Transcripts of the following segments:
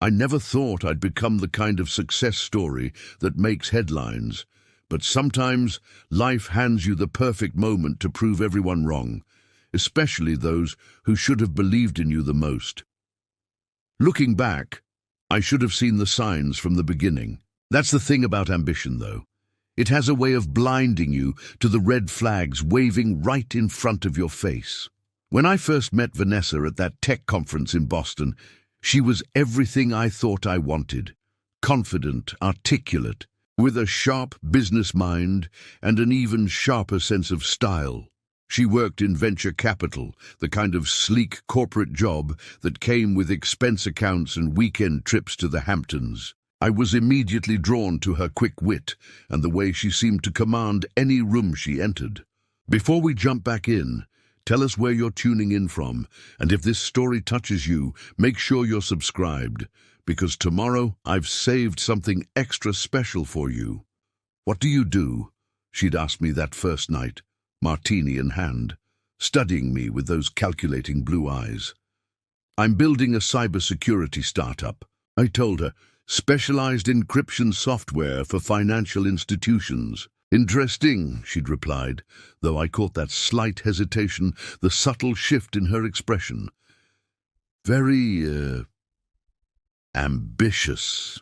I never thought I'd become the kind of success story that makes headlines, but sometimes life hands you the perfect moment to prove everyone wrong, especially those who should have believed in you the most. Looking back, I should have seen the signs from the beginning. That's the thing about ambition, though. It has a way of blinding you to the red flags waving right in front of your face. When I first met Vanessa at that tech conference in Boston, she was everything I thought I wanted. Confident, articulate, with a sharp business mind and an even sharper sense of style. She worked in venture capital, the kind of sleek corporate job that came with expense accounts and weekend trips to the Hamptons. I was immediately drawn to her quick wit and the way she seemed to command any room she entered. Before we jump back in, tell us where you're tuning in from, and if this story touches you, make sure you're subscribed, because tomorrow I've saved something extra special for you. What do you do? She'd asked me that first night, martini in hand, studying me with those calculating blue eyes. I'm building a cybersecurity startup, I told her, specialized encryption software for financial institutions. Interesting, she'd replied, though I caught that slight hesitation, the subtle shift in her expression. Very, ambitious.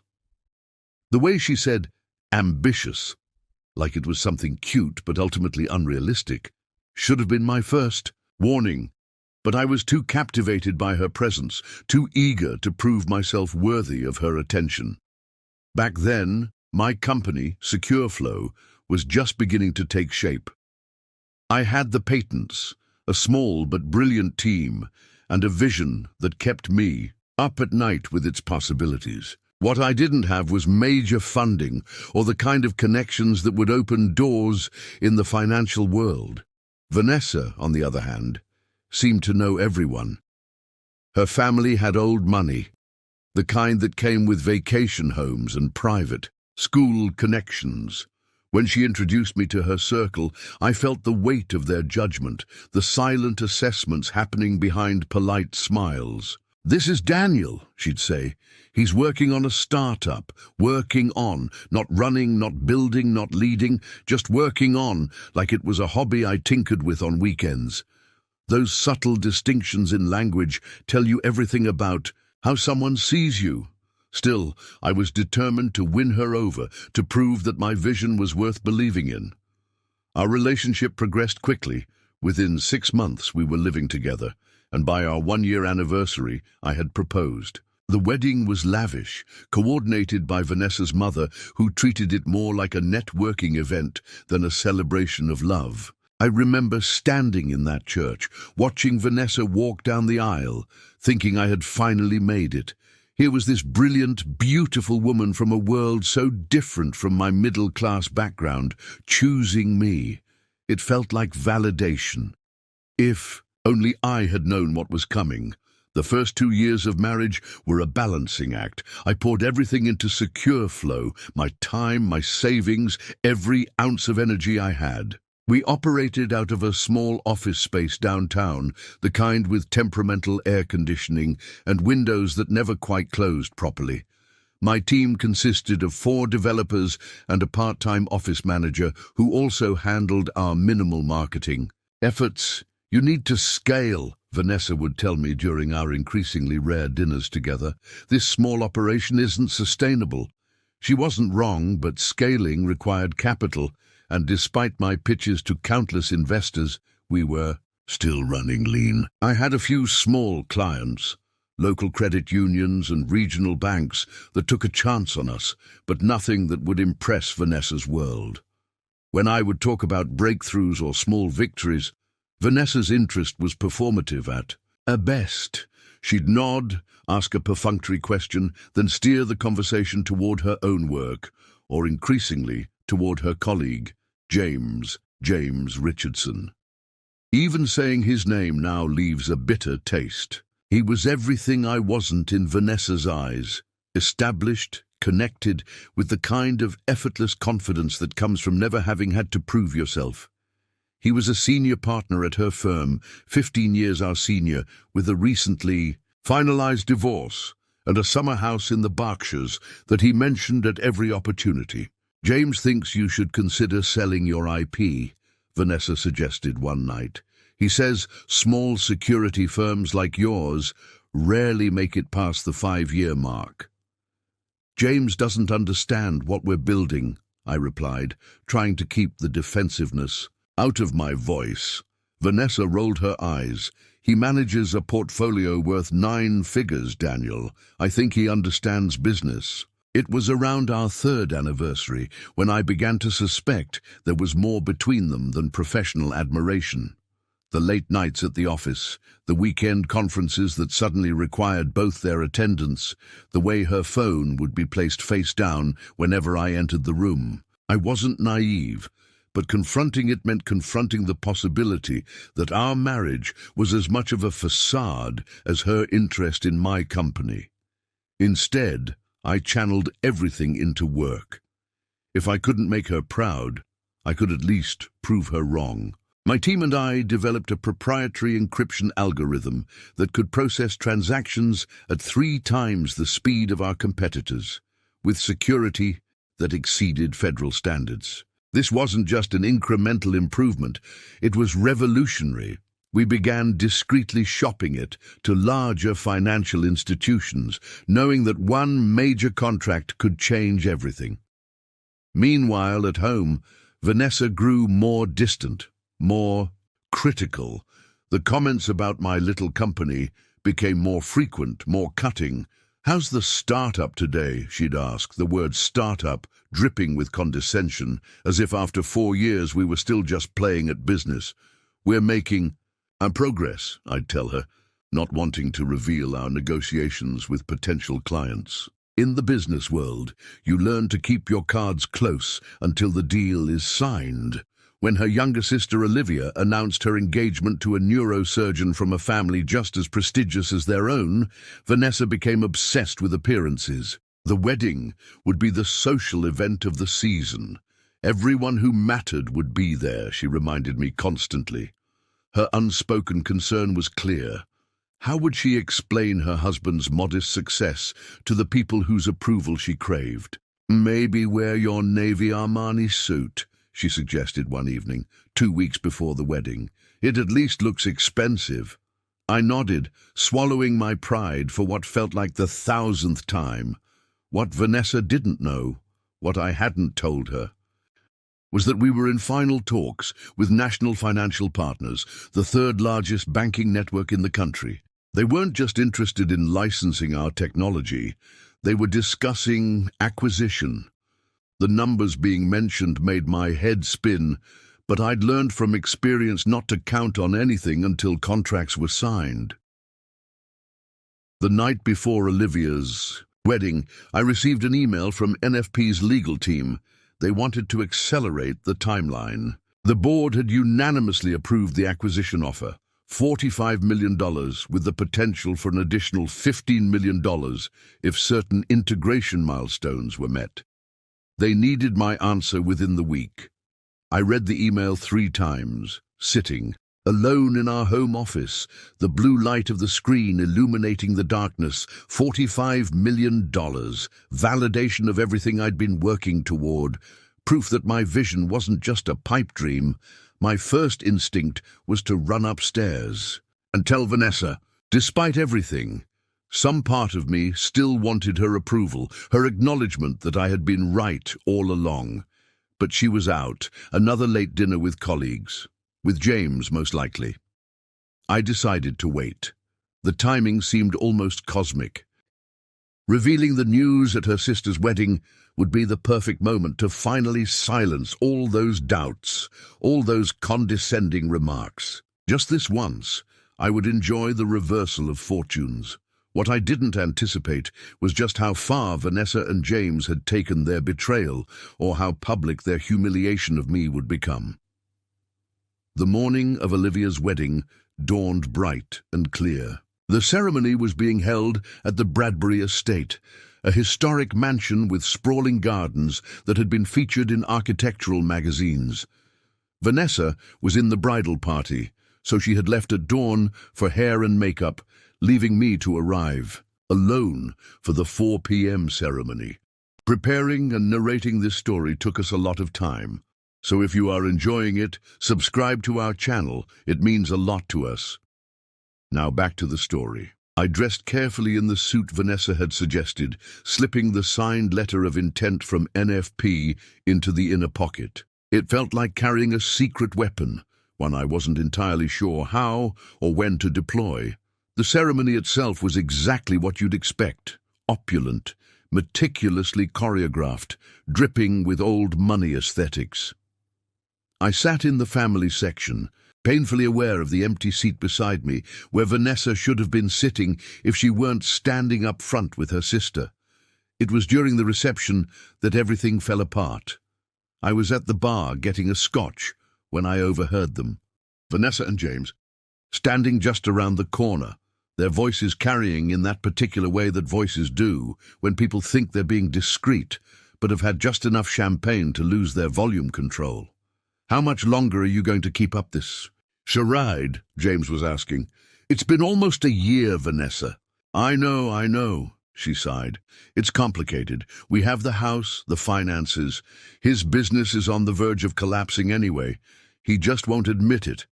The way she said ambitious, like it was something cute but ultimately unrealistic, should have been my first warning. But I was too captivated by her presence, too eager to prove myself worthy of her attention. Back then, my company, SecureFlow, was just beginning to take shape. I had the patents, a small but brilliant team, and a vision that kept me up at night with its possibilities. What I didn't have was major funding or the kind of connections that would open doors in the financial world. Vanessa, on the other hand, seemed to know everyone. Her family had old money, the kind that came with vacation homes and private school connections. When she introduced me to her circle, I felt the weight of their judgment, the silent assessments happening behind polite smiles. "This is Daniel," she'd say. "He's working on a startup, working on, not running, not building, not leading, just working on, like it was a hobby I tinkered with on weekends." Those subtle distinctions in language tell you everything about how someone sees you. Still, I was determined to win her over, to prove that my vision was worth believing in. Our relationship progressed quickly. Within 6 months we were living together, and by our 1-year anniversary I had proposed. The wedding was lavish, coordinated by Vanessa's mother, who treated it more like a networking event than a celebration of love. I remember standing in that church, watching Vanessa walk down the aisle, thinking I had finally made it. Here was this brilliant, beautiful woman from a world so different from my middle-class background, choosing me. It felt like validation. If only I had known what was coming. The first 2 years of marriage were a balancing act. I poured everything into SecureFlow, my time, my savings, every ounce of energy I had. We operated out of a small office space downtown, the kind with temperamental air conditioning and windows that never quite closed properly. My team consisted of 4 developers and a part-time office manager who also handled our minimal marketing efforts. "You need to scale," Vanessa would tell me during our increasingly rare dinners together. "This small operation isn't sustainable." She wasn't wrong, but scaling required capital, and despite my pitches to countless investors, we were still running lean. I had a few small clients, local credit unions and regional banks that took a chance on us, but nothing that would impress Vanessa's world. When I would talk about breakthroughs or small victories, Vanessa's interest was performative at best. She'd nod, ask a perfunctory question, then steer the conversation toward her own work, or increasingly toward her colleague, James Richardson. Even saying his name now leaves a bitter taste. He was everything I wasn't in Vanessa's eyes, established, connected, with the kind of effortless confidence that comes from never having had to prove yourself. He was a senior partner at her firm, 15 years our senior, with a recently finalized divorce, and a summer house in the Berkshires that he mentioned at every opportunity. James thinks you should consider selling your IP, Vanessa suggested one night. He says small security firms like yours rarely make it past the 5-year mark. James doesn't understand what we're building, I replied, trying to keep the defensiveness out of my voice. Vanessa rolled her eyes. He manages a portfolio worth 9 figures, Daniel. I think he understands business. It was around our 3rd anniversary when I began to suspect there was more between them than professional admiration. The late nights at the office, the weekend conferences that suddenly required both their attendance, the way her phone would be placed face down whenever I entered the room. I wasn't naive, but confronting it meant confronting the possibility that our marriage was as much of a facade as her interest in my company. Instead, I channeled everything into work. If I couldn't make her proud, I could at least prove her wrong. My team and I developed a proprietary encryption algorithm that could process transactions at 3 times the speed of our competitors, with security that exceeded federal standards. This wasn't just an incremental improvement, it was revolutionary. We began discreetly shopping it to larger financial institutions, knowing that one major contract could change everything. Meanwhile, at home, Vanessa grew more distant, more critical. The comments about my little company became more frequent, more cutting. "How's the startup today?" she'd ask, the word startup dripping with condescension, as if after 4 years we were still just playing at business. "We're making progress," I'd tell her, not wanting to reveal our negotiations with potential clients. In the business world, you learn to keep your cards close until the deal is signed. When her younger sister Olivia announced her engagement to a neurosurgeon from a family just as prestigious as their own, Vanessa became obsessed with appearances. The wedding would be the social event of the season. Everyone who mattered would be there, she reminded me constantly. Her unspoken concern was clear. How would she explain her husband's modest success to the people whose approval she craved? "Maybe wear your navy Armani suit," she suggested one evening, 2 weeks before the wedding. "It at least looks expensive." I nodded, swallowing my pride for what felt like the 1,000th time. What Vanessa didn't know, what I hadn't told her, was that we were in final talks with National Financial Partners, the 3rd largest banking network in the country. They weren't just interested in licensing our technology, they were discussing acquisition. The numbers being mentioned made my head spin, but I'd learned from experience not to count on anything until contracts were signed. The night before Olivia's wedding, I received an email from NFP's legal team. They wanted to accelerate the timeline. The board had unanimously approved the acquisition offer, $45 million, with the potential for an additional $15 million if certain integration milestones were met. They needed my answer within the week. I read the email 3 times, sitting, alone in our home office, the blue light of the screen illuminating the darkness. $45 million, validation of everything I'd been working toward, proof that my vision wasn't just a pipe dream. My first instinct was to run upstairs and tell Vanessa, despite everything, some part of me still wanted her approval, her acknowledgement that I had been right all along. But she was out, another late dinner with colleagues. With James, most likely. I decided to wait. The timing seemed almost cosmic. Revealing the news at her sister's wedding would be the perfect moment to finally silence all those doubts, all those condescending remarks. Just this once, I would enjoy the reversal of fortunes. What I didn't anticipate was just how far Vanessa and James had taken their betrayal, or how public their humiliation of me would become. The morning of Olivia's wedding dawned bright and clear. The ceremony was being held at the Bradbury Estate, a historic mansion with sprawling gardens that had been featured in architectural magazines. Vanessa was in the bridal party, so she had left at dawn for hair and makeup, leaving me to arrive. alone for the 4 p.m. ceremony. Preparing and narrating this story took us a lot of time, so if you are enjoying it, subscribe to our channel. It means a lot to us. Now back to the story. I dressed carefully in the suit Vanessa had suggested, slipping the signed letter of intent from NFP into the inner pocket. It felt like carrying a secret weapon, one I wasn't entirely sure how or when to deploy. The ceremony itself was exactly what you'd expect: opulent, meticulously choreographed, dripping with old money aesthetics. I sat in the family section, painfully aware of the empty seat beside me, where Vanessa should have been sitting if she weren't standing up front with her sister. It was during the reception that everything fell apart. I was at the bar getting a scotch when I overheard them. Vanessa and James, standing just around the corner, their voices carrying in that particular way that voices do when people think they're being discreet, but have had just enough champagne to lose their volume control. "How much longer are you going to keep up this charade?" James was asking. "It's been almost a year, Vanessa." I know, she sighed. "It's complicated. We have the house, the finances. His business is on the verge of collapsing anyway. He just won't admit it."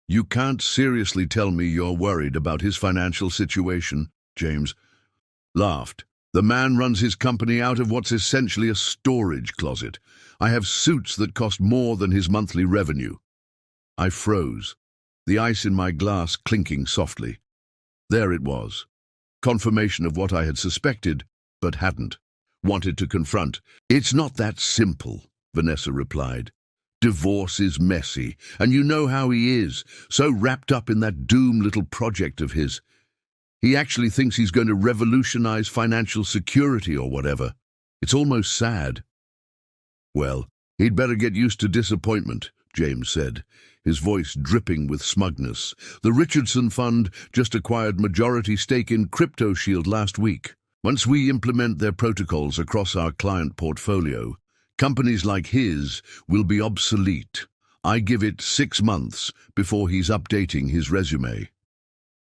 "You can't seriously tell me you're worried about his financial situation," James laughed. "The man runs his company out of what's essentially a storage closet. I have suits that cost more than his monthly revenue." I froze, the ice in my glass clinking softly. There it was. Confirmation of what I had suspected, but hadn't wanted to confront. "It's not that simple," Vanessa replied. "Divorce is messy, and you know how he is, so wrapped up in that doomed little project of his. He actually thinks he's going to revolutionize financial security or whatever. It's almost sad." "Well, he'd better get used to disappointment," James said, his voice dripping with smugness. "The Richardson Fund just acquired majority stake in CryptoShield last week. Once we implement their protocols across our client portfolio, companies like his will be obsolete. I give it 6 months before he's updating his resume."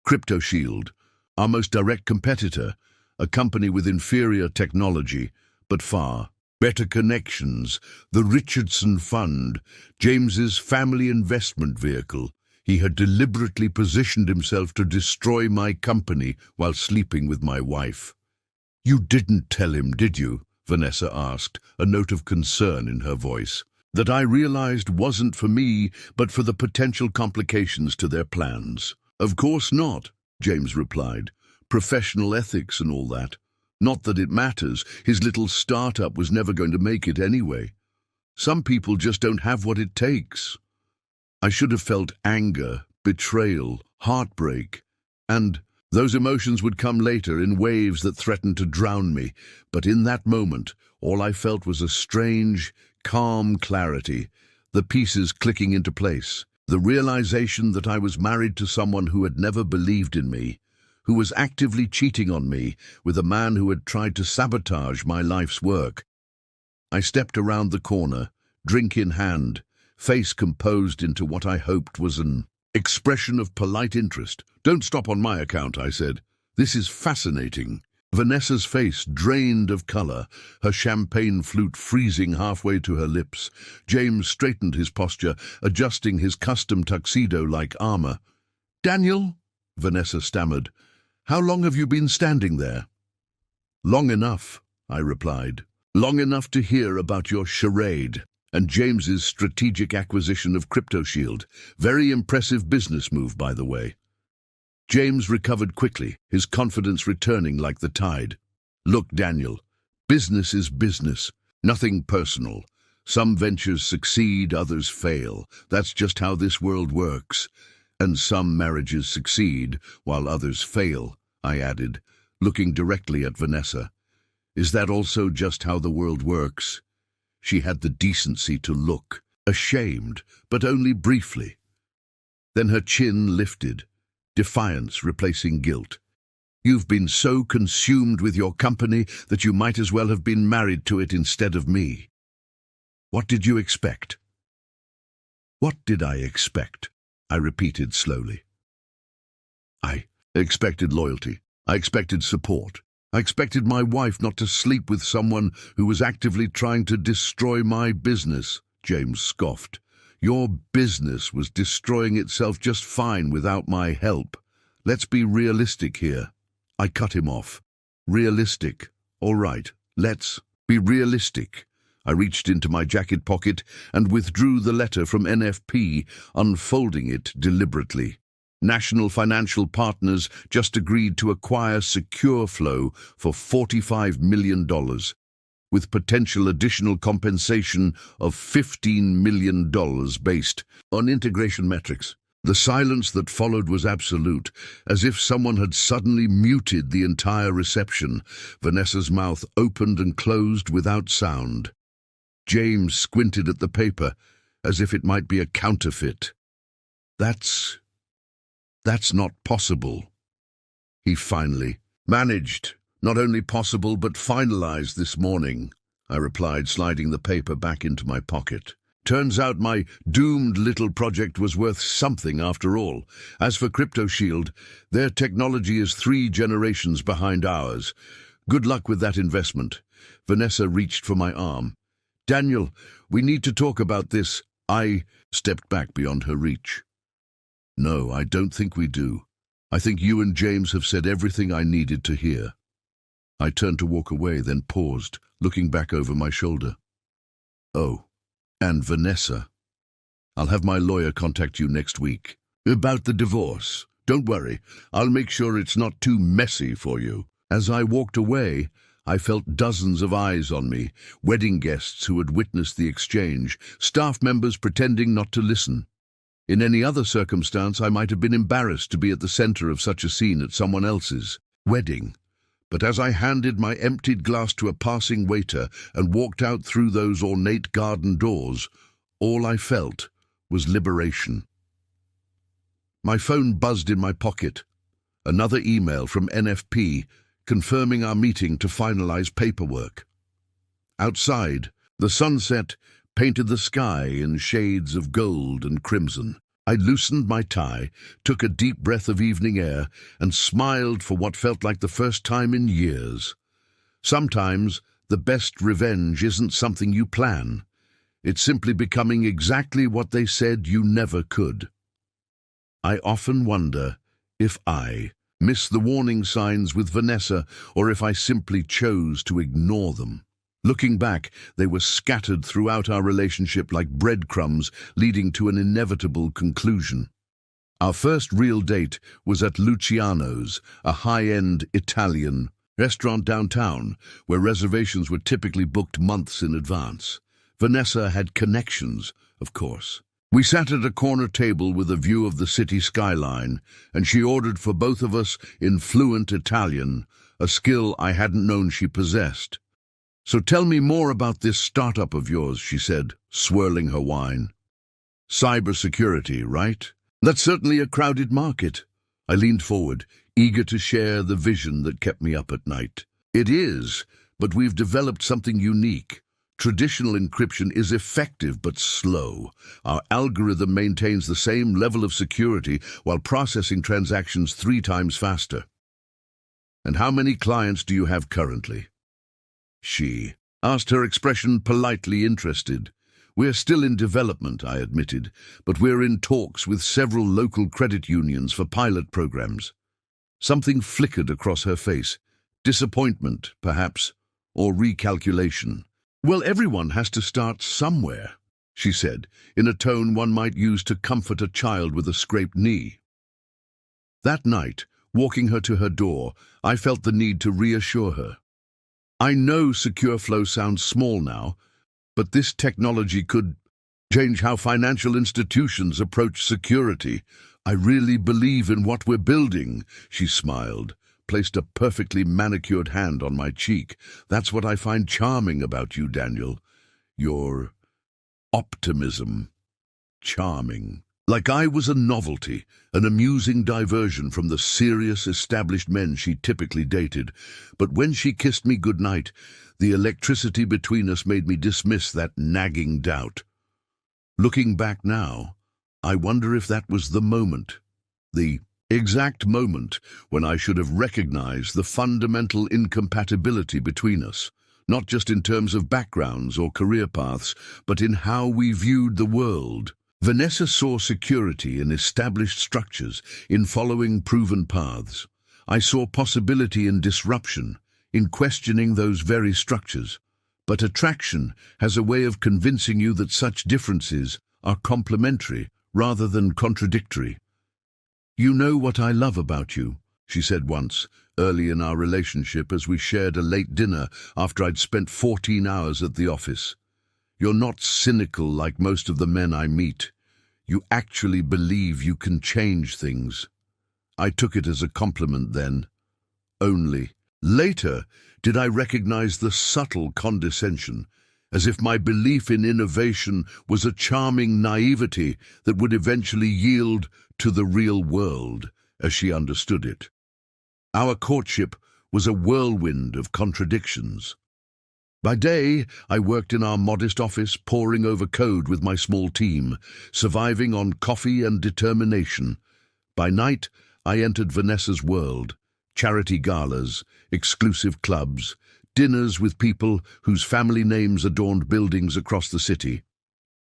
CryptoShield, our most direct competitor, a company with inferior technology, but far better connections. The Richardson Fund, James's family investment vehicle. He had deliberately positioned himself to destroy my company while sleeping with my wife. "You didn't tell him, did you?" Vanessa asked, a note of concern in her voice. "That I realized wasn't for me, but for the potential complications to their plans." "Of course not," James replied. "Professional ethics and all that. Not that it matters. His little startup was never going to make it anyway. Some people just don't have what it takes." I should have felt anger, betrayal, heartbreak, and those emotions would come later in waves that threatened to drown me. But in that moment, all I felt was a strange, calm clarity, the pieces clicking into place, the realization that I was married to someone who had never believed in me, who was actively cheating on me with a man who had tried to sabotage my life's work. I stepped around the corner, drink in hand, face composed into what I hoped was an expression of polite interest. "Don't stop on my account," I said. "This is fascinating." Vanessa's face drained of color, her champagne flute freezing halfway to her lips. James straightened his posture, adjusting his custom tuxedo-like armor. "Daniel," Vanessa stammered, "how long have you been standing there?" "Long enough," I replied. "Long enough to hear about your charade and James's strategic acquisition of CryptoShield. Very impressive business move, by the way." James recovered quickly, his confidence returning like the tide. "Look, Daniel, business is business, nothing personal. Some ventures succeed, others fail. That's just how this world works. And some marriages succeed, while others fail," I added, looking directly at Vanessa. "Is that also just how the world works?" She had the decency to look, ashamed, but only briefly. Then her chin lifted, defiance replacing guilt. "You've been so consumed with your company that you might as well have been married to it instead of me. What did you expect?" "What did I expect?" I repeated slowly. "I expected loyalty. I expected support. I expected my wife not to sleep with someone who was actively trying to destroy my business. James scoffed. Your business was destroying itself just fine without my help. Let's be realistic here. I cut him off. Realistic. All right, let's be realistic. I reached into my jacket pocket and withdrew the letter from NFP, unfolding it deliberately. National Financial Partners just agreed to acquire SecureFlow for $45 million, with potential additional compensation of $15 million based on integration metrics. The silence that followed was absolute, as if someone had suddenly muted the entire reception. Vanessa's mouth opened and closed without sound. James squinted at the paper, as if it might be a counterfeit. That's not possible. He finally managed. Not only possible, but finalized this morning, I replied, sliding the paper back into my pocket. Turns out my doomed little project was worth something after all. As for CryptoShield, their technology is 3 generations behind ours. Good luck with that investment. Vanessa reached for my arm. Daniel, we need to talk about this. I stepped back beyond her reach. No, I don't think we do. I think you and James have said everything I needed to hear. I turned to walk away, then paused, looking back over my shoulder. Oh, and Vanessa. I'll have my lawyer contact you next week. About the divorce. Don't worry, I'll make sure it's not too messy for you. As I walked away, I felt dozens of eyes on me, wedding guests who had witnessed the exchange, staff members pretending not to listen. In any other circumstance, I might have been embarrassed to be at the center of such a scene at someone else's wedding. But as I handed my emptied glass to a passing waiter and walked out through those ornate garden doors, all I felt was liberation. My phone buzzed in my pocket. Another email from NFP confirming our meeting to finalize paperwork. Outside, the sunset painted the sky in shades of gold and crimson. I loosened my tie, took a deep breath of evening air, and smiled for what felt like the first time in years. Sometimes, the best revenge isn't something you plan. It's simply becoming exactly what they said you never could. I often wonder if I missed the warning signs with Vanessa, or if I simply chose to ignore them. Looking back, they were scattered throughout our relationship like breadcrumbs, leading to an inevitable conclusion. Our first real date was at Luciano's, a high-end Italian restaurant downtown, where reservations were typically booked months in advance. Vanessa had connections, of course. We sat at a corner table with a view of the city skyline, and she ordered for both of us in fluent Italian, a skill I hadn't known she possessed. So tell me more about this startup of yours, she said, swirling her wine. Cybersecurity, right? That's certainly a crowded market. I leaned forward, eager to share the vision that kept me up at night. It is, but we've developed something unique. Traditional encryption is effective but slow. Our algorithm maintains the same level of security while processing transactions 3 times faster. And how many clients do you have currently? She asked, her expression politely interested. We're still in development, I admitted, but we're in talks with several local credit unions for pilot programs. Something flickered across her face. Disappointment, perhaps, or recalculation. Well, everyone has to start somewhere, she said, in a tone one might use to comfort a child with a scraped knee. That night, walking her to her door, I felt the need to reassure her. I know SecureFlow sounds small now, but this technology could change how financial institutions approach security. I really believe in what we're building, she smiled, placed a perfectly manicured hand on my cheek. That's what I find charming about you, Daniel. Your optimism. Charming. Like I was a novelty, an amusing diversion from the serious, established men she typically dated. But when she kissed me goodnight, the electricity between us made me dismiss that nagging doubt. Looking back now, I wonder if that was the moment, the exact moment when I should have recognized the fundamental incompatibility between us, not just in terms of backgrounds or career paths, but in how we viewed the world. Vanessa saw security in established structures, in following proven paths. I saw possibility in disruption, in questioning those very structures. But attraction has a way of convincing you that such differences are complementary rather than contradictory. "You know what I love about you," she said once, early in our relationship as we shared a late dinner after I'd spent 14 hours at the office. "You're not cynical like most of the men I meet. You actually believe you can change things." I took it as a compliment then. Only. Later did I recognize the subtle condescension, as if my belief in innovation was a charming naivety that would eventually yield to the real world as she understood it. Our courtship was a whirlwind of contradictions. By day, I worked in our modest office, poring over code with my small team, surviving on coffee and determination. By night, I entered Vanessa's world: charity galas, exclusive clubs, dinners with people whose family names adorned buildings across the city.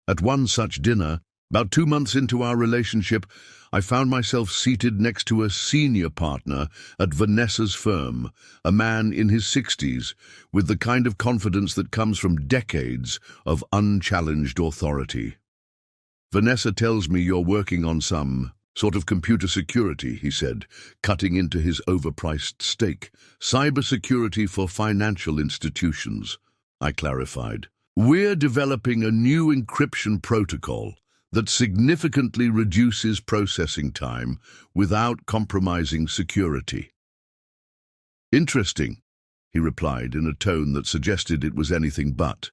At one such dinner, about 2 months into our relationship, I found myself seated next to a senior partner at Vanessa's firm, a man in his 60s, with the kind of confidence that comes from decades of unchallenged authority. "Vanessa tells me you're working on some sort of computer security," he said, cutting into his overpriced steak. "Cybersecurity for financial institutions," I clarified. "We're developing a new encryption protocol that significantly reduces processing time without compromising security." "Interesting," he replied in a tone that suggested it was anything but.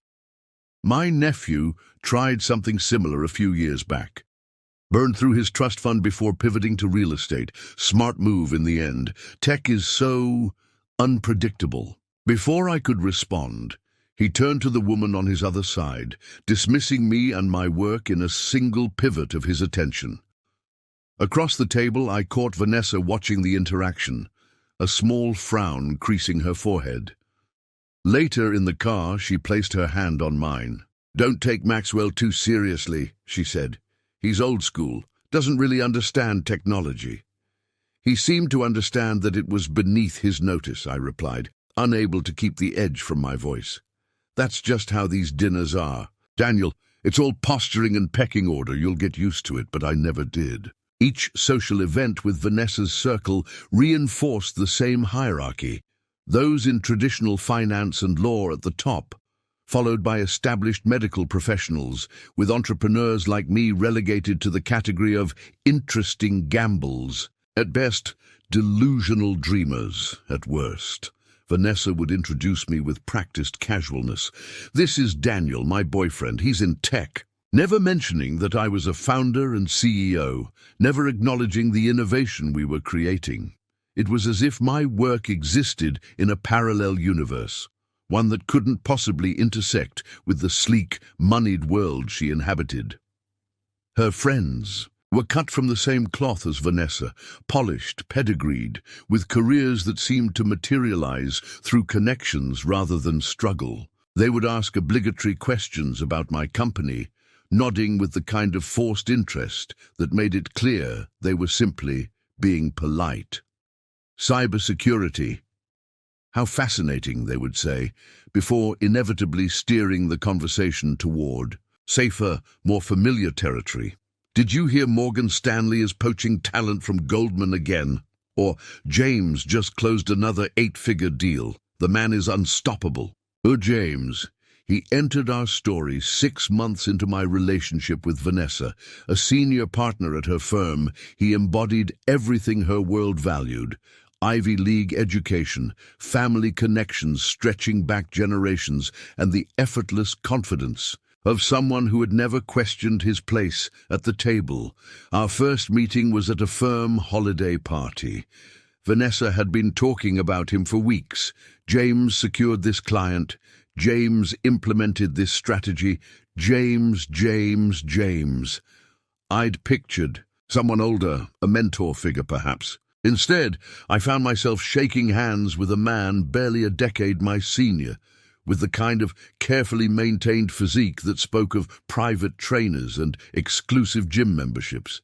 "My nephew tried something similar a few years back. Burned through his trust fund before pivoting to real estate. Smart move in the end. Tech is so unpredictable." Before I could respond, he turned to the woman on his other side, dismissing me and my work in a single pivot of his attention. Across the table, I caught Vanessa watching the interaction, a small frown creasing her forehead. Later in the car, she placed her hand on mine. "Don't take Maxwell too seriously," she said. "He's old school, doesn't really understand technology." "He seemed to understand that it was beneath his notice," I replied, unable to keep the edge from my voice. "That's just how these dinners are. Daniel, it's all posturing and pecking order. You'll get used to it," but I never did. Each social event with Vanessa's circle reinforced the same hierarchy: those in traditional finance and law at the top, followed by established medical professionals, with entrepreneurs like me relegated to the category of interesting gambles. At best, delusional dreamers at worst. Vanessa would introduce me with practiced casualness. "This is Daniel, my boyfriend. He's in tech," never mentioning that I was a founder and CEO, never acknowledging the innovation we were creating. It was as if my work existed in a parallel universe, one that couldn't possibly intersect with the sleek, moneyed world she inhabited. Her friends were cut from the same cloth as Vanessa, polished, pedigreed, with careers that seemed to materialize through connections rather than struggle. They would ask obligatory questions about my company, nodding with the kind of forced interest that made it clear they were simply being polite. "Cybersecurity. How fascinating," they would say, before inevitably steering the conversation toward safer, more familiar territory. "Did you hear Morgan Stanley is poaching talent from Goldman again?" Or, "James just closed another 8-figure deal. The man is unstoppable." James. He entered our story 6 months into my relationship with Vanessa. A senior partner at her firm, he embodied everything her world valued: Ivy League education, family connections stretching back generations, and the effortless confidence of someone who had never questioned his place at the table. Our first meeting was at a firm holiday party. Vanessa had been talking about him for weeks. James secured this client. James implemented this strategy. James. I'd pictured Someone older, a mentor figure perhaps. Instead, I found myself shaking hands with a man barely a decade my senior, with the kind of carefully maintained physique that spoke of private trainers and exclusive gym memberships.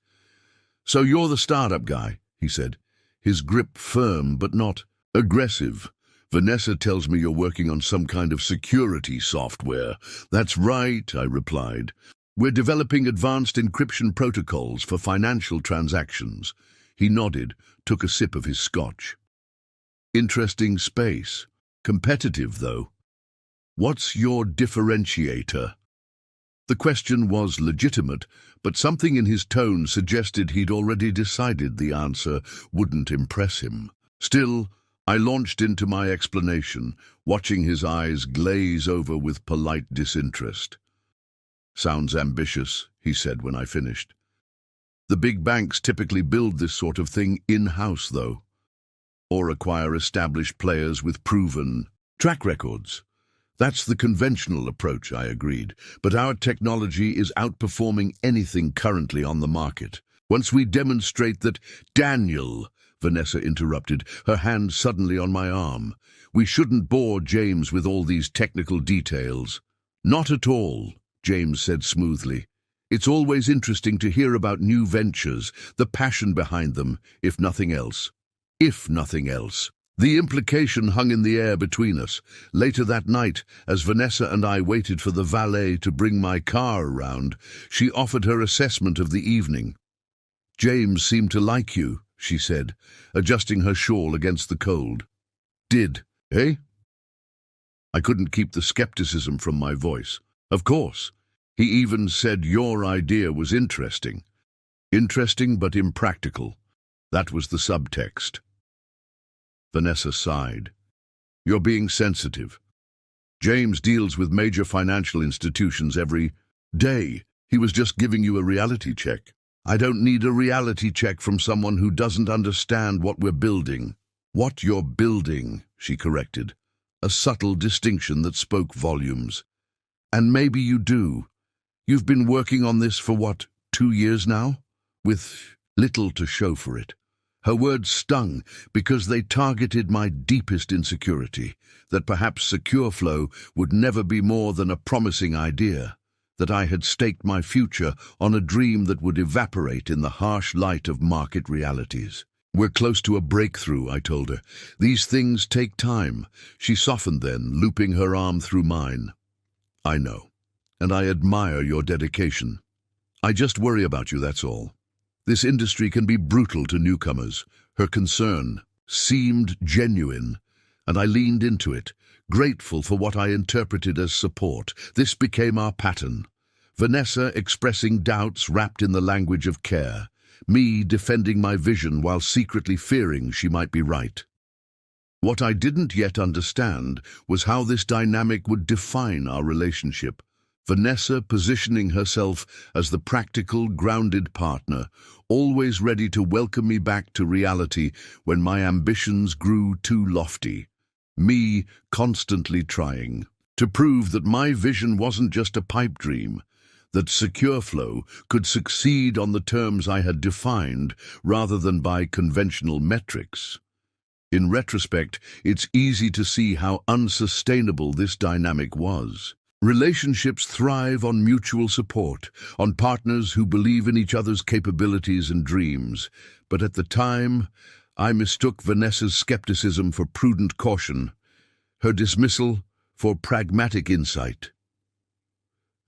"So you're the startup guy," he said, his grip firm but not aggressive. "Vanessa tells me you're working on some kind of security software." "That's right," I replied. "We're developing advanced encryption protocols for financial transactions." He nodded, took a sip of his scotch. "Interesting space. Competitive, though. What's your differentiator?" The question was legitimate, but something in his tone suggested he'd already decided the answer wouldn't impress him. Still, I launched into my explanation, watching his eyes glaze over with polite disinterest. "Sounds ambitious," he said when I finished. "The big banks typically build this sort of thing in-house, though, or acquire established players with proven track records. That's the conventional approach," I agreed, "but our technology is outperforming anything currently on the market. Once we demonstrate that—" "Daniel," Vanessa interrupted, her hand suddenly on my arm. "We shouldn't bore James with all these technical details." "Not at all," James said smoothly. "It's always interesting to hear about new ventures, the passion behind them, if nothing else." If nothing else. The implication hung in the air between us. Later that night, as Vanessa and I waited for the valet to bring my car around, she offered her assessment of the evening. "James seemed to like you," she said, adjusting her shawl against the cold. "Did, eh?" I couldn't keep the skepticism from my voice. "Of course. He even said your idea was interesting." Interesting but impractical. That was the subtext. Vanessa sighed. "You're being sensitive. James deals with major financial institutions every day. He was just giving you a reality check." "I don't need a reality check from someone who doesn't understand what we're building." "What you're building," she corrected, a subtle distinction that spoke volumes. "And maybe you do. You've been working on this for what, 2 years now? With little to show for it." Her words stung because they targeted my deepest insecurity, that perhaps SecureFlow would never be more than a promising idea, that I had staked my future on a dream that would evaporate in the harsh light of market realities. "We're close to a breakthrough," I told her. "These things take time." She softened then, looping her arm through mine. "I know, and I admire your dedication. I just worry about you, that's all. This industry can be brutal to newcomers." Her concern seemed genuine, and I leaned into it, grateful for what I interpreted as support. This became our pattern. Vanessa expressing doubts wrapped in the language of care, me defending my vision while secretly fearing she might be right. What I didn't yet understand was how this dynamic would define our relationship. Vanessa positioning herself as the practical, grounded partner, always ready to welcome me back to reality when my ambitions grew too lofty. Me constantly trying to prove that my vision wasn't just a pipe dream, that SecureFlow could succeed on the terms I had defined rather than by conventional metrics. In retrospect, it's easy to see how unsustainable this dynamic was. Relationships thrive on mutual support, on partners who believe in each other's capabilities and dreams. But at the time, I mistook Vanessa's skepticism for prudent caution, her dismissal for pragmatic insight.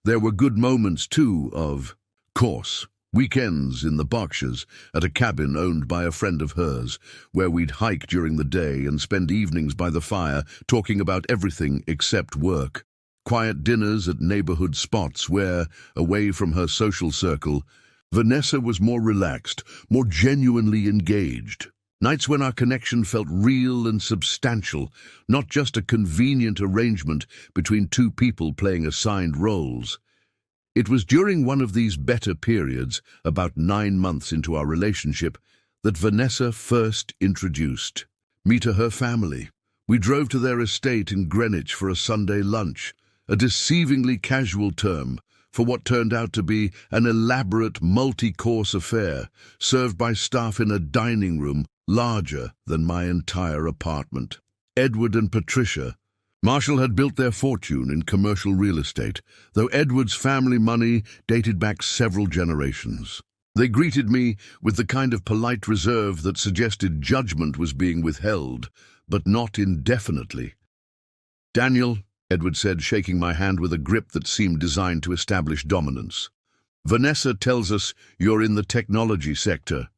There were good moments, too, of course. Weekends in the Berkshires, at a cabin owned by a friend of hers, where we'd hike during the day and spend evenings by the fire talking about everything except work. Quiet dinners at neighborhood spots where, away from her social circle, Vanessa was more relaxed, more genuinely engaged. Nights when our connection felt real and substantial, not just a convenient arrangement between two people playing assigned roles. It was during one of these better periods, about 9 months into our relationship, that Vanessa first introduced me to her family. We drove to their estate in Greenwich for a Sunday lunch, a deceivingly casual term for what turned out to be an elaborate multi-course affair, served by staff in a dining room larger than my entire apartment. Edward and Patricia. Marshall had built their fortune in commercial real estate, though Edward's family money dated back several generations. They greeted me with the kind of polite reserve that suggested judgment was being withheld, but not indefinitely. "Daniel," Edward said, shaking my hand with a grip that seemed designed to establish dominance. "Vanessa tells us you're in the technology sector."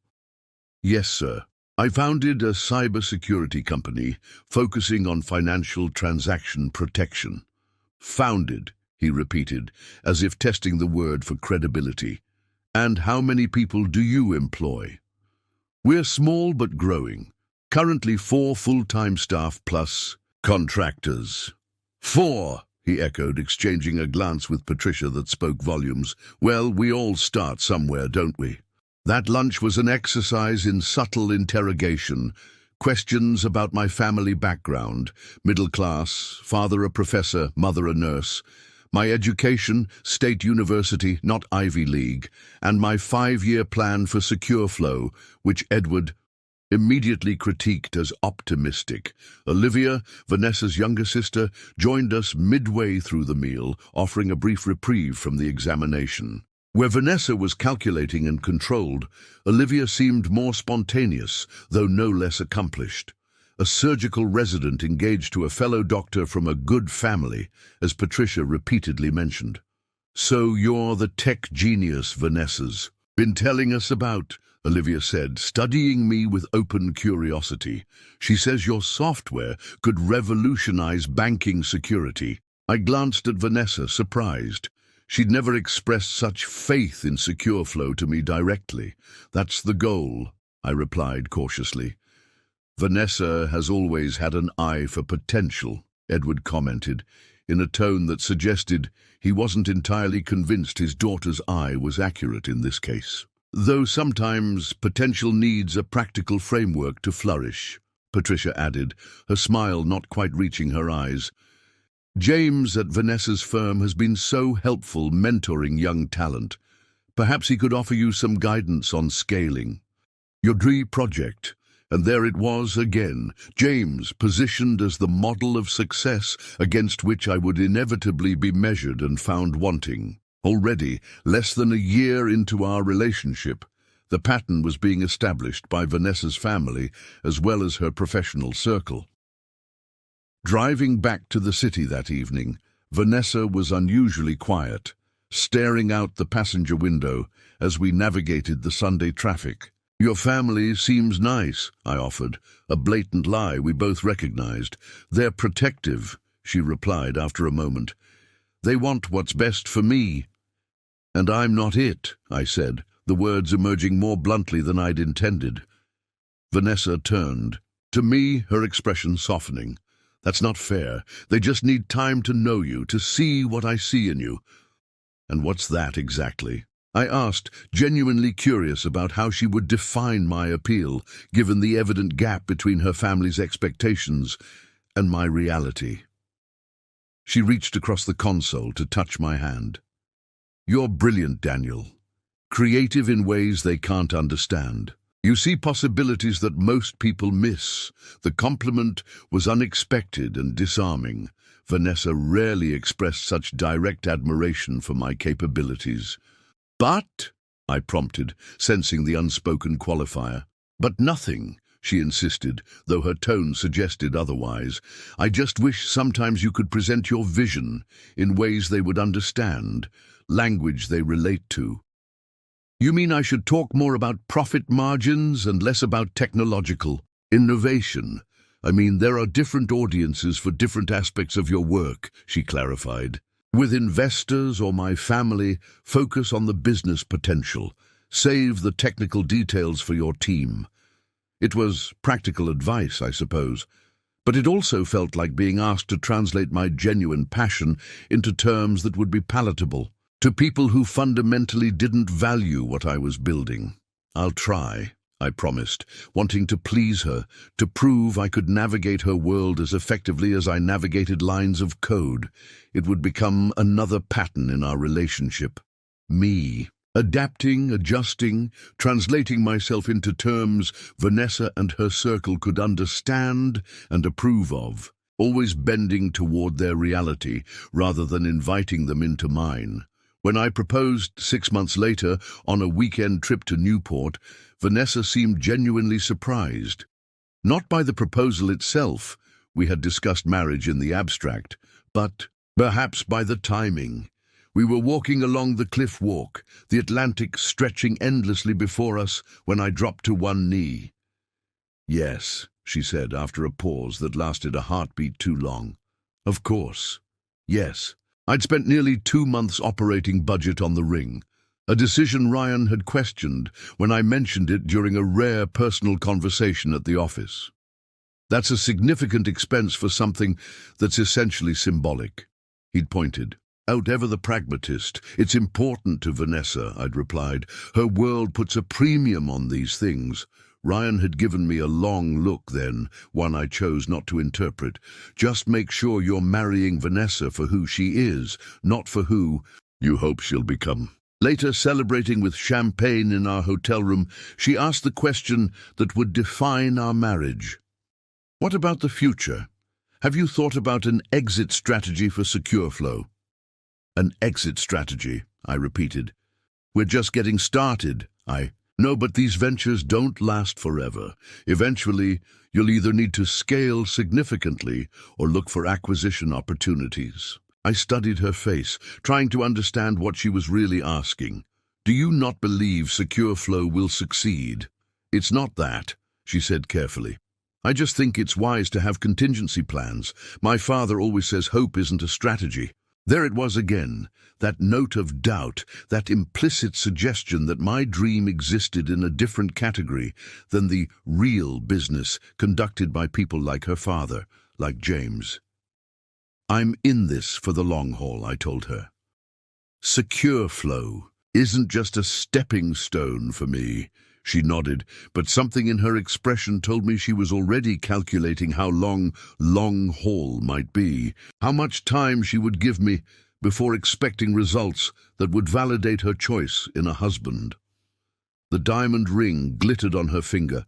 "Yes, sir. I founded a cybersecurity company focusing on financial transaction protection." "Founded," he repeated, as if testing the word for credibility. "And how many people do you employ?" "We're small but growing. Currently 4 full-time staff plus contractors." "4," he echoed, exchanging a glance with Patricia that spoke volumes. "Well, we all start somewhere, don't we?" That lunch was an exercise in subtle interrogation. Questions about my family background, middle class, father a professor, mother a nurse, my education, state university, not Ivy League, and my 5-year plan for Secure Flow, which Edward immediately critiqued as optimistic. Olivia, Vanessa's younger sister, joined us midway through the meal, offering a brief reprieve from the examination. Where Vanessa was calculating and controlled, Olivia seemed more spontaneous, though no less accomplished. A surgical resident engaged to a fellow doctor from a good family, as Patricia repeatedly mentioned. "So you're the tech genius Vanessa's been telling us about," Olivia said, studying me with open curiosity. "She says your software could revolutionize banking security." I glanced at Vanessa, surprised. She'd never expressed such faith in Secure Flow to me directly. "That's the goal," I replied cautiously. "Vanessa has always had an eye for potential," Edward commented, in a tone that suggested he wasn't entirely convinced his daughter's eye was accurate in this case. "Though sometimes potential needs a practical framework to flourish," Patricia added, her smile not quite reaching her eyes. "James at Vanessa's firm has been so helpful mentoring young talent. Perhaps he could offer you some guidance on scaling. Your dream project." And there it was again, James positioned as the model of success against which I would inevitably be measured and found wanting. Already, less than a year into our relationship, the pattern was being established by Vanessa's family as well as her professional circle. Driving back to the city that evening, Vanessa was unusually quiet, staring out the passenger window as we navigated the Sunday traffic. "Your family seems nice," I offered, a blatant lie we both recognized. "They're protective," she replied after a moment. "They want what's best for me." "And I'm not it," I said, the words emerging more bluntly than I'd intended. Vanessa turned. To me, her expression softening. "That's not fair. They just need time to know you, to see what I see in you." "And what's that exactly?" I asked, genuinely curious about how she would define my appeal, given the evident gap between her family's expectations and my reality. She reached across the console to touch my hand. "You're brilliant, Daniel. Creative in ways they can't understand. You see possibilities that most people miss." The compliment was unexpected and disarming. Vanessa rarely expressed such direct admiration for my capabilities. "But," I prompted, sensing the unspoken qualifier. "But nothing," she insisted, though her tone suggested otherwise. "I just wish sometimes you could present your vision in ways they would understand, language they relate to." "You mean I should talk more about profit margins and less about technological innovation? I mean, there are different audiences for different aspects of your work," she clarified. "With investors or my family, focus on the business potential. Save the technical details for your team." It was practical advice, I suppose, but it also felt like being asked to translate my genuine passion into terms that would be palatable to people who fundamentally didn't value what I was building. "I'll try," I promised, wanting to please her, to prove I could navigate her world as effectively as I navigated lines of code. It would become another pattern in our relationship. Me, adapting, adjusting, translating myself into terms Vanessa and her circle could understand and approve of, always bending toward their reality rather than inviting them into mine. When I proposed 6 months later on a weekend trip to Newport, Vanessa seemed genuinely surprised. Not by the proposal itself, we had discussed marriage in the abstract, but perhaps by the timing. We were walking along the cliff walk, the Atlantic stretching endlessly before us, when I dropped to one knee. "Yes," she said after a pause that lasted a heartbeat too long. "Of course. Yes." I'd spent nearly 2 months operating budget on the ring, a decision Ryan had questioned when I mentioned it during a rare personal conversation at the office. "That's a significant expense for something that's essentially symbolic," he'd pointed out, ever the pragmatist. "It's important to Vanessa," I'd replied. "Her world puts a premium on these things." Ryan had given me a long look then, one I chose not to interpret. "Just make sure you're marrying Vanessa for who she is, not for who you hope she'll become." Later, celebrating with champagne in our hotel room, she asked the question that would define our marriage. "What about the future? Have you thought about an exit strategy for SecureFlow?" "An exit strategy," I repeated. "We're just getting started." "No, but these ventures don't last forever. Eventually, you'll either need to scale significantly or look for acquisition opportunities." I studied her face, trying to understand what she was really asking. "Do you not believe SecureFlow will succeed?" "It's not that," she said carefully. "I just think it's wise to have contingency plans. My father always says hope isn't a strategy." There it was again, that note of doubt, that implicit suggestion that my dream existed in a different category than the real business conducted by people like her father, like James. "I'm in this for the long haul," I told her. "SecureFlow isn't just a stepping stone for me." She nodded, but something in her expression told me she was already calculating how long haul might be, how much time she would give me before expecting results that would validate her choice in a husband. The diamond ring glittered on her finger,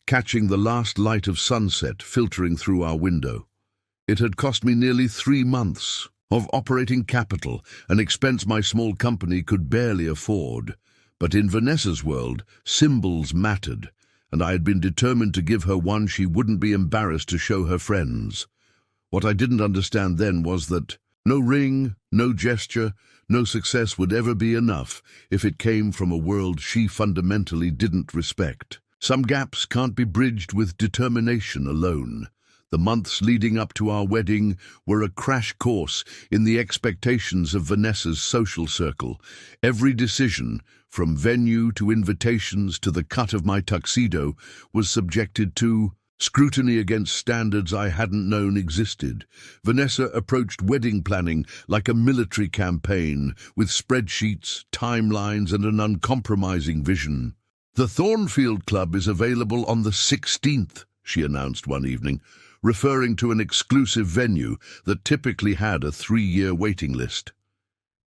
catching the last light of sunset filtering through our window. It had cost me nearly 3 months of operating capital, an expense my small company could barely afford. But in Vanessa's world, symbols mattered, and I had been determined to give her one she wouldn't be embarrassed to show her friends. What I didn't understand then was that no ring, no gesture, no success would ever be enough if it came from a world she fundamentally didn't respect. Some gaps can't be bridged with determination alone. The months leading up to our wedding were a crash course in the expectations of Vanessa's social circle. Every decision, from venue to invitations to the cut of my tuxedo, was subjected to scrutiny against standards I hadn't known existed. Vanessa approached wedding planning like a military campaign, with spreadsheets, timelines, and an uncompromising vision. "The Thornfield Club is available on the 16th, she announced one evening, referring to an exclusive venue that typically had a 3-year waiting list.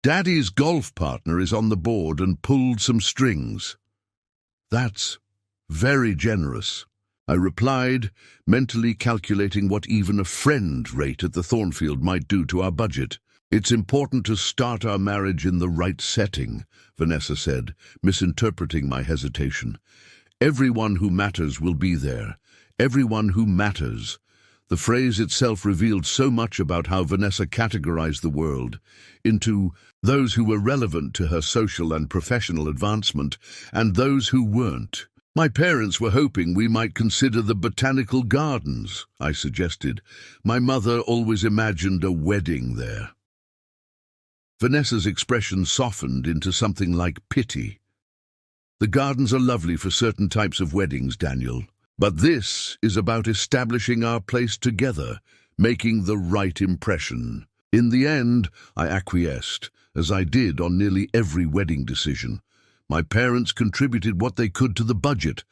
"Daddy's golf partner is on the board and pulled some strings." "That's very generous," I replied, mentally calculating what even a friend rate at the Thornfield might do to our budget. "It's important to start our marriage in the right setting," Vanessa said, misinterpreting my hesitation. "Everyone who matters will be there. Everyone who matters." The phrase itself revealed so much about how Vanessa categorized the world into those who were relevant to her social and professional advancement and those who weren't. "My parents were hoping we might consider the botanical gardens," I suggested. "My mother always imagined a wedding there." Vanessa's expression softened into something like pity. "The gardens are lovely for certain types of weddings, Daniel. But this is about establishing our place together, making the right impression." In the end, I acquiesced, as I did on nearly every wedding decision. My parents contributed what they could to the budget.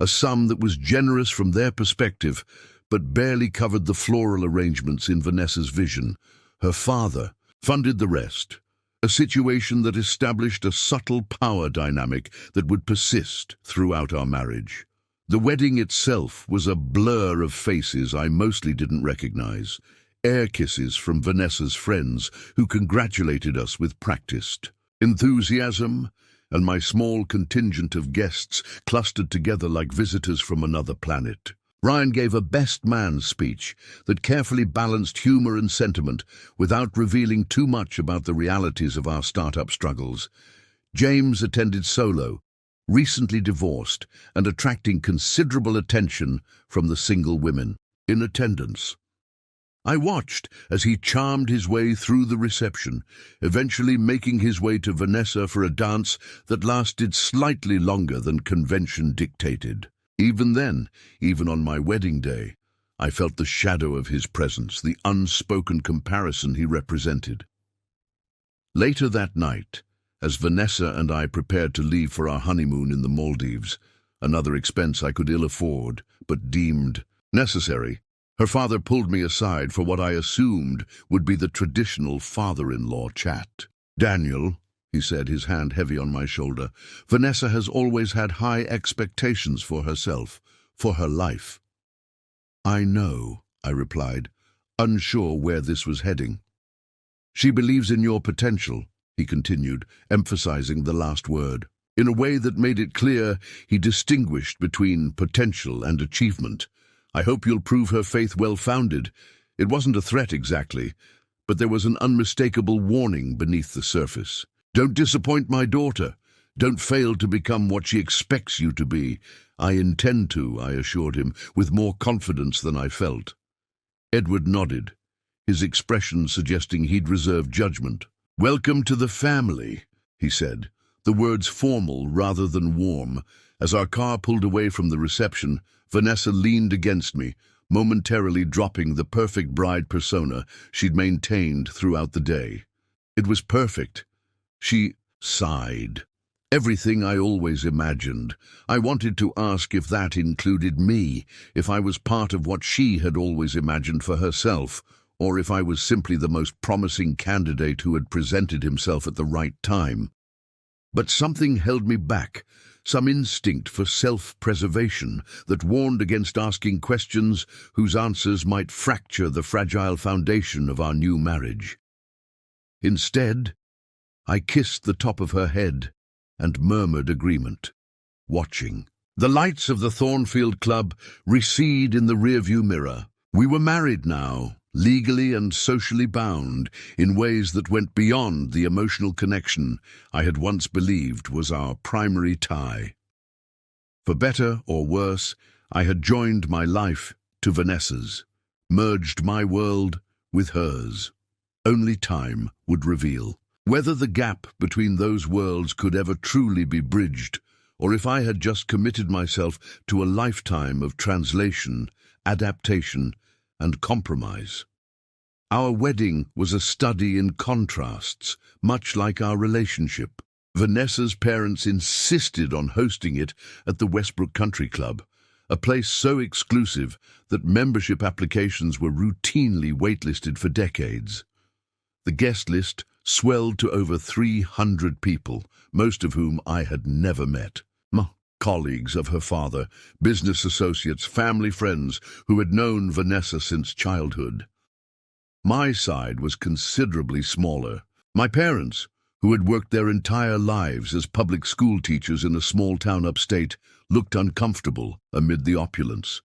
a sum that was generous from their perspective, but barely covered the floral arrangements in Vanessa's vision. Her father funded the rest, a situation that established a subtle power dynamic that would persist throughout our marriage. The wedding itself was a blur of faces I mostly didn't recognize, air kisses from Vanessa's friends who congratulated us with practiced enthusiasm, and my small contingent of guests clustered together like visitors from another planet. Ryan gave a best man speech that carefully balanced humor and sentiment without revealing too much about the realities of our startup struggles. James attended solo, recently divorced and attracting considerable attention from the single women in attendance. I watched as he charmed his way through the reception, eventually making his way to Vanessa for a dance that lasted slightly longer than convention dictated. Even then, even on my wedding day, I felt the shadow of his presence, the unspoken comparison he represented. Later that night, as Vanessa and I prepared to leave for our honeymoon in the Maldives, another expense I could ill afford, but deemed necessary, her father pulled me aside for what I assumed would be the traditional father-in-law chat. "Daniel," he said, his hand heavy on my shoulder, "Vanessa has always had high expectations for herself, for her life." "I know," I replied, unsure where this was heading. "She believes in your potential," he continued, emphasizing the last word. In a way that made it clear he distinguished between potential and achievement. "I hope you'll prove her faith well-founded." It wasn't a threat exactly, but there was an unmistakable warning beneath the surface. "Don't disappoint my daughter. Don't fail to become what she expects you to be." "I intend to," I assured him, with more confidence than I felt. Edward nodded, his expression suggesting he'd reserved judgment. "Welcome to the family," he said, the words formal rather than warm. As our car pulled away from the reception, Vanessa leaned against me, momentarily dropping the perfect bride persona she'd maintained throughout the day. It was perfect. She sighed. Everything I always imagined. I wanted to ask if that included me, if I was part of what she had always imagined for herself, or if I was simply the most promising candidate who had presented himself at the right time. But something held me back, some instinct for self-preservation that warned against asking questions whose answers might fracture the fragile foundation of our new marriage. Instead, I kissed the top of her head and murmured agreement, watching. The lights of the Thornfield Club recede in the rearview mirror. We were married now, legally and socially bound, in ways that went beyond the emotional connection I had once believed was our primary tie. For better or worse, I had joined my life to Vanessa's, merged my world with hers. Only time would reveal whether the gap between those worlds could ever truly be bridged, or if I had just committed myself to a lifetime of translation, adaptation, and compromise. Our wedding was a study in contrasts, much like our relationship. Vanessa's parents insisted on hosting it at the Westbrook Country Club, a place so exclusive that membership applications were routinely waitlisted for decades. The guest list swelled to over 300 people, most of whom I had never met. Colleagues of her father, business associates, family friends who had known Vanessa since childhood. My side was considerably smaller. My parents, who had worked their entire lives as public school teachers in a small town upstate, looked uncomfortable amid the opulence.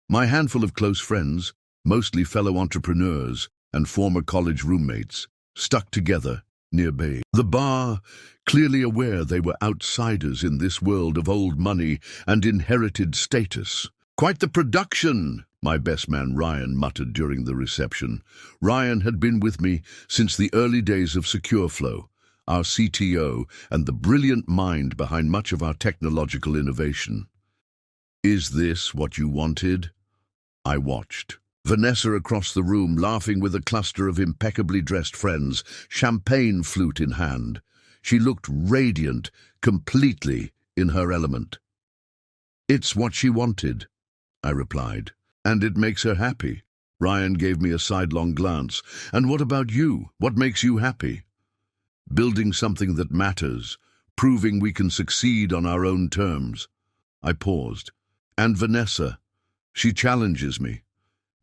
My handful of close friends, mostly fellow entrepreneurs and former college roommates, stuck together nearby. The bar, clearly aware they were outsiders in this world of old money and inherited status. "Quite the production," my best man Ryan muttered during the reception. Ryan had been with me since the early days of SecureFlow, our CTO and the brilliant mind behind much of our technological innovation. "Is this what you wanted?" I watched. Vanessa across the room, laughing with a cluster of impeccably dressed friends, champagne flute in hand. She looked radiant, completely in her element. It's what she wanted, I replied. And it makes her happy. Ryan gave me a sidelong glance. And what about you? What makes you happy? Building something that matters, proving we can succeed on our own terms. I paused. And Vanessa, she challenges me.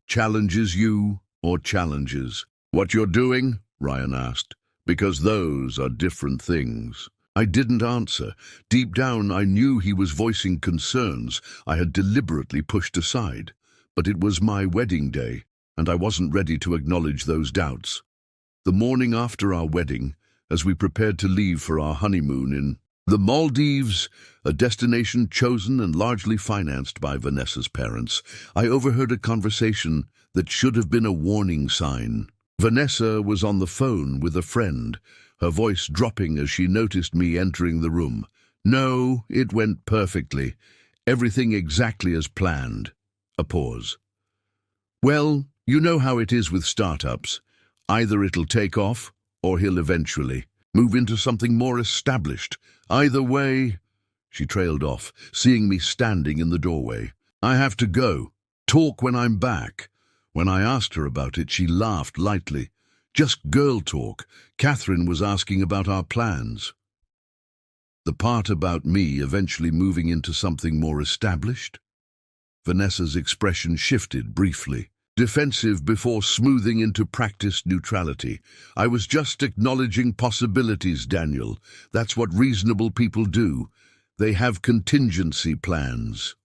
Challenges you or challenges what you're doing? Ryan asked. Because those are different things. I didn't answer. Deep down, I knew he was voicing concerns I had deliberately pushed aside. But it was my wedding day, and I wasn't ready to acknowledge those doubts. The morning after our wedding, as we prepared to leave for our honeymoon in the Maldives, a destination chosen and largely financed by Vanessa's parents, I overheard a conversation that should have been a warning sign. Vanessa was on the phone with a friend, her voice dropping as she noticed me entering the room. No, it went perfectly. Everything exactly as planned. A pause. Well, you know how it is with startups. Either it'll take off, or he'll eventually move into something more established. Either way, she trailed off, seeing me standing in the doorway. I have to go. Talk when I'm back. When I asked her about it, she laughed lightly. Just girl talk. Catherine was asking about our plans. The part about me eventually moving into something more established? Vanessa's expression shifted briefly, defensive before smoothing into practiced neutrality. I was just acknowledging possibilities, Daniel. That's what reasonable people do. They have contingency plans.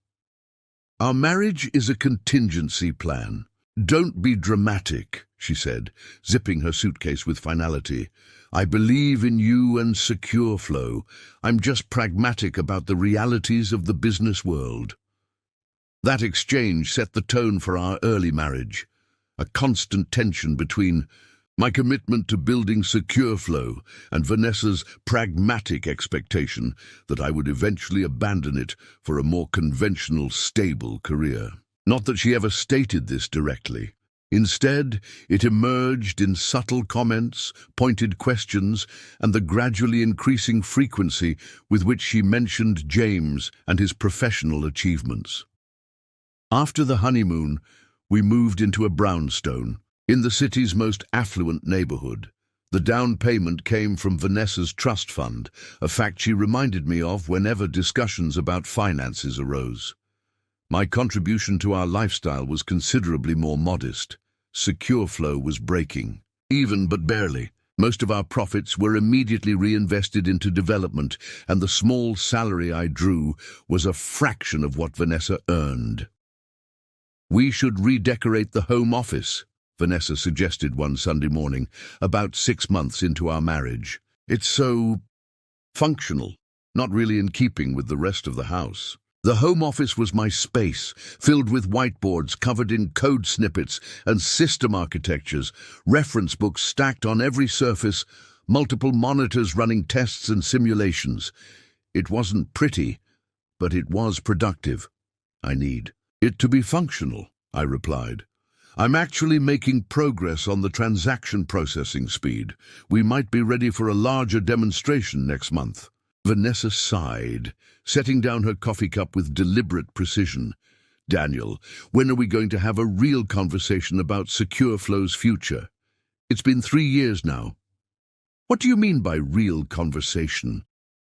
Our marriage is a contingency plan. Don't be dramatic, she said, zipping her suitcase with finality. I believe in you and Secure Flow. I'm just pragmatic about the realities of the business world. That exchange set the tone for our early marriage, a constant tension between my commitment to building Secure Flow and Vanessa's pragmatic expectation that I would eventually abandon it for a more conventional, stable career. Not that she ever stated this directly. Instead, it emerged in subtle comments, pointed questions, and the gradually increasing frequency with which she mentioned James and his professional achievements. After the honeymoon, we moved into a brownstone, in the city's most affluent neighborhood. The down payment came from Vanessa's trust fund, a fact she reminded me of whenever discussions about finances arose. My contribution to our lifestyle was considerably more modest. Secure Flow was breaking, even but barely. Most of our profits were immediately reinvested into development, and the small salary I drew was a fraction of what Vanessa earned. We should redecorate the home office, Vanessa suggested one Sunday morning, about 6 months into our marriage. It's so functional, not really in keeping with the rest of the house. The home office was my space, filled with whiteboards covered in code snippets and system architectures, reference books stacked on every surface, multiple monitors running tests and simulations. It wasn't pretty, but it was productive. I need it to be functional, I replied. I'm actually making progress on the transaction processing speed. We might be ready for a larger demonstration next month. Vanessa sighed, setting down her coffee cup with deliberate precision. Daniel, when are we going to have a real conversation about Secure Flow's future? It's been 3 years now. What do you mean by real conversation?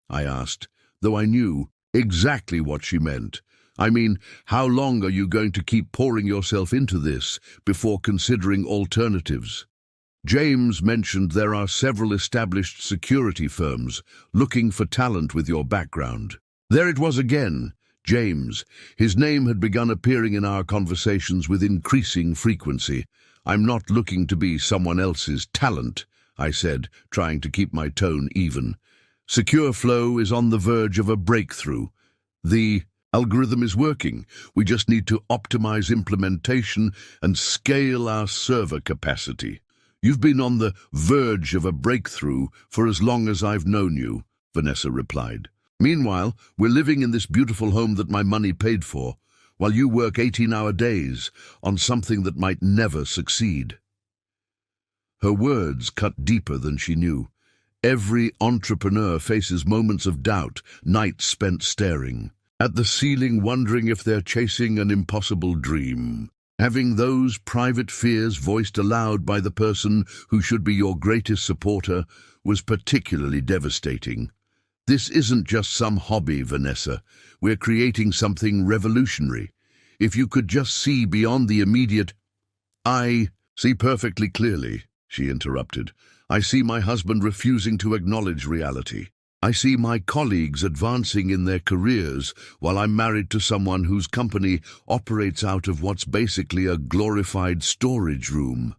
I asked, though I knew exactly what she meant. I mean, how long are you going to keep pouring yourself into this before considering alternatives? James mentioned there are several established security firms looking for talent with your background. There it was again, James. His name had begun appearing in our conversations with increasing frequency. I'm not looking to be someone else's talent, I said, trying to keep my tone even. Secure Flow is on the verge of a breakthrough. The algorithm is working. We just need to optimize implementation and scale our server capacity. You've been on the verge of a breakthrough for as long as I've known you, Vanessa replied. Meanwhile, we're living in this beautiful home that my money paid for, while you work 18-hour days on something that might never succeed. Her words cut deeper than she knew. Every entrepreneur faces moments of doubt, nights spent staring. at the ceiling wondering if they're chasing an impossible dream. Having those private fears voiced aloud by the person who should be your greatest supporter was particularly devastating. This isn't just some hobby, Vanessa. We're creating something revolutionary. If you could just see beyond the immediate— I see perfectly clearly, she interrupted. I see my husband refusing to acknowledge reality. I see my colleagues advancing in their careers while I'm married to someone whose company operates out of what's basically a glorified storage room.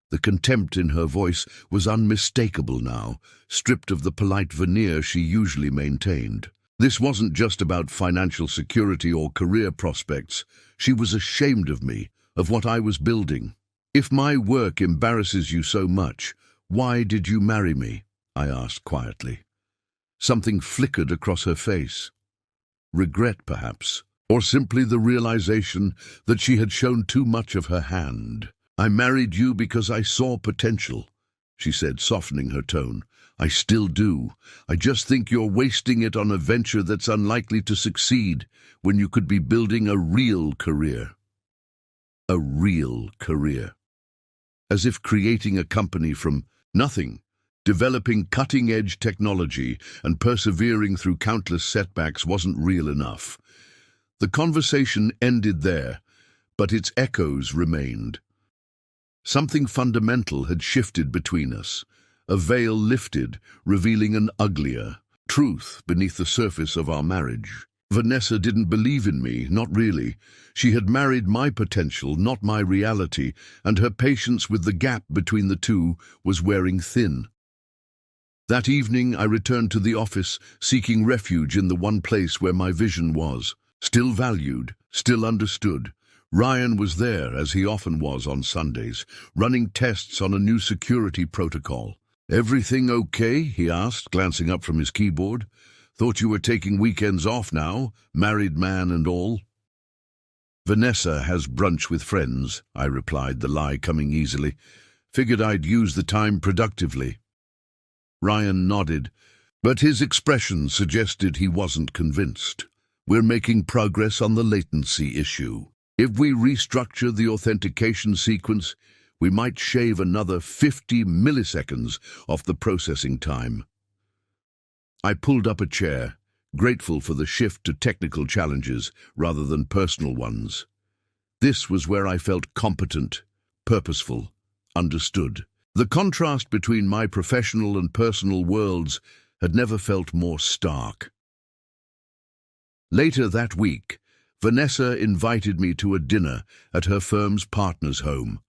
The contempt in her voice was unmistakable now, stripped of the polite veneer she usually maintained. This wasn't just about financial security or career prospects. She was ashamed of me, of what I was building. If my work embarrasses you so much, why did you marry me? I asked quietly. Something flickered across her face. Regret, perhaps, or simply the realization that she had shown too much of her hand. I married you because I saw potential, she said, softening her tone. I still do. I just think you're wasting it on a venture that's unlikely to succeed when you could be building a real career. A real career. As if creating a company from nothing, developing cutting-edge technology and persevering through countless setbacks wasn't real enough. The conversation ended there, but its echoes remained. Something fundamental had shifted between us. A veil lifted, revealing an uglier truth beneath the surface of our marriage. Vanessa didn't believe in me, not really. She had married my potential, not my reality, and her patience with the gap between the two was wearing thin. That evening I returned to the office, seeking refuge in the one place where my vision was. Still valued, still understood. Ryan was there, as he often was on Sundays, running tests on a new security protocol. "Everything okay?" he asked, glancing up from his keyboard. "Thought you were taking weekends off now, married man and all." "Vanessa has brunch with friends," I replied, the lie coming easily. "Figured I'd use the time productively." Ryan nodded, but his expression suggested he wasn't convinced. "We're making progress on the latency issue. If we restructure the authentication sequence, we might shave another 50 milliseconds off the processing time." I pulled up a chair, grateful for the shift to technical challenges rather than personal ones. This was where I felt competent, purposeful, understood. The contrast between my professional and personal worlds had never felt more stark. Later that week, Vanessa invited me to a dinner at her firm's partner's home,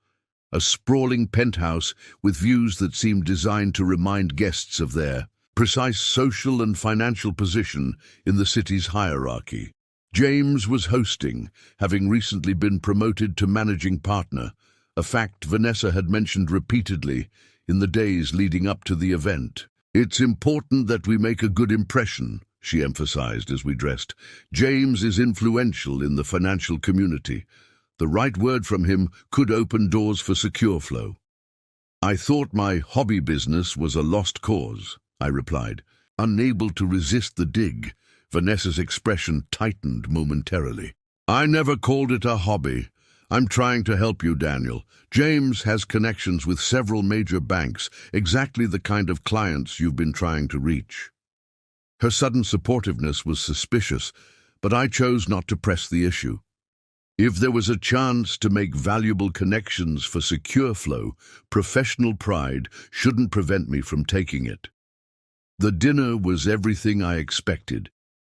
a sprawling penthouse with views that seemed designed to remind guests of their precise social and financial position in the city's hierarchy. James was hosting, having recently been promoted to managing partner, a fact Vanessa had mentioned repeatedly in the days leading up to the event. "It's important that we make a good impression," she emphasized as we dressed. "James is influential in the financial community. The right word from him could open doors for SecureFlow." "I thought my hobby business was a lost cause," I replied, unable to resist the dig. Vanessa's expression tightened momentarily. "I never called it a hobby. I'm trying to help you, Daniel. James has connections with several major banks, exactly the kind of clients you've been trying to reach." Her sudden supportiveness was suspicious, but I chose not to press the issue. If there was a chance to make valuable connections for SecureFlow, professional pride shouldn't prevent me from taking it. The dinner was everything I expected.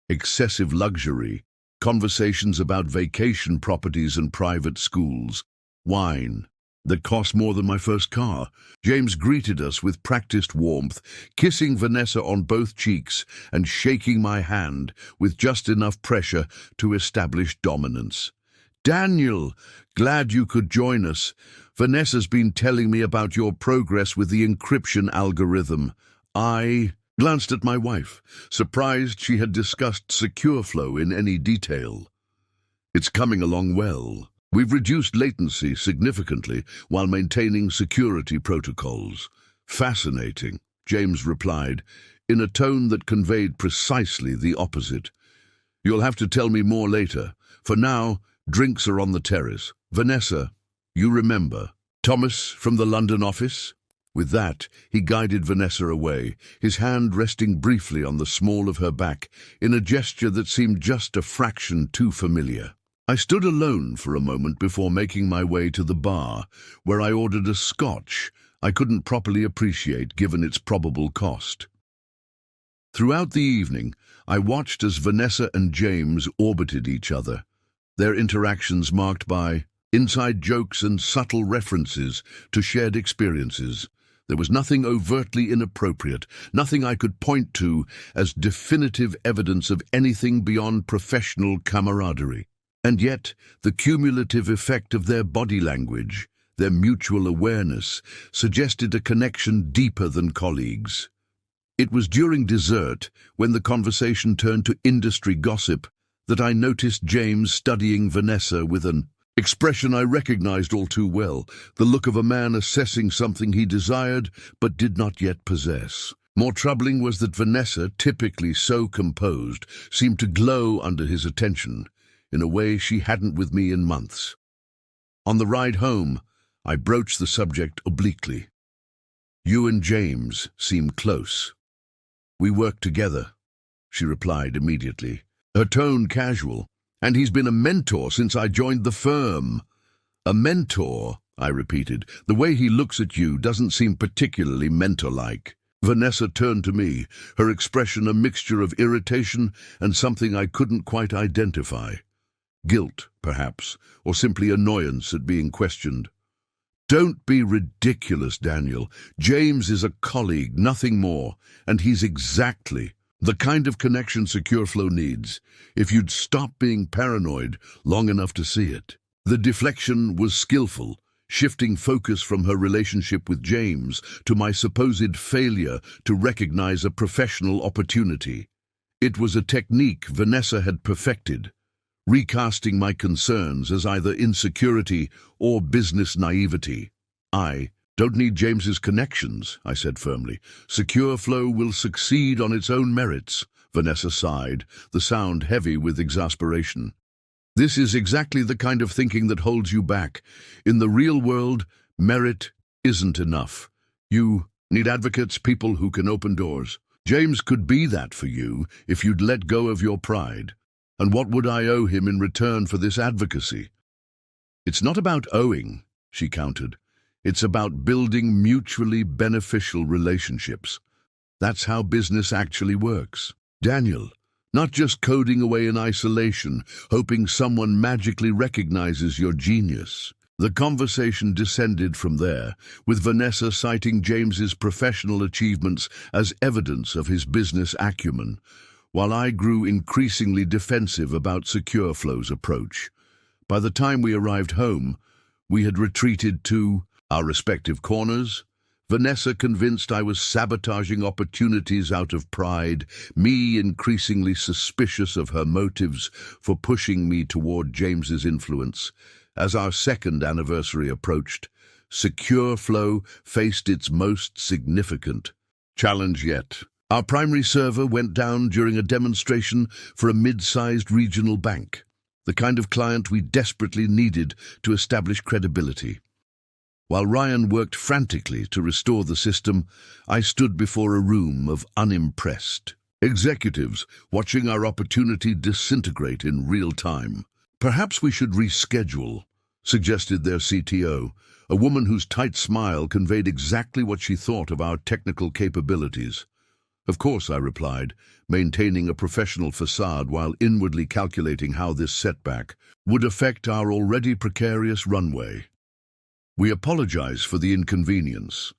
Excessive luxury, conversations about vacation properties and private schools, wine that cost more than my first car. James greeted us with practiced warmth, kissing Vanessa on both cheeks and shaking my hand with just enough pressure to establish dominance. "Daniel, glad you could join us. Vanessa's been telling me about your progress with the encryption algorithm." I glanced at my wife, surprised she had discussed SecureFlow in any detail. "It's coming along well. We've reduced latency significantly while maintaining security protocols." "Fascinating," James replied, in a tone that conveyed precisely the opposite. You'll have to tell me more later. For now, drinks are on the terrace. Vanessa, you remember Thomas from the London office? With that, he guided Vanessa away, his hand resting briefly on the small of her back, in a gesture that seemed just a fraction too familiar. I stood alone for a moment before making my way to the bar, where I ordered a scotch I couldn't properly appreciate given its probable cost. Throughout the evening, I watched as Vanessa and James orbited each other, their interactions marked by inside jokes and subtle references to shared experiences. There was nothing overtly inappropriate, nothing I could point to as definitive evidence of anything beyond professional camaraderie. And yet, the cumulative effect of their body language, their mutual awareness, suggested a connection deeper than colleagues. It was during dessert, when the conversation turned to industry gossip, that I noticed James studying Vanessa with an expression I recognized all too well, the look of a man assessing something he desired but did not yet possess. More troubling was that Vanessa, typically so composed, seemed to glow under his attention, in a way she hadn't with me in months. On the ride home, I broached the subject obliquely. You and James seem close. We work together, she replied immediately, her tone casual. And he's been a mentor since I joined the firm. A mentor, I repeated. The way he looks at you doesn't seem particularly mentor-like. Vanessa turned to me, her expression a mixture of irritation and something I couldn't quite identify. Guilt, perhaps, or simply annoyance at being questioned. Don't be ridiculous, Daniel. James is a colleague, nothing more, and he's exactly the kind of connection SecureFlow needs, if you'd stop being paranoid long enough to see it. The deflection was skillful, shifting focus from her relationship with James to my supposed failure to recognize a professional opportunity. It was a technique Vanessa had perfected, recasting my concerns as either insecurity or business naivety. I don't need James's connections, I said firmly. SecureFlow will succeed on its own merits. Vanessa sighed, the sound heavy with exasperation. This is exactly the kind of thinking that holds you back. In the real world, merit isn't enough. You need advocates, people who can open doors. James could be that for you if you'd let go of your pride. And what would I owe him in return for this advocacy? It's not about owing, she countered. It's about building mutually beneficial relationships. That's how business actually works. Daniel, not just coding away in isolation, hoping someone magically recognizes your genius. The conversation descended from there, with Vanessa citing James's professional achievements as evidence of his business acumen, while I grew increasingly defensive about SecureFlow's approach. By the time we arrived home, we had retreated to our respective corners, Vanessa convinced I was sabotaging opportunities out of pride, me increasingly suspicious of her motives for pushing me toward James's influence. As our second anniversary approached, SecureFlow faced its most significant challenge yet. Our primary server went down during a demonstration for a mid-sized regional bank, the kind of client we desperately needed to establish credibility. While Ryan worked frantically to restore the system, I stood before a room of unimpressed executives watching our opportunity disintegrate in real time. Perhaps we should reschedule, suggested their CTO, a woman whose tight smile conveyed exactly what she thought of our technical capabilities. Of course, I replied, maintaining a professional facade while inwardly calculating how this setback would affect our already precarious runway. We apologize for the inconvenience.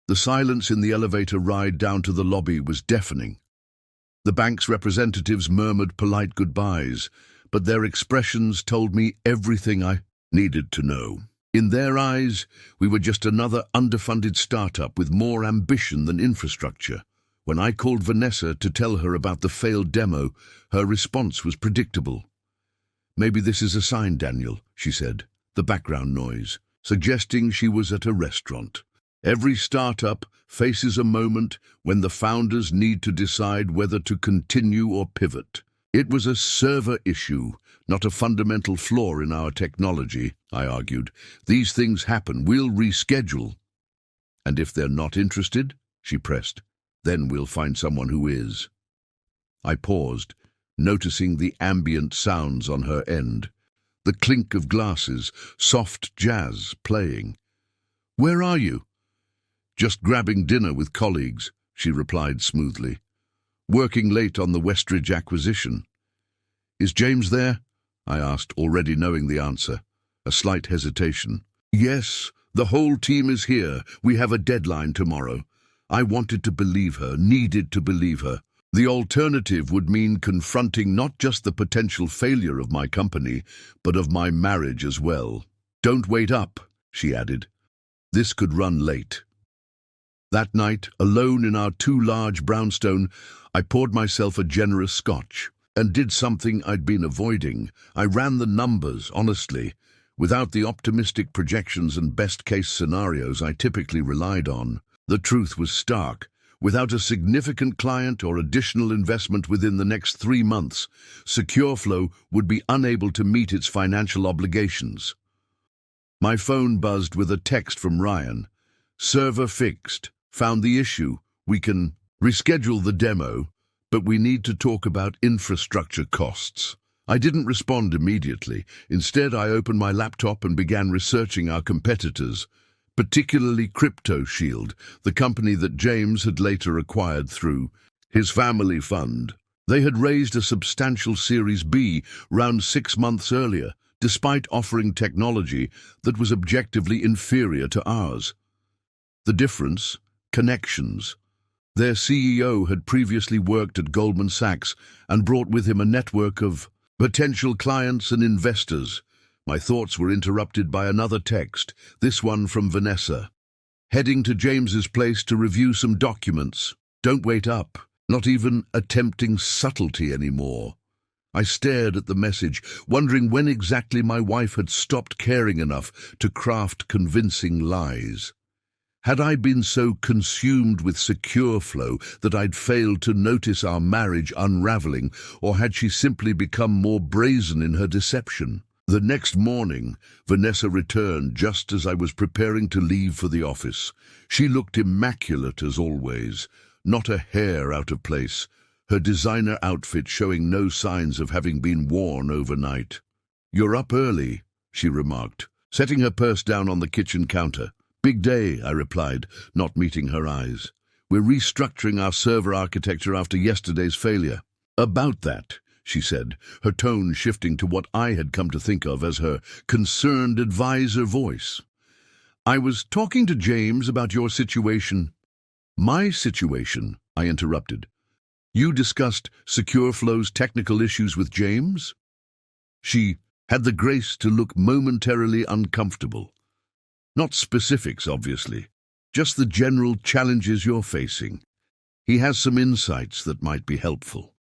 The silence in the elevator ride down to the lobby was deafening. The bank's representatives murmured polite goodbyes, but their expressions told me everything I needed to know. In their eyes, we were just another underfunded startup with more ambition than infrastructure. When I called Vanessa to tell her about the failed demo, her response was predictable. Maybe this is a sign, Daniel, she said, the background noise, suggesting she was at a restaurant. Every startup faces a moment when the founders need to decide whether to continue or pivot. It was a server issue, not a fundamental flaw in our technology, I argued. These things happen. We'll reschedule. And if they're not interested, she pressed, then we'll find someone who is. I paused, noticing the ambient sounds on her end. The clink of glasses, soft jazz playing. Where are you? Just grabbing dinner with colleagues, she replied smoothly. Working late on the Westridge acquisition. Is James there? I asked, already knowing the answer. A slight hesitation. Yes, the whole team is here. We have a deadline tomorrow. I wanted to believe her, needed to believe her. The alternative would mean confronting not just the potential failure of my company, but of my marriage as well. Don't wait up, she added. This could run late. That night, alone in our too large brownstone, I poured myself a generous scotch and did something I'd been avoiding. I ran the numbers, honestly, without the optimistic projections and best-case scenarios I typically relied on. The truth was stark. Without a significant client or additional investment within the next 3 months, SecureFlow would be unable to meet its financial obligations. My phone buzzed with a text from Ryan. Server fixed. Found the issue. We can reschedule the demo, but we need to talk about infrastructure costs. I didn't respond immediately. Instead, I opened my laptop and began researching our competitors, particularly CryptoShield, the company that James had later acquired through his family fund. They had raised a substantial Series B round 6 months earlier, despite offering technology that was objectively inferior to ours. The difference? Connections. Their CEO had previously worked at Goldman Sachs and brought with him a network of potential clients and investors. My thoughts were interrupted by another text, this one from Vanessa. Heading to James's place to review some documents. Don't wait up, not even attempting subtlety anymore. I stared at the message, wondering when exactly my wife had stopped caring enough to craft convincing lies. Had I been so consumed with SecureFlow that I'd failed to notice our marriage unraveling, or had she simply become more brazen in her deception? The next morning, Vanessa returned just as I was preparing to leave for the office. She looked immaculate as always, not a hair out of place, her designer outfit showing no signs of having been worn overnight. "You're up early," she remarked, setting her purse down on the kitchen counter. "Big day," I replied, not meeting her eyes. "We're restructuring our server architecture after yesterday's failure." "About that," she said, her tone shifting to what I had come to think of as her concerned advisor voice. "I was talking to James about your situation." "My situation?" I interrupted. "You discussed SecureFlow's technical issues with James?" She had the grace to look momentarily uncomfortable. "Not specifics, obviously, just the general challenges you're facing. He has some insights that might be helpful."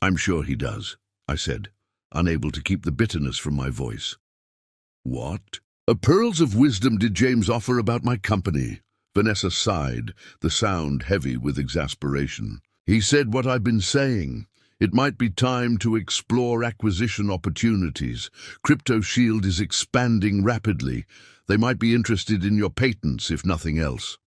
"I'm sure he does," I said, unable to keep the bitterness from my voice. "What? Pearls of wisdom did James offer about my company?" Vanessa sighed, the sound heavy with exasperation. "He said what I've been saying. It might be time to explore acquisition opportunities. CryptoShield is expanding rapidly. They might be interested in your patents, if nothing else."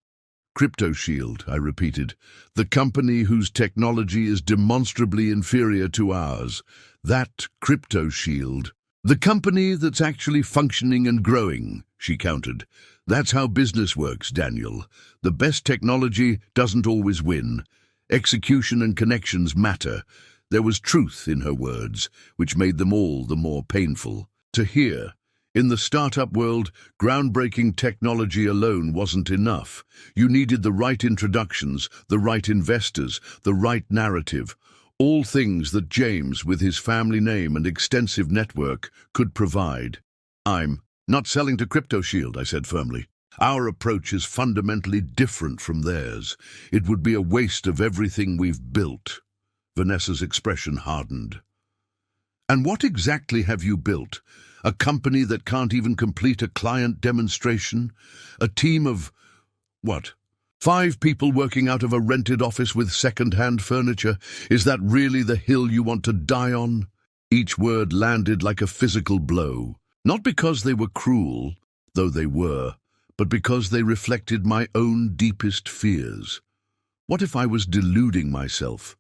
"CryptoShield," I repeated. "The company whose technology is demonstrably inferior to ours. That CryptoShield. The company that's actually functioning and growing," she countered. "That's how business works, Daniel. The best technology doesn't always win. Execution and connections matter." There was truth in her words, which made them all the more painful to hear. In the startup world, groundbreaking technology alone wasn't enough. You needed the right introductions, the right investors, the right narrative, all things that James, with his family name and extensive network, could provide. "I'm not selling to CryptoShield," I said firmly. "Our approach is fundamentally different from theirs. It would be a waste of everything we've built." Vanessa's expression hardened. "And what exactly have you built? A company that can't even complete a client demonstration? A team of, what, 5 people working out of a rented office with second-hand furniture. Is that really the hill you want to die on? Each word landed like a physical blow. Not because they were cruel, though they were, but because they reflected my own deepest fears. What if I was deluding myself?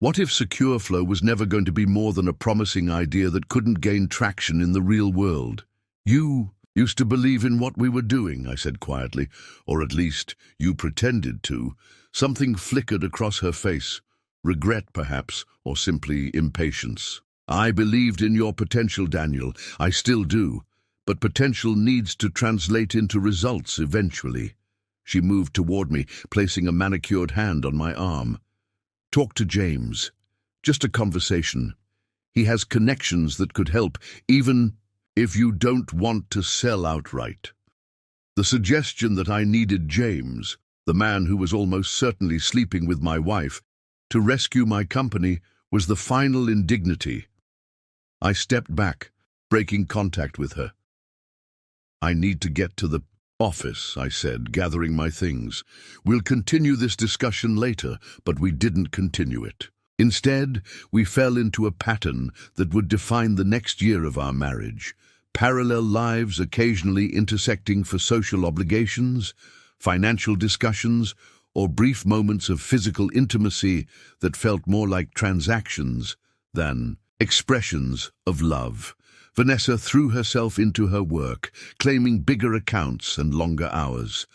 What if Secure Flow was never going to be more than a promising idea that couldn't gain traction in the real world? You used to believe in what we were doing, I said quietly, or at least you pretended to. Something flickered across her face. Regret, perhaps, or simply impatience. I believed in your potential, Daniel. I still do. But potential needs to translate into results eventually. She moved toward me, placing a manicured hand on my arm. Talk to James. Just a conversation. He has connections that could help, even if you don't want to sell outright. The suggestion that I needed James, the man who was almost certainly sleeping with my wife, to rescue my company was the final indignity. I stepped back, breaking contact with her. I need to get to the office, I said, gathering my things. We'll continue this discussion later, but we didn't continue it. Instead, we fell into a pattern that would define the next year of our marriage. Parallel lives occasionally intersecting for social obligations, financial discussions, or brief moments of physical intimacy that felt more like transactions than expressions of love. Vanessa threw herself into her work, claiming bigger accounts and longer hours.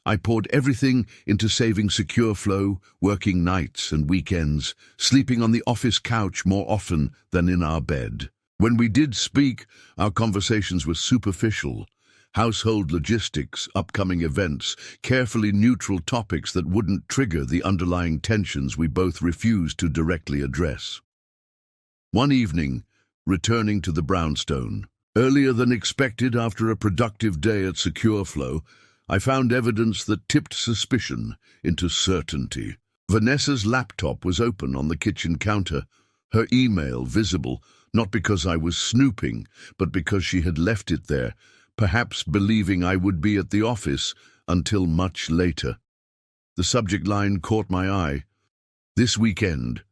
I poured everything into saving Secure Flow, working nights and weekends, sleeping on the office couch more often than in our bed. When we did speak, our conversations were superficial. Household logistics, upcoming events, carefully neutral topics that wouldn't trigger the underlying tensions we both refused to directly address. One evening, returning to the brownstone, earlier than expected after a productive day at Secure Flow, I found evidence that tipped suspicion into certainty. Vanessa's laptop was open on the kitchen counter, her email visible, not because I was snooping, but because she had left it there, perhaps believing I would be at the office until much later. The subject line caught my eye. This weekend.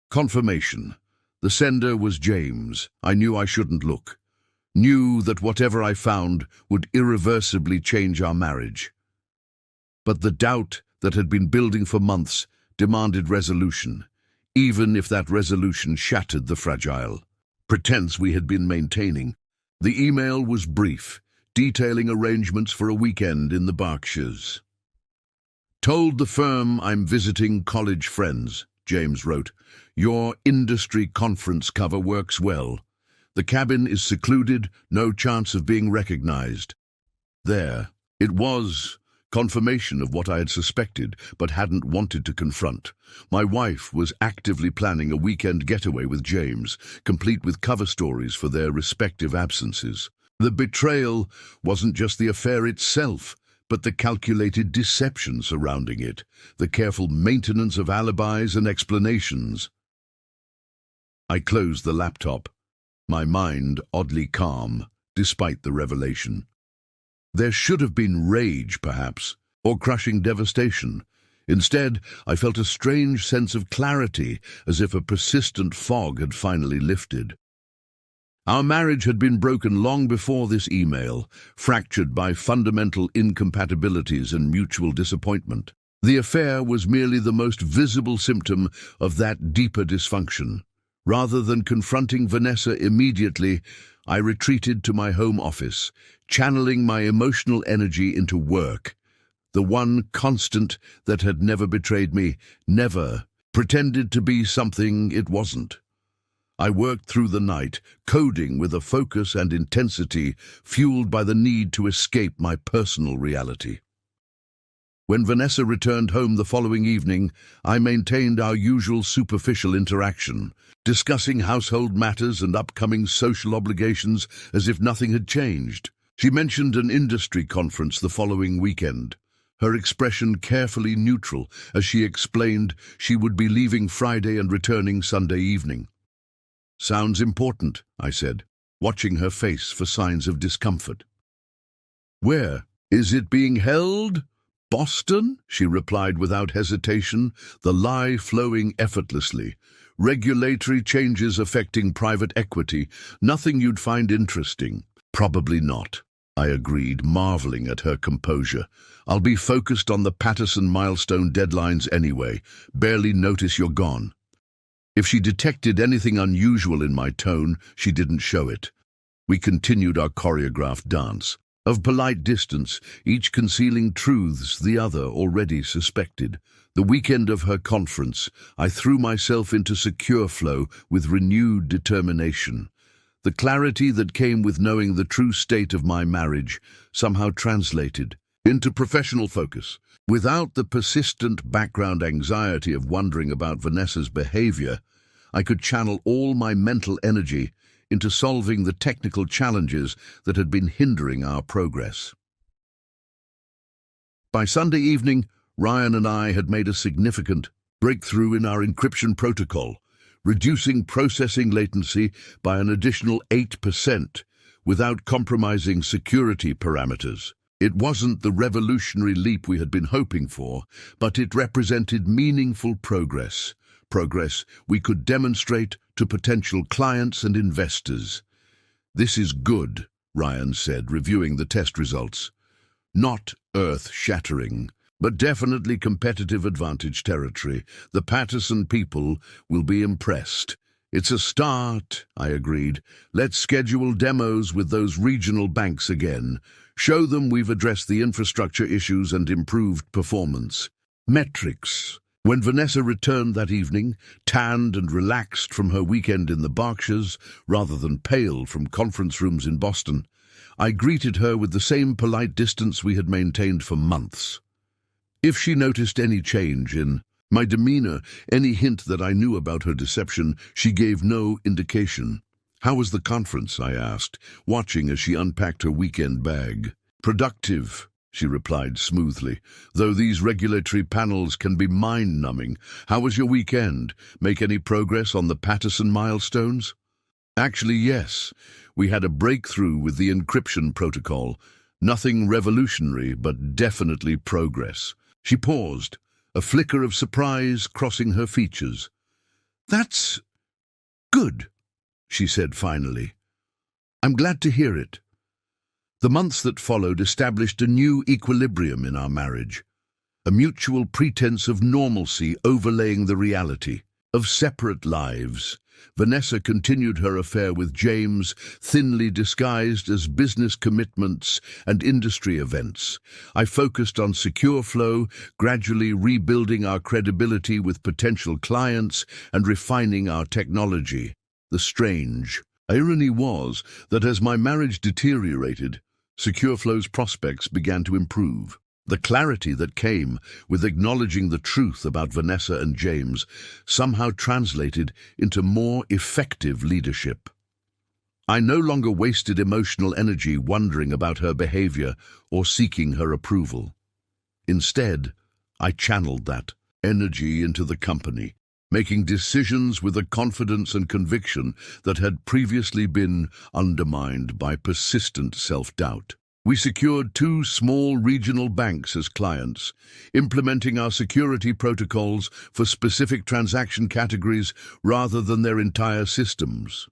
Confirmation. The sender was James. I knew I shouldn't look. Knew that whatever I found would irreversibly change our marriage. But the doubt that had been building for months demanded resolution, even if that resolution shattered the fragile pretense we had been maintaining. The email was brief, detailing arrangements for a weekend in the Berkshires. Told the firm I'm visiting college friends, James wrote. Your industry conference cover works well. The cabin is secluded, no chance of being recognized. There, it was confirmation of what I had suspected but hadn't wanted to confront. My wife was actively planning a weekend getaway with James, complete with cover stories for their respective absences. The betrayal wasn't just the affair itself, but the calculated deception surrounding it, the careful maintenance of alibis and explanations. I closed the laptop, my mind oddly calm, despite the revelation. There should have been rage, perhaps, or crushing devastation. Instead, I felt a strange sense of clarity, as if a persistent fog had finally lifted. Our marriage had been broken long before this email, fractured by fundamental incompatibilities and mutual disappointment. The affair was merely the most visible symptom of that deeper dysfunction. Rather than confronting Vanessa immediately, I retreated to my home office, channeling my emotional energy into work, the one constant that had never betrayed me, never pretended to be something it wasn't. I worked through the night, coding with a focus and intensity fueled by the need to escape my personal reality. When Vanessa returned home the following evening, I maintained our usual superficial interaction, discussing household matters and upcoming social obligations as if nothing had changed. She mentioned an industry conference the following weekend, her expression carefully neutral as she explained she would be leaving Friday and returning Sunday evening. Sounds important, I said, watching her face for signs of discomfort. Where is it being held? Boston? She replied without hesitation, the lie flowing effortlessly. Regulatory changes affecting private equity. Nothing you'd find interesting. Probably not, I agreed, marveling at her composure. I'll be focused on the Paterson milestone deadlines anyway. Barely notice you're gone. If she detected anything unusual in my tone, she didn't show it. We continued our choreographed dance. Of polite distance, each concealing truths the other already suspected. The weekend of her conference, I threw myself into secure flow with renewed determination. The clarity that came with knowing the true state of my marriage somehow translated into professional focus. Without the persistent background anxiety of wondering about Vanessa's behavior, I could channel all my mental energy into solving the technical challenges that had been hindering our progress. By Sunday evening, Ryan and I had made a significant breakthrough in our encryption protocol, reducing processing latency by an additional 8% without compromising security parameters. It wasn't the revolutionary leap we had been hoping for, but it represented meaningful progress we could demonstrate to potential clients and investors. "This is good," Ryan said, reviewing the test results. "Not earth-shattering, but definitely competitive advantage territory. The Paterson people will be impressed." "It's a start," I agreed. "Let's schedule demos with those regional banks again. Show them we've addressed the infrastructure issues and improved performance." Metrics. When Vanessa returned that evening, tanned and relaxed from her weekend in the Berkshires, rather than pale from conference rooms in Boston, I greeted her with the same polite distance we had maintained for months. If she noticed any change in my demeanor, any hint that I knew about her deception, she gave no indication. "How was the conference?" I asked, watching as she unpacked her weekend bag. "Productive," she replied smoothly, "though these regulatory panels can be mind-numbing. How was your weekend? Make any progress on the Paterson milestones?" "Actually, yes. We had a breakthrough with the encryption protocol. Nothing revolutionary, but definitely progress." She paused, a flicker of surprise crossing her features. "That's good," she said finally. "I'm glad to hear it." The months that followed established a new equilibrium in our marriage, a mutual pretense of normalcy overlaying the reality of separate lives. Vanessa continued her affair with James, thinly disguised as business commitments and industry events. I focused on secure flow, gradually rebuilding our credibility with potential clients and refining our technology. The strange irony was that as my marriage deteriorated, SecureFlow's prospects began to improve. The clarity that came with acknowledging the truth about Vanessa and James somehow translated into more effective leadership. I no longer wasted emotional energy wondering about her behavior or seeking her approval. Instead, I channeled that energy into the company, making decisions with a confidence and conviction that had previously been undermined by persistent self-doubt. We secured 2 small regional banks as clients, implementing our security protocols for specific transaction categories rather than their entire systems.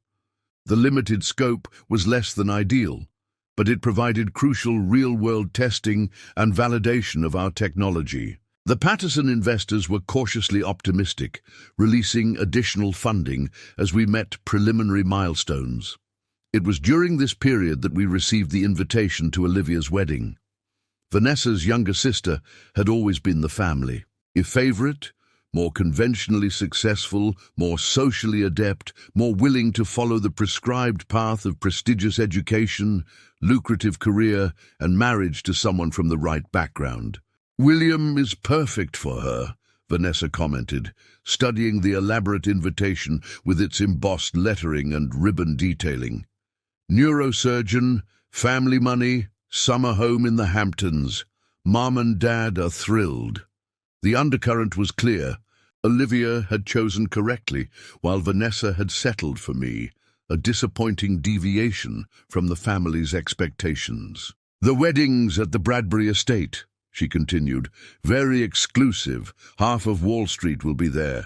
The limited scope was less than ideal, but it provided crucial real-world testing and validation of our technology. The Paterson investors were cautiously optimistic, releasing additional funding as we met preliminary milestones. It was during this period that we received the invitation to Olivia's wedding. Vanessa's younger sister had always been the family. A favorite, more conventionally successful, more socially adept, more willing to follow the prescribed path of prestigious education, lucrative career, and marriage to someone from the right background. "William is perfect for her," Vanessa commented, studying the elaborate invitation with its embossed lettering and ribbon detailing. "Neurosurgeon, family money, summer home in the Hamptons. Mom and Dad are thrilled." The undercurrent was clear. Olivia had chosen correctly, while Vanessa had settled for me, a disappointing deviation from the family's expectations. "The wedding's at the Bradbury estate," she continued. Very exclusive. Half of Wall Street will be there.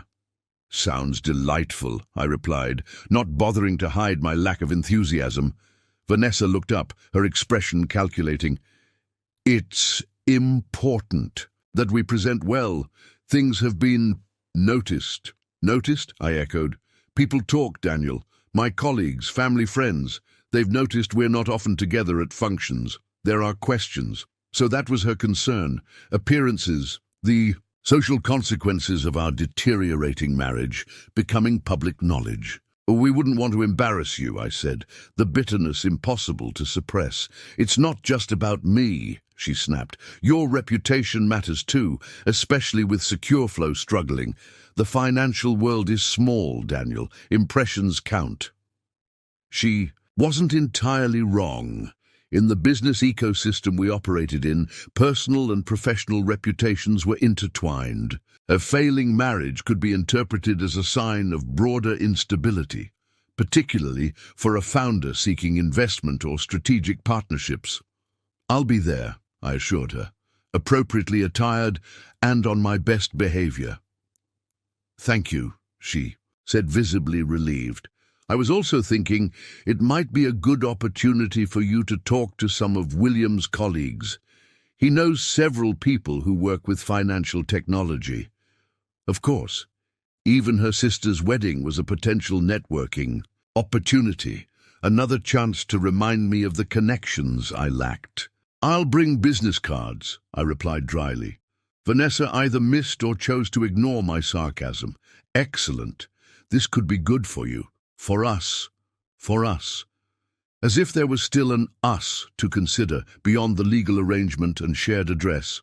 Sounds delightful, I replied, not bothering to hide my lack of enthusiasm. Vanessa looked up, her expression calculating. It's important that we present well. Things have been noticed. Noticed? I echoed. People talk, Daniel. My colleagues, family, friends. They've noticed we're not often together at functions. There are questions. So that was her concern. Appearances, the social consequences of our deteriorating marriage becoming public knowledge. We wouldn't want to embarrass you, I said, the bitterness impossible to suppress. It's not just about me, she snapped. Your reputation matters too, especially with SecureFlow struggling. The financial world is small, Daniel. Impressions count. She wasn't entirely wrong. In the business ecosystem we operated in, personal and professional reputations were intertwined. A failing marriage could be interpreted as a sign of broader instability, particularly for a founder seeking investment or strategic partnerships. I'll be there, I assured her, appropriately attired and on my best behavior. Thank you, she said, visibly relieved. I was also thinking it might be a good opportunity for you to talk to some of William's colleagues. He knows several people who work with financial technology. Of course, even her sister's wedding was a potential networking opportunity, another chance to remind me of the connections I lacked. I'll bring business cards, I replied dryly. Vanessa either missed or chose to ignore my sarcasm. Excellent. This could be good for you. For us. For us. As if there was still an us to consider beyond the legal arrangement and shared address.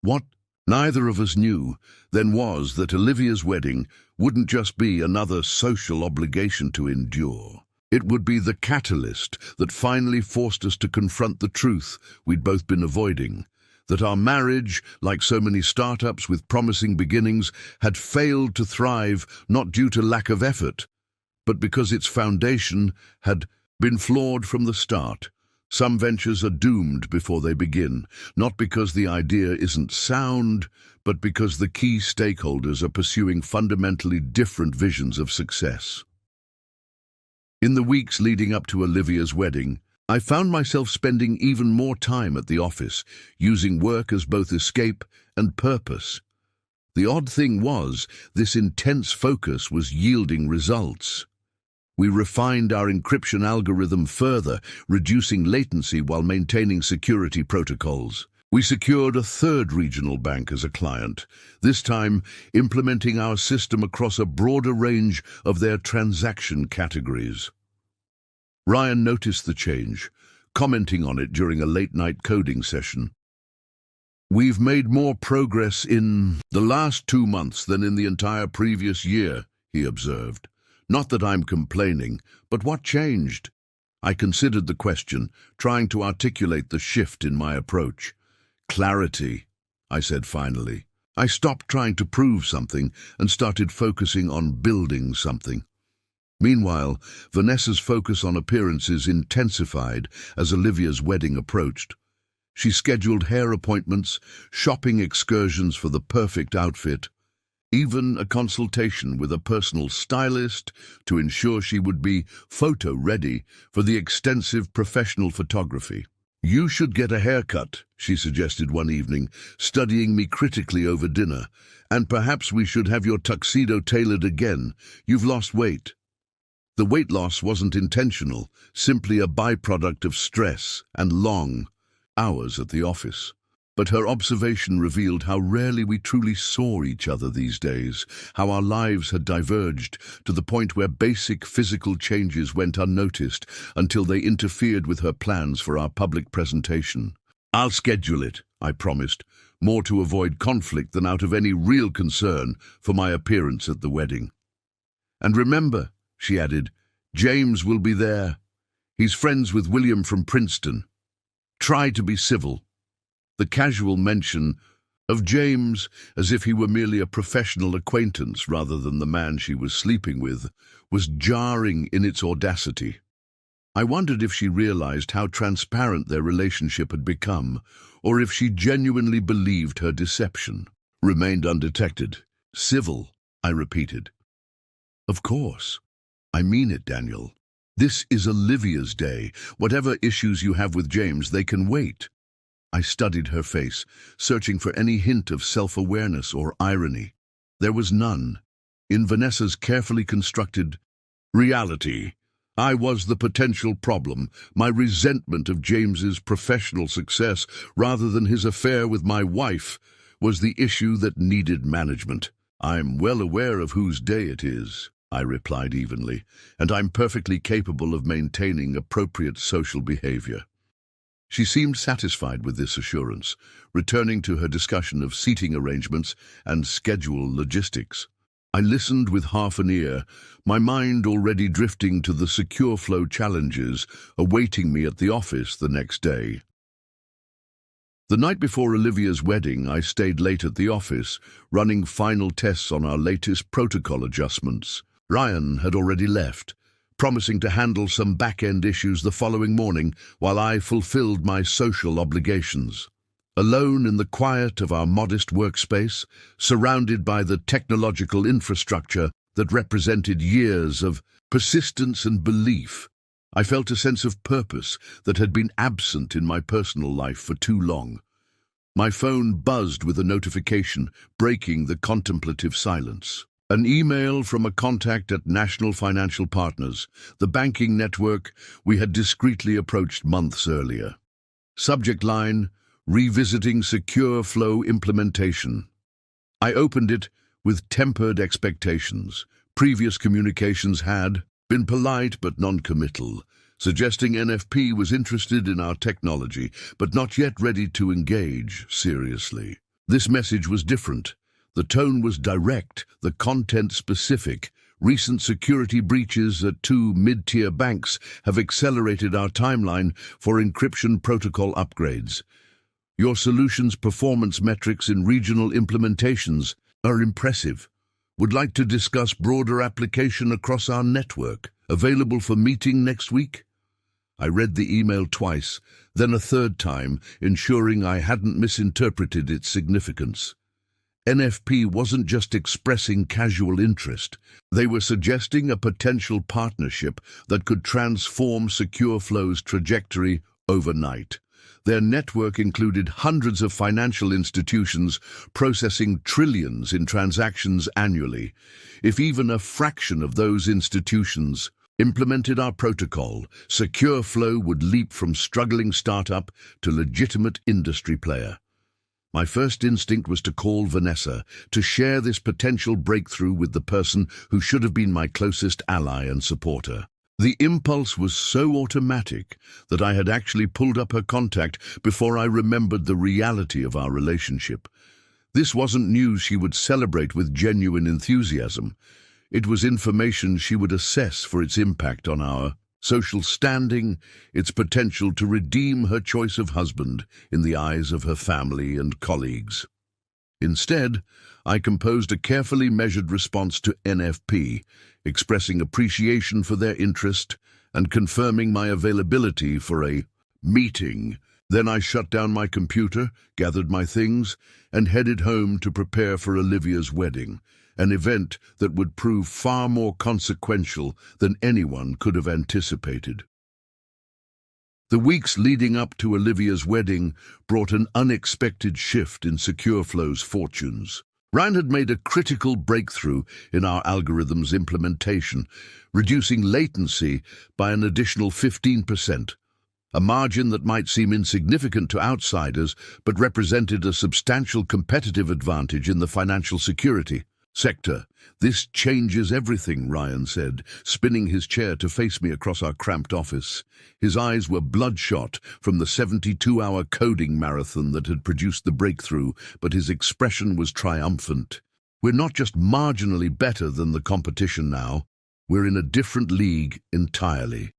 What neither of us knew then was that Olivia's wedding wouldn't just be another social obligation to endure. It would be the catalyst that finally forced us to confront the truth we'd both been avoiding. That our marriage, like so many startups with promising beginnings, had failed to thrive not due to lack of effort, but because its foundation had been flawed from the start. Some ventures are doomed before they begin, not because the idea isn't sound, but because the key stakeholders are pursuing fundamentally different visions of success. In the weeks leading up to Olivia's wedding, I found myself spending even more time at the office, using work as both escape and purpose. The odd thing was, this intense focus was yielding results. We refined our encryption algorithm further, reducing latency while maintaining security protocols. We secured a third regional bank as a client, this time implementing our system across a broader range of their transaction categories. Ryan noticed the change, commenting on it during a late-night coding session. We've made more progress in the last 2 months than in the entire previous year, he observed. Not that I'm complaining, but what changed? I considered the question, trying to articulate the shift in my approach. Clarity, I said finally. I stopped trying to prove something and started focusing on building something. Meanwhile, Vanessa's focus on appearances intensified as Olivia's wedding approached. She scheduled hair appointments, shopping excursions for the perfect outfit, even a consultation with a personal stylist to ensure she would be photo-ready for the extensive professional photography. You should get a haircut, she suggested one evening, studying me critically over dinner, and perhaps we should have your tuxedo tailored again. You've lost weight. The weight loss wasn't intentional, simply a byproduct of stress and long hours at the office. But her observation revealed how rarely we truly saw each other these days, how our lives had diverged to the point where basic physical changes went unnoticed until they interfered with her plans for our public presentation. I'll schedule it, I promised, more to avoid conflict than out of any real concern for my appearance at the wedding. And remember, she added, James will be there. He's friends with William from Princeton. Try to be civil. The casual mention of James, as if he were merely a professional acquaintance rather than the man she was sleeping with, was jarring in its audacity. I wondered if she realized how transparent their relationship had become, or if she genuinely believed her deception. Remained undetected. Civil, I repeated. Of course. I mean it, Daniel. This is Olivia's day. Whatever issues you have with James, they can wait. I studied her face, searching for any hint of self-awareness or irony. There was none. In Vanessa's carefully constructed reality, I was the potential problem, my resentment of James's professional success rather than his affair with my wife was the issue that needed management. I'm well aware of whose day it is, I replied evenly, and I'm perfectly capable of maintaining appropriate social behavior. She seemed satisfied with this assurance, returning to her discussion of seating arrangements and schedule logistics. I listened with half an ear, my mind already drifting to the secure flow challenges awaiting me at the office the next day. The night before Olivia's wedding, I stayed late at the office, running final tests on our latest protocol adjustments. Ryan had already left, promising to handle some back-end issues the following morning while I fulfilled my social obligations. Alone in the quiet of our modest workspace, surrounded by the technological infrastructure that represented years of persistence and belief, I felt a sense of purpose that had been absent in my personal life for too long. My phone buzzed with a notification, breaking the contemplative silence. An email from a contact at National Financial Partners, the banking network we had discreetly approached months earlier. Subject line: Revisiting Secure Flow Implementation. I opened it with tempered expectations. Previous communications had been polite but non-committal, suggesting NFP was interested in our technology but not yet ready to engage seriously. This message was different. The tone was direct, the content specific. Recent security breaches at 2 mid-tier banks have accelerated our timeline for encryption protocol upgrades. Your solution's performance metrics in regional implementations are impressive. Would like to discuss broader application across our network. Available for meeting next week? I read the email twice, then a third time, ensuring I hadn't misinterpreted its significance. NFP wasn't just expressing casual interest. They were suggesting a potential partnership that could transform Secure Flow's trajectory overnight. Their network included hundreds of financial institutions processing trillions in transactions annually. If even a fraction of those institutions implemented our protocol, Secure Flow would leap from struggling startup to legitimate industry player. My first instinct was to call Vanessa, to share this potential breakthrough with the person who should have been my closest ally and supporter. The impulse was so automatic that I had actually pulled up her contact before I remembered the reality of our relationship. This wasn't news she would celebrate with genuine enthusiasm. It was information she would assess for its impact on our social standing, its potential to redeem her choice of husband in the eyes of her family and colleagues. Instead, I composed a carefully measured response to NFP, expressing appreciation for their interest and confirming my availability for a meeting. Then I shut down my computer, gathered my things, and headed home to prepare for Olivia's wedding, an event that would prove far more consequential than anyone could have anticipated. The weeks leading up to Olivia's wedding brought an unexpected shift in Secure Flow's fortunes. Ryan had made a critical breakthrough in our algorithm's implementation, reducing latency by an additional 15%, a margin that might seem insignificant to outsiders but represented a substantial competitive advantage in the financial security sector. This changes everything, Ryan said, spinning his chair to face me across our cramped office. His eyes were bloodshot from the 72-hour coding marathon that had produced the breakthrough, but his expression was triumphant. We're not just marginally better than the competition now, we're in a different league entirely.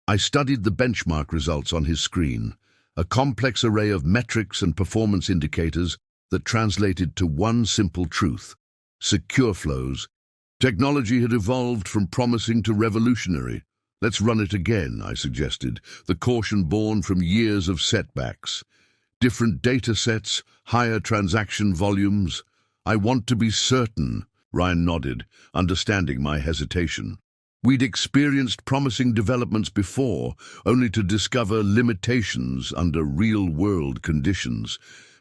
I studied the benchmark results on his screen, a complex array of metrics and performance indicators that translated to one simple truth: Secure Flow's technology had evolved from promising to revolutionary. Let's run it again, I suggested, the caution born from years of setbacks. Different data sets, higher transaction volumes. I want to be certain, Ryan nodded, understanding my hesitation. We'd experienced promising developments before, only to discover limitations under real-world conditions.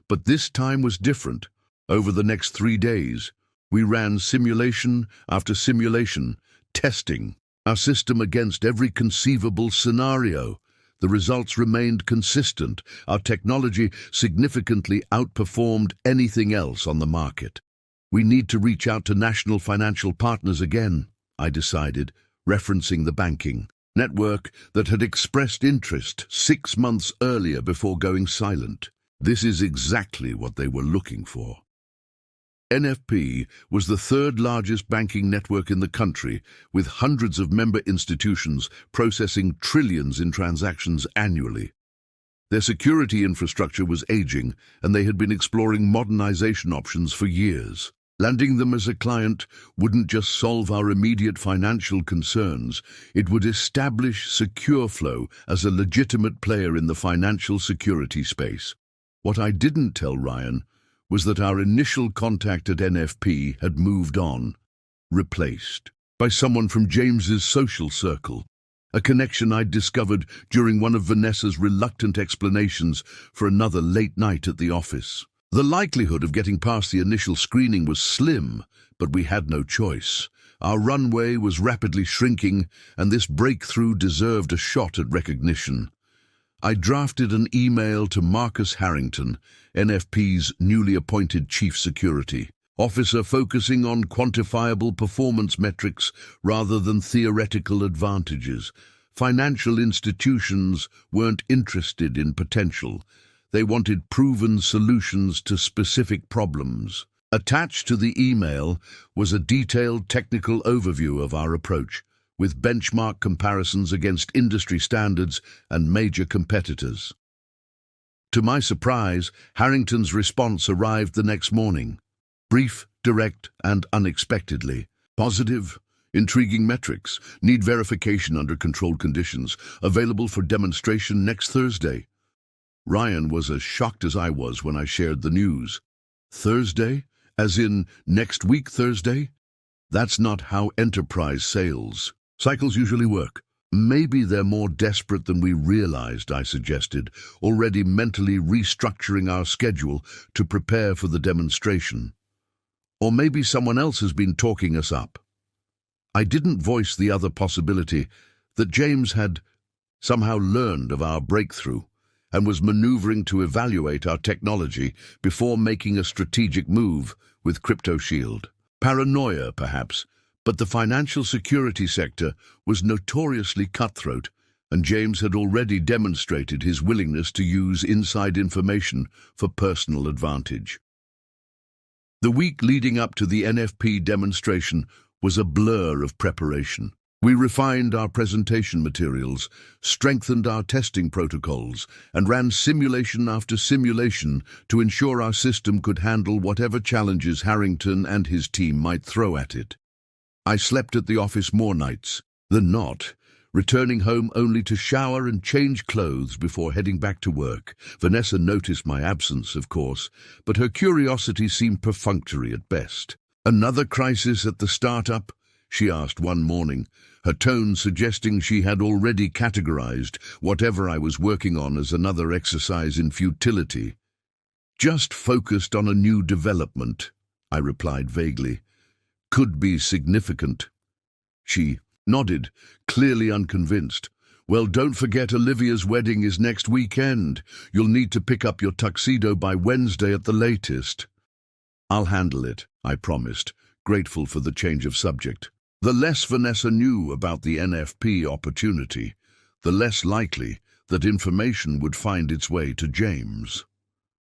But this time was different. Over the next 3 days, we ran simulation after simulation, testing our system against every conceivable scenario. The results remained consistent. Our technology significantly outperformed anything else on the market. We need to reach out to national financial partners again, I decided, referencing the banking network that had expressed interest 6 months earlier before going silent. This is exactly what they were looking for. NFP was the third largest banking network in the country, with hundreds of member institutions processing trillions in transactions annually. Their security infrastructure was aging, and they had been exploring modernization options for years. Landing them as a client wouldn't just solve our immediate financial concerns, it would establish SecureFlow as a legitimate player in the financial security space. What I didn't tell Ryan was that our initial contact at NFP had moved on, replaced by someone from James's social circle, a connection I'd discovered during one of Vanessa's reluctant explanations for another late night at the office. The likelihood of getting past the initial screening was slim, but we had no choice. Our runway was rapidly shrinking, and this breakthrough deserved a shot at recognition. I drafted an email to Marcus Harrington, NFP's newly appointed Chief Security Officer, focusing on quantifiable performance metrics rather than theoretical advantages. Financial institutions weren't interested in potential. They wanted proven solutions to specific problems. Attached to the email was a detailed technical overview of our approach, with benchmark comparisons against industry standards and major competitors. To my surprise, Harrington's response arrived the next morning. Brief, direct, and unexpectedly. Positive, intriguing metrics. Need verification under controlled conditions. Available for demonstration next Thursday. Ryan was as shocked as I was when I shared the news. Thursday? As in next week Thursday? That's not how enterprise sales cycles usually work. Maybe they're more desperate than we realized, I suggested, already mentally restructuring our schedule to prepare for the demonstration. Or maybe someone else has been talking us up. I didn't voice the other possibility that James had somehow learned of our breakthrough and was maneuvering to evaluate our technology before making a strategic move with CryptoShield. Paranoia, perhaps, but the financial security sector was notoriously cutthroat, and James had already demonstrated his willingness to use inside information for personal advantage. The week leading up to the NFP demonstration was a blur of preparation. We refined our presentation materials, strengthened our testing protocols, and ran simulation after simulation to ensure our system could handle whatever challenges Harrington and his team might throw at it. I slept at the office more nights than not, returning home only to shower and change clothes before heading back to work. Vanessa noticed my absence, of course, but her curiosity seemed perfunctory at best. "Another crisis at the startup?" she asked one morning, her tone suggesting she had already categorized whatever I was working on as another exercise in futility. "Just focused on a new development," I replied vaguely. "Could be significant." She nodded, clearly unconvinced. "Well, don't forget Olivia's wedding is next weekend. You'll need to pick up your tuxedo by Wednesday at the latest." "I'll handle it," I promised, grateful for the change of subject. The less Vanessa knew about the NFP opportunity, the less likely that information would find its way to James.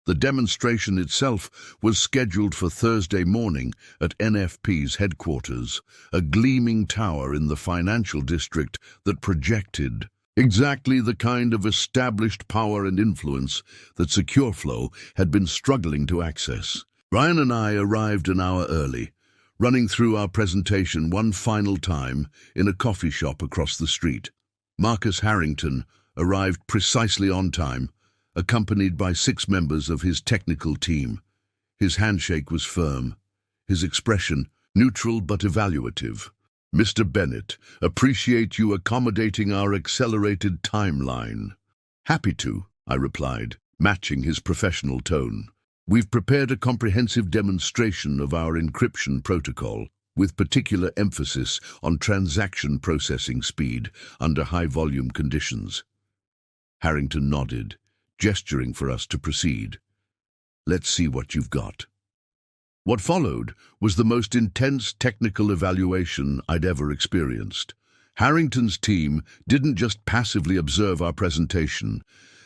The demonstration itself was scheduled for Thursday morning at NFP's headquarters, a gleaming tower in the financial district that projected exactly the kind of established power and influence that SecureFlow had been struggling to access. Ryan and I arrived an hour early, running through our presentation one final time in a coffee shop across the street. Marcus Harrington arrived precisely on time, accompanied by 6 members of his technical team. His handshake was firm, his expression neutral but evaluative. "Mr. Bennett, appreciate you accommodating our accelerated timeline." "Happy to," I replied, matching his professional tone. "We've prepared a comprehensive demonstration of our encryption protocol, with particular emphasis on transaction processing speed under high-volume conditions." Harrington nodded, gesturing for us to proceed. "Let's see what you've got." What followed was the most intense technical evaluation I'd ever experienced. Harrington's team didn't just passively observe our presentation.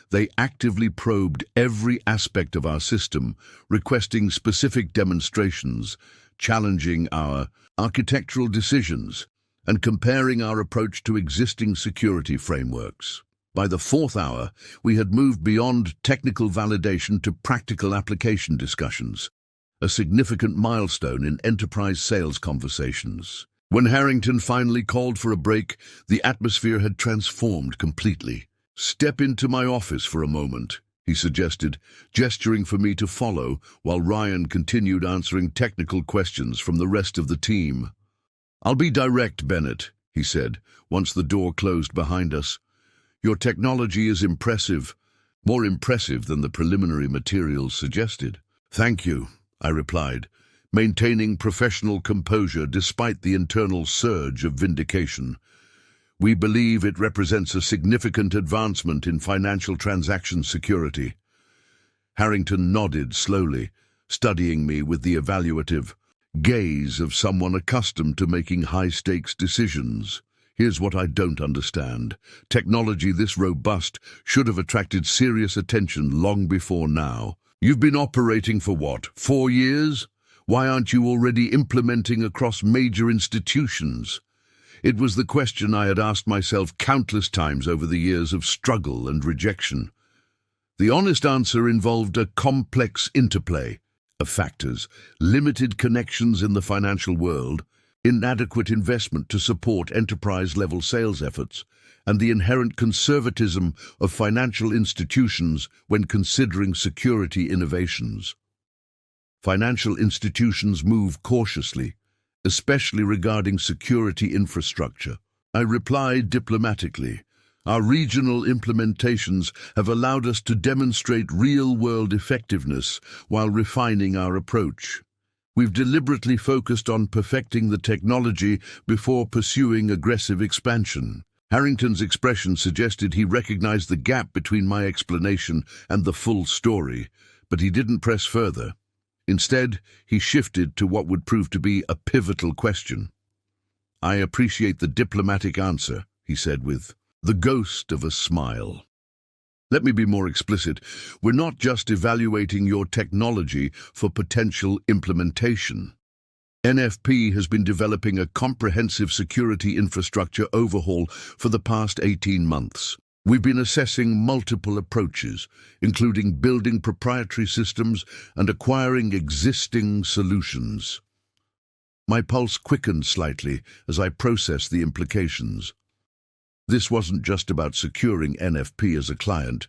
They actively probed every aspect of our system, requesting specific demonstrations, challenging our architectural decisions, and comparing our approach to existing security frameworks. By the 4th hour, we had moved beyond technical validation to practical application discussions, a significant milestone in enterprise sales conversations. When Harrington finally called for a break, the atmosphere had transformed completely. "Step into my office for a moment," he suggested, gesturing for me to follow while Ryan continued answering technical questions from the rest of the team. "I'll be direct, Bennett," he said, once the door closed behind us. "Your technology is impressive, more impressive than the preliminary materials suggested." "Thank you," I replied, maintaining professional composure despite the internal surge of vindication. "We believe it represents a significant advancement in financial transaction security." Harrington nodded slowly, studying me with the evaluative gaze of someone accustomed to making high-stakes decisions. "Here's what I don't understand. Technology this robust should have attracted serious attention long before now. You've been operating for what, 4 years? Why aren't you already implementing across major institutions?" It was the question I had asked myself countless times over the years of struggle and rejection. The honest answer involved a complex interplay of factors: limited connections in the financial world, inadequate investment to support enterprise-level sales efforts, and the inherent conservatism of financial institutions when considering security innovations. Financial institutions move cautiously, especially regarding security infrastructure. I replied diplomatically. "Our regional implementations have allowed us to demonstrate real-world effectiveness while refining our approach. We've deliberately focused on perfecting the technology before pursuing aggressive expansion." Harrington's expression suggested he recognized the gap between my explanation and the full story, but he didn't press further. Instead, he shifted to what would prove to be a pivotal question. "I appreciate the diplomatic answer," he said with the ghost of a smile. "Let me be more explicit. We're not just evaluating your technology for potential implementation. NFP has been developing a comprehensive security infrastructure overhaul for the past 18 months. We've been assessing multiple approaches, including building proprietary systems and acquiring existing solutions." My pulse quickened slightly as I processed the implications. This wasn't just about securing NFP as a client.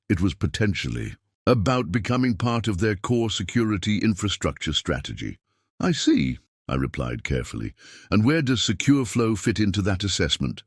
It was potentially about becoming part of their core security infrastructure strategy. "I see," I replied carefully. "And where does SecureFlow fit into that assessment?"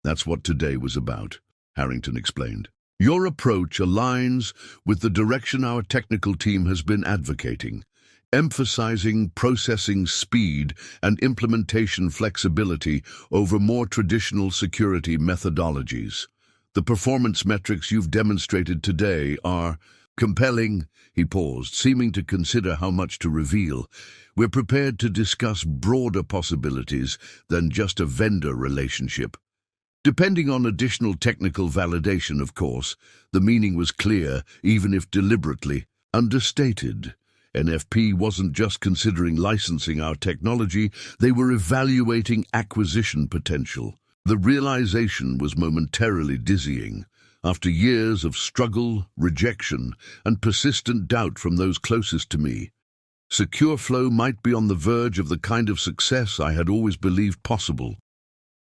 "That's what today was about," Harrington explained. "Your approach aligns with the direction our technical team has been advocating, emphasizing processing speed and implementation flexibility over more traditional security methodologies. The performance metrics you've demonstrated today are compelling." He paused, seeming to consider how much to reveal. "We're prepared to discuss broader possibilities than just a vendor relationship." Depending on additional technical validation, of course. The meaning was clear, even if deliberately understated. NFP wasn't just considering licensing our technology, they were evaluating acquisition potential. The realization was momentarily dizzying. After years of struggle, rejection, and persistent doubt from those closest to me, Secure Flow might be on the verge of the kind of success I had always believed possible.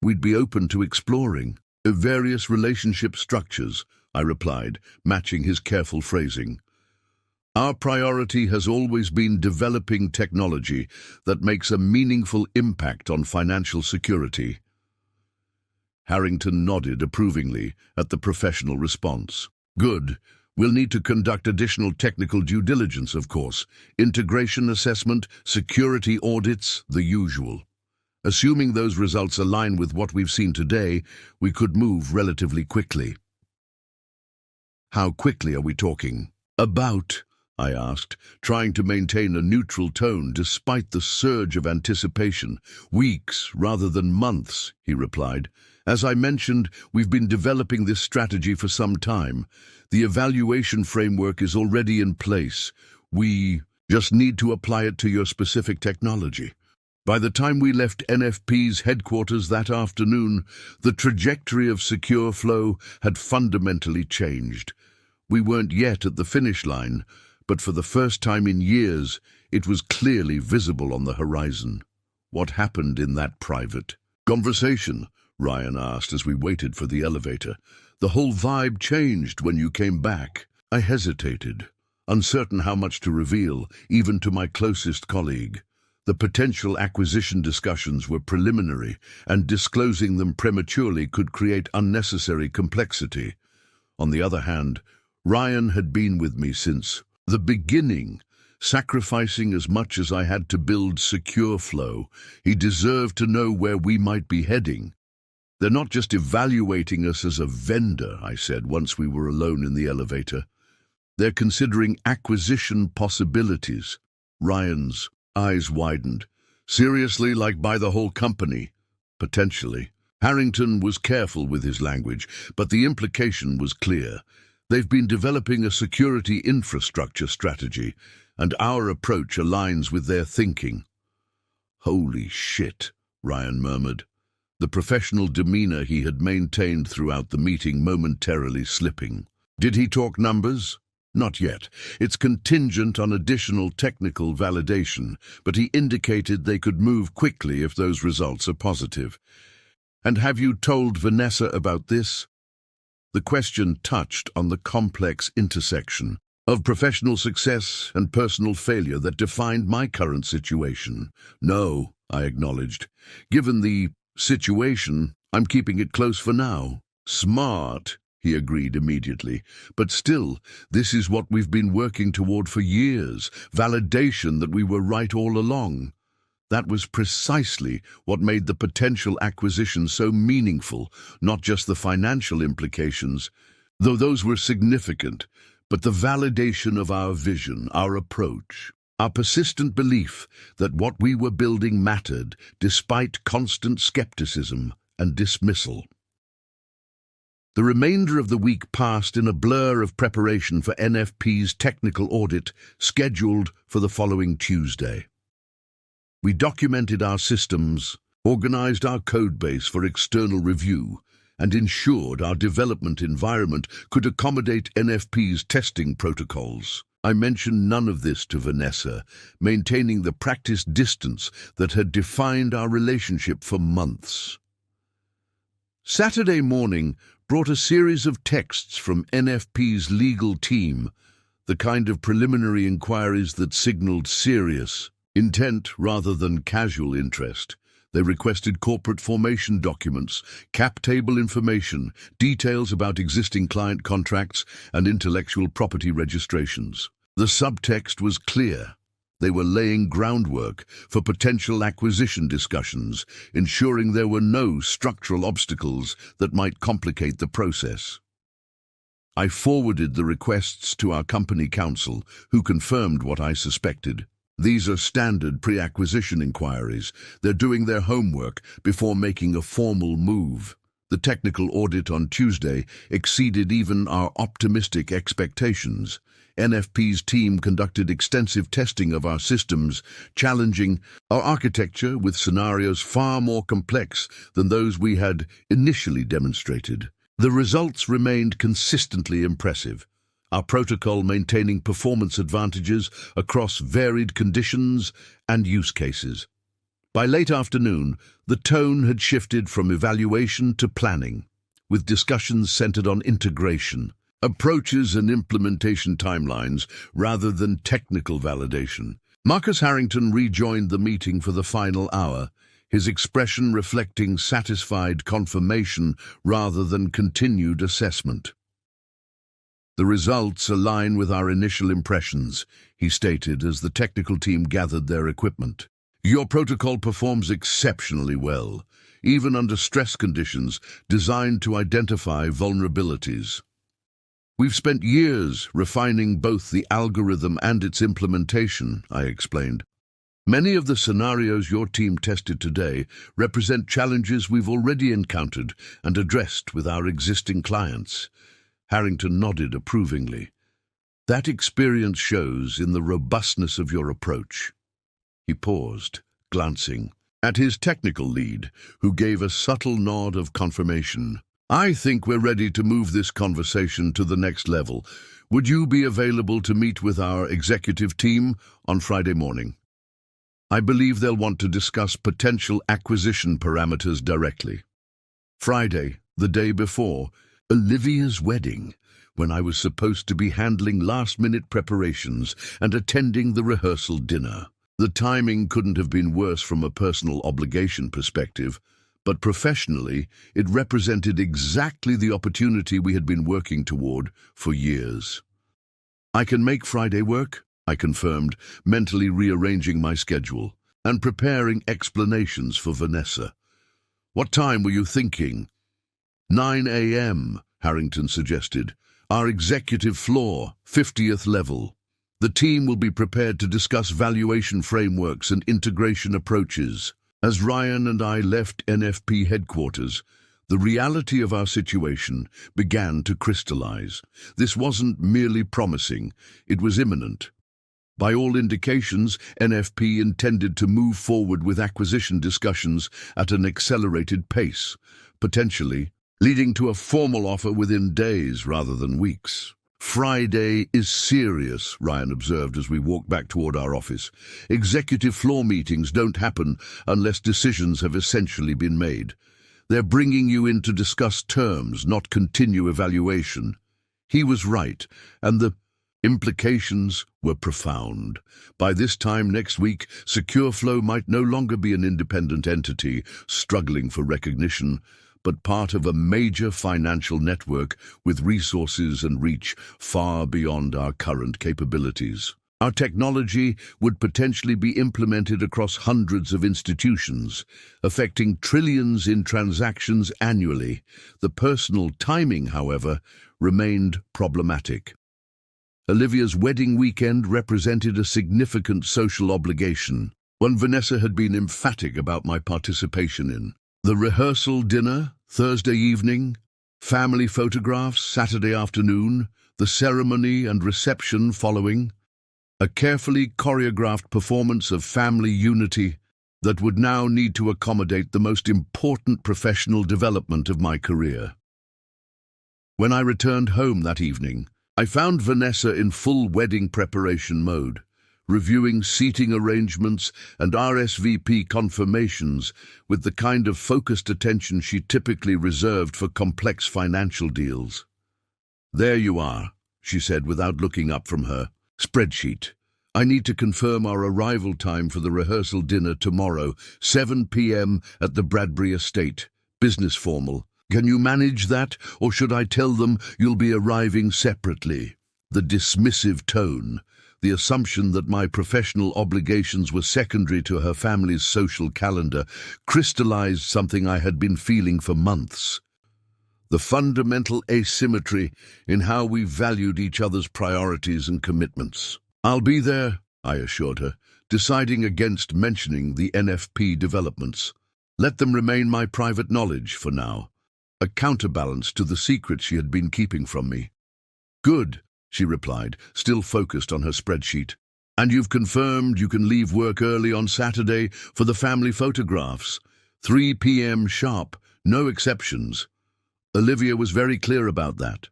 We'd be open to exploring various relationship structures, I replied, matching his careful phrasing. Our priority has always been developing technology that makes a meaningful impact on financial security. Harrington nodded approvingly at the professional response. Good. We'll need to conduct additional technical due diligence, of course. Integration assessment, security audits, the usual. Assuming those results align with what we've seen today, we could move relatively quickly. How quickly are we talking? About, I asked, trying to maintain a neutral tone despite the surge of anticipation. Weeks rather than months, he replied. As I mentioned, we've been developing this strategy for some time. The evaluation framework is already in place. We just need to apply it to your specific technology. By the time we left NFP's headquarters that afternoon, the trajectory of Secure Flow had fundamentally changed. We weren't yet at the finish line, but for the first time in years, it was clearly visible on the horizon. What happened in that private conversation? Ryan asked as we waited for the elevator. The whole vibe changed when you came back. I hesitated, uncertain how much to reveal, even to my closest colleague. The potential acquisition discussions were preliminary, and disclosing them prematurely could create unnecessary complexity. On the other hand, Ryan had been with me since the beginning, sacrificing as much as I had to build Secure Flow. He deserved to know where we might be heading. They're not just evaluating us as a vendor, I said once we were alone in the elevator. They're considering acquisition possibilities. Ryan's eyes widened. Seriously, like buy the whole company? Potentially. Harrington was careful with his language, but the implication was clear. They've been developing a security infrastructure strategy, and our approach aligns with their thinking. Holy shit, Ryan murmured, the professional demeanor he had maintained throughout the meeting momentarily slipping. Did he talk numbers? Not yet. It's contingent on additional technical validation, but he indicated they could move quickly if those results are positive. And have you told Vanessa about this? The question touched on the complex intersection of professional success and personal failure that defined my current situation. No, I acknowledged. Given the situation, I'm keeping it close for now. Smart, he agreed immediately. But still, this is what we've been working toward for years, validation that we were right all along. That was precisely what made the potential acquisition so meaningful, not just the financial implications, though those were significant, but the validation of our vision, our approach. Our persistent belief that what we were building mattered, despite constant skepticism and dismissal. The remainder of the week passed in a blur of preparation for NFP's technical audit, scheduled for the following Tuesday. We documented our systems, organized our codebase for external review, and ensured our development environment could accommodate NFP's testing protocols. I mentioned none of this to Vanessa, maintaining the practiced distance that had defined our relationship for months. Saturday morning brought a series of texts from NFP's legal team, the kind of preliminary inquiries that signaled serious intent rather than casual interest. They requested corporate formation documents, cap table information, details about existing client contracts, and intellectual property registrations. The subtext was clear. They were laying groundwork for potential acquisition discussions, ensuring there were no structural obstacles that might complicate the process. I forwarded the requests to our company counsel, who confirmed what I suspected. These are standard pre-acquisition inquiries. They're doing their homework before making a formal move. The technical audit on Tuesday exceeded even our optimistic expectations. NFP's team conducted extensive testing of our systems, challenging our architecture with scenarios far more complex than those we had initially demonstrated. The results remained consistently impressive. our protocol maintaining performance advantages across varied conditions and use cases. By late afternoon, the tone had shifted from evaluation to planning, with discussions centered on integration, approaches and implementation timelines rather than technical validation. Marcus Harrington rejoined the meeting for the final hour, his expression reflecting satisfied confirmation rather than continued assessment. "The results align with our initial impressions," he stated as the technical team gathered their equipment. "Your protocol performs exceptionally well, even under stress conditions designed to identify vulnerabilities. We've spent years refining both the algorithm and its implementation," I explained. "Many of the scenarios your team tested today represent challenges we've already encountered and addressed with our existing clients." Harrington nodded approvingly. "That experience shows in the robustness of your approach." He paused, glancing at his technical lead, who gave a subtle nod of confirmation. "I think we're ready to move this conversation to the next level. Would you be available to meet with our executive team on Friday morning? I believe they'll want to discuss potential acquisition parameters directly." Friday, the day before Olivia's wedding, when I was supposed to be handling last-minute preparations and attending the rehearsal dinner. The timing couldn't have been worse from a personal obligation perspective, but professionally, it represented exactly the opportunity we had been working toward for years. "I can make Friday work," I confirmed, mentally rearranging my schedule and preparing explanations for Vanessa. "What time were you thinking?" 9 a.m., Harrington suggested. "Our executive floor, 50th level. The team will be prepared to discuss valuation frameworks and integration approaches." As Ryan and I left NFP headquarters, the reality of our situation began to crystallize. This wasn't merely promising, it was imminent. By all indications, NFP intended to move forward with acquisition discussions at an accelerated pace, potentially leading to a formal offer within days rather than weeks. "Friday is serious," Ryan observed as we walked back toward our office. "Executive floor meetings don't happen unless decisions have essentially been made. They're bringing you in to discuss terms, not continue evaluation." He was right, and the implications were profound. By this time next week, SecureFlow might no longer be an independent entity struggling for recognition, but part of a major financial network with resources and reach far beyond our current capabilities. Our technology would potentially be implemented across hundreds of institutions, affecting trillions in transactions annually. The personal timing, however, remained problematic. Olivia's wedding weekend represented a significant social obligation, one Vanessa had been emphatic about my participation in. The rehearsal dinner, Thursday evening, family photographs, Saturday afternoon, the ceremony and reception following, a carefully choreographed performance of family unity that would now need to accommodate the most important professional development of my career. When I returned home that evening, I found Vanessa in full wedding preparation mode, reviewing seating arrangements and RSVP confirmations with the kind of focused attention she typically reserved for complex financial deals. "There you are," she said without looking up from her spreadsheet. "I need to confirm our arrival time for the rehearsal dinner tomorrow, 7 p.m. at the Bradbury Estate. Business formal. Can you manage that, or should I tell them you'll be arriving separately?" The dismissive tone, the assumption that my professional obligations were secondary to her family's social calendar, crystallized something I had been feeling for months. The fundamental asymmetry in how we valued each other's priorities and commitments. "I'll be there," I assured her, deciding against mentioning the NFP developments. Let them remain my private knowledge for now, a counterbalance to the secret she had been keeping from me. "Good," she replied, still focused on her spreadsheet. "And you've confirmed you can leave work early on Saturday for the family photographs. 3 p.m. sharp, no exceptions." Olivia was very clear about that.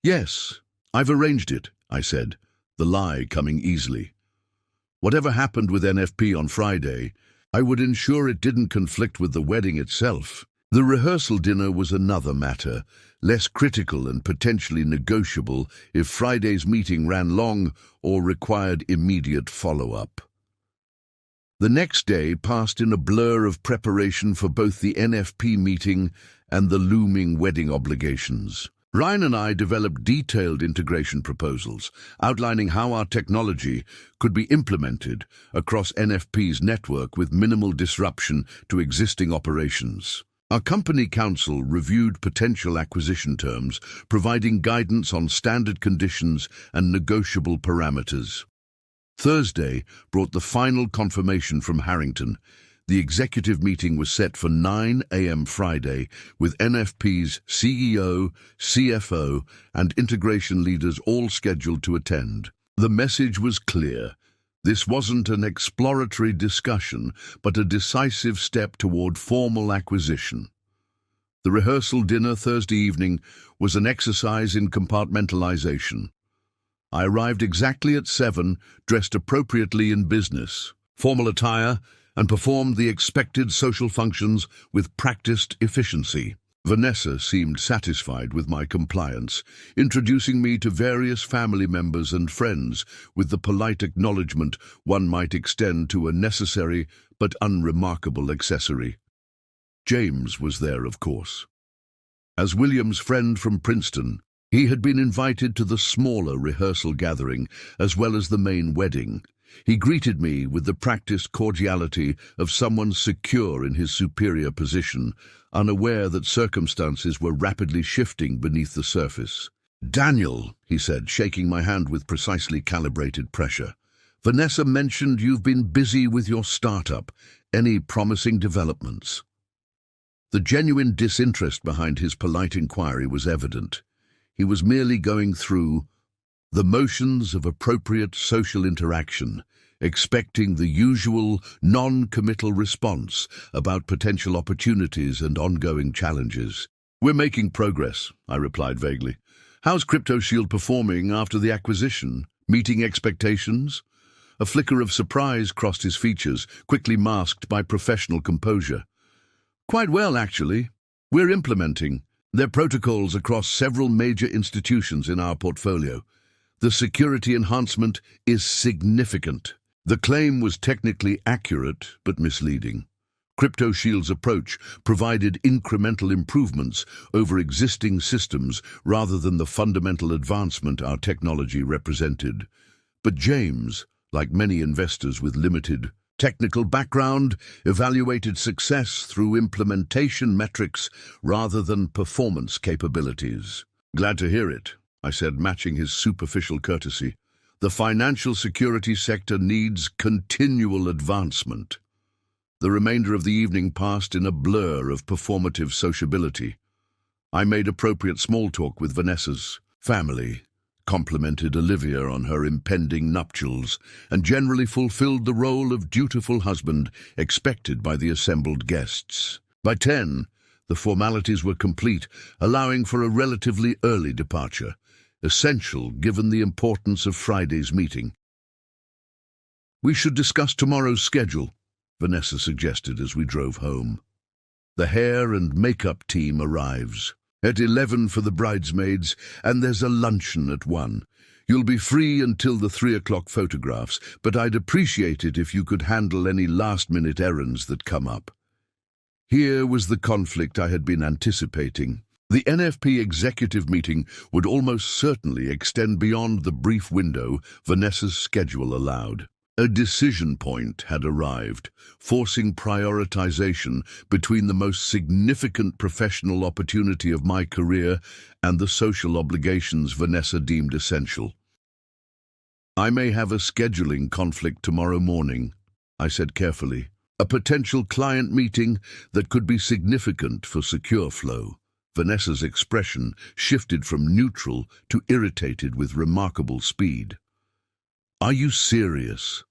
"Yes, I've arranged it, I said, the lie coming easily. Whatever happened with NFP on Friday, I would ensure it didn't conflict with the wedding itself. The rehearsal dinner was another matter, less critical and potentially negotiable if Friday's meeting ran long or required immediate follow-up. The next day passed in a blur of preparation for both the NFP meeting and the looming wedding obligations. Ryan and I developed detailed integration proposals, outlining how our technology could be implemented across NFP's network with minimal disruption to existing operations. Our company counsel reviewed potential acquisition terms, providing guidance on standard conditions and negotiable parameters. Thursday brought the final confirmation from Harrington. The executive meeting was set for 9 a.m. Friday, with NFP's CEO, CFO, and integration leaders all scheduled to attend. The message was clear. This wasn't an exploratory discussion, but a decisive step toward formal acquisition. The rehearsal dinner Thursday evening was an exercise in compartmentalization. I arrived exactly at 7, dressed appropriately in business, formal attire, and performed the expected social functions with practiced efficiency. Vanessa seemed satisfied with my compliance, introducing me to various family members and friends with the polite acknowledgement one might extend to a necessary but unremarkable accessory. James was there, of course. As William's friend from Princeton, he had been invited to the smaller rehearsal gathering as well as the main wedding. He greeted me with the practiced cordiality of someone secure in his superior position, unaware that circumstances were rapidly shifting beneath the surface. "Daniel," he said, shaking my hand with precisely calibrated pressure, "Vanessa mentioned you've been busy with your startup. Any promising developments?" The genuine disinterest behind his polite inquiry was evident. He was merely going through the motions of appropriate social interaction, expecting the usual non-committal response about potential opportunities and ongoing challenges. "We're making progress," I replied vaguely. "How's CryptoShield performing after the acquisition? Meeting expectations?" A flicker of surprise crossed his features, quickly masked by professional composure. "Quite well, actually. We're implementing their protocols across several major institutions in our portfolio. The security enhancement is significant." The claim was technically accurate but misleading. CryptoShield's approach provided incremental improvements over existing systems rather than the fundamental advancement our technology represented. But James, like many investors with limited technical background, evaluated success through implementation metrics rather than performance capabilities. "Glad to hear it," I said, matching his superficial courtesy. "The financial security sector needs continual advancement." The remainder of the evening passed in a blur of performative sociability. I made appropriate small talk with Vanessa's family, complimented Olivia on her impending nuptials, and generally fulfilled the role of dutiful husband expected by the assembled guests. By 10, the formalities were complete, allowing for a relatively early departure, essential given the importance of Friday's meeting. "We should discuss tomorrow's schedule," Vanessa suggested as we drove home. "The hair and makeup team arrives at 11 for the bridesmaids, and there's a luncheon at 1. You'll be free until the 3 o'clock photographs, but I'd appreciate it if you could handle any last-minute errands that come up." Here was the conflict I had been anticipating. The NFP executive meeting would almost certainly extend beyond the brief window Vanessa's schedule allowed. A decision point had arrived, forcing prioritization between the most significant professional opportunity of my career and the social obligations Vanessa deemed essential. "I may have a scheduling conflict tomorrow morning," I said carefully. "A potential client meeting that could be significant for SecureFlow." Vanessa's expression shifted from neutral to irritated with remarkable speed. "Are you serious?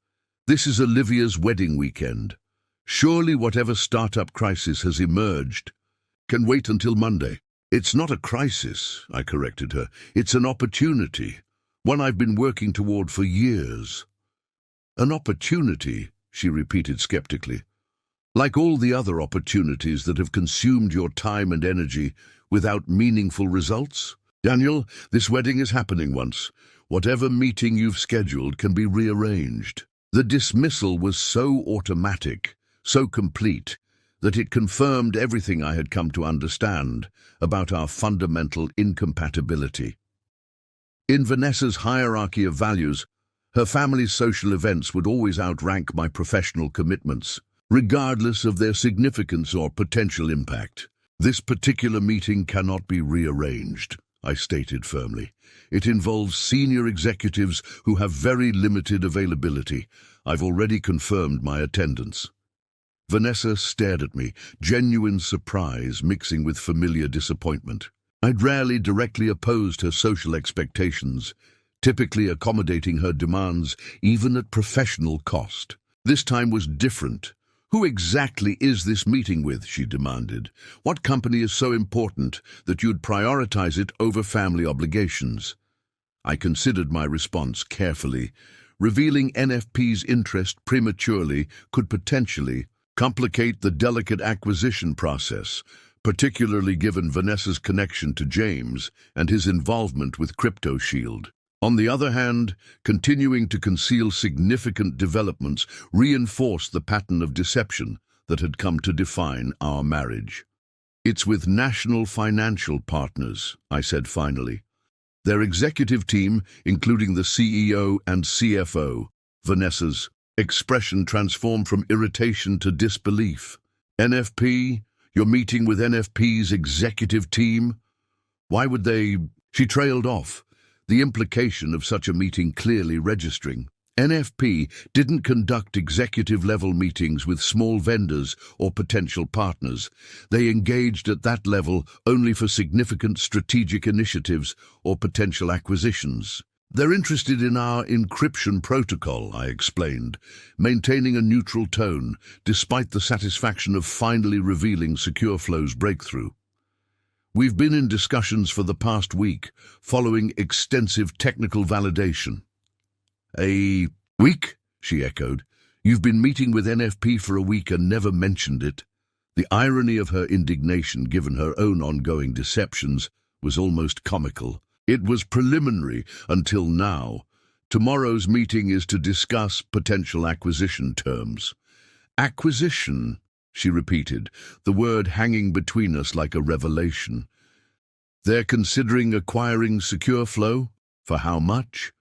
This is Olivia's wedding weekend. Surely whatever startup crisis has emerged can wait until Monday." It's not a crisis, I corrected her. It's an opportunity, one I've been working toward for years. An opportunity, she repeated skeptically. Like all the other opportunities that have consumed your time and energy without meaningful results? Daniel, this wedding is happening once. Whatever meeting you've scheduled can be rearranged. The dismissal was so automatic, so complete, that it confirmed everything I had come to understand about our fundamental incompatibility. In Vanessa's hierarchy of values, her family's social events would always outrank my professional commitments, regardless of their significance or potential impact. This particular meeting cannot be rearranged, I stated firmly. It involves senior executives who have very limited availability. I've already confirmed my attendance. Vanessa stared at me, genuine surprise mixing with familiar disappointment. I'd rarely directly opposed her social expectations, typically accommodating her demands even at professional cost. This time was different. Who exactly is this meeting with, she demanded. What company is so important that you'd prioritize it over family obligations? I considered my response carefully. Revealing NFP's interest prematurely could potentially complicate the delicate acquisition process, particularly given Vanessa's connection to James and his involvement with CryptoShield. On the other hand, continuing to conceal significant developments reinforced the pattern of deception that had come to define our marriage. It's with National Financial Partners, I said finally. Their executive team, including the CEO and CFO, Vanessa's expression transformed from irritation to disbelief. NFP? You're meeting with NFP's executive team? Why would they? She trailed off, the implication of such a meeting clearly registering. NFP didn't conduct executive-level meetings with small vendors or potential partners. They engaged at that level only for significant strategic initiatives or potential acquisitions. They're interested in our encryption protocol, I explained, maintaining a neutral tone despite the satisfaction of finally revealing SecureFlow's breakthrough. We've been in discussions for the past week, following extensive technical validation. A week? She echoed. You've been meeting with NFP for a week and never mentioned it. The irony of her indignation, given her own ongoing deceptions, was almost comical. It was preliminary until now. Tomorrow's meeting is to discuss potential acquisition terms. Acquisition, she repeated, the word hanging between us like a revelation. They're considering acquiring SecureFlow? For how much?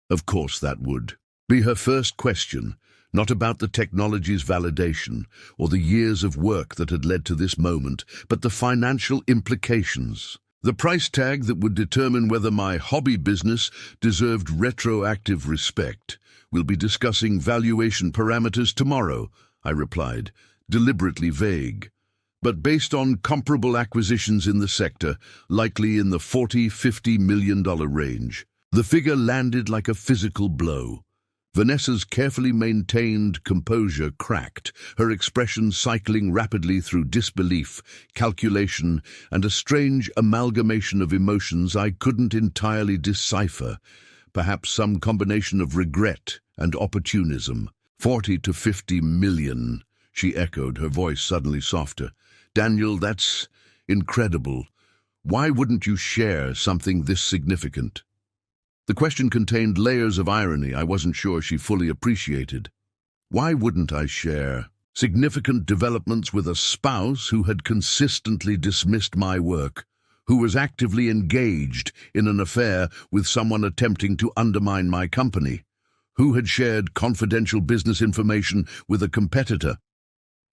Of course that would be her first question, not about the technology's validation or the years of work that had led to this moment, but the financial implications. The price tag that would determine whether my hobby business deserved retroactive respect. We'll be discussing valuation parameters tomorrow, I replied, deliberately vague. But based on comparable acquisitions in the sector, likely in the $40–50 million range. The figure landed like a physical blow. Vanessa's carefully maintained composure cracked, her expression cycling rapidly through disbelief, calculation, and a strange amalgamation of emotions I couldn't entirely decipher, perhaps some combination of regret and opportunism. 40 to 50 million, she echoed, her voice suddenly softer. Daniel, that's incredible. Why wouldn't you share something this significant? The question contained layers of irony I wasn't sure she fully appreciated. Why wouldn't I share significant developments with a spouse who had consistently dismissed my work, who was actively engaged in an affair with someone attempting to undermine my company, who had shared confidential business information with a competitor?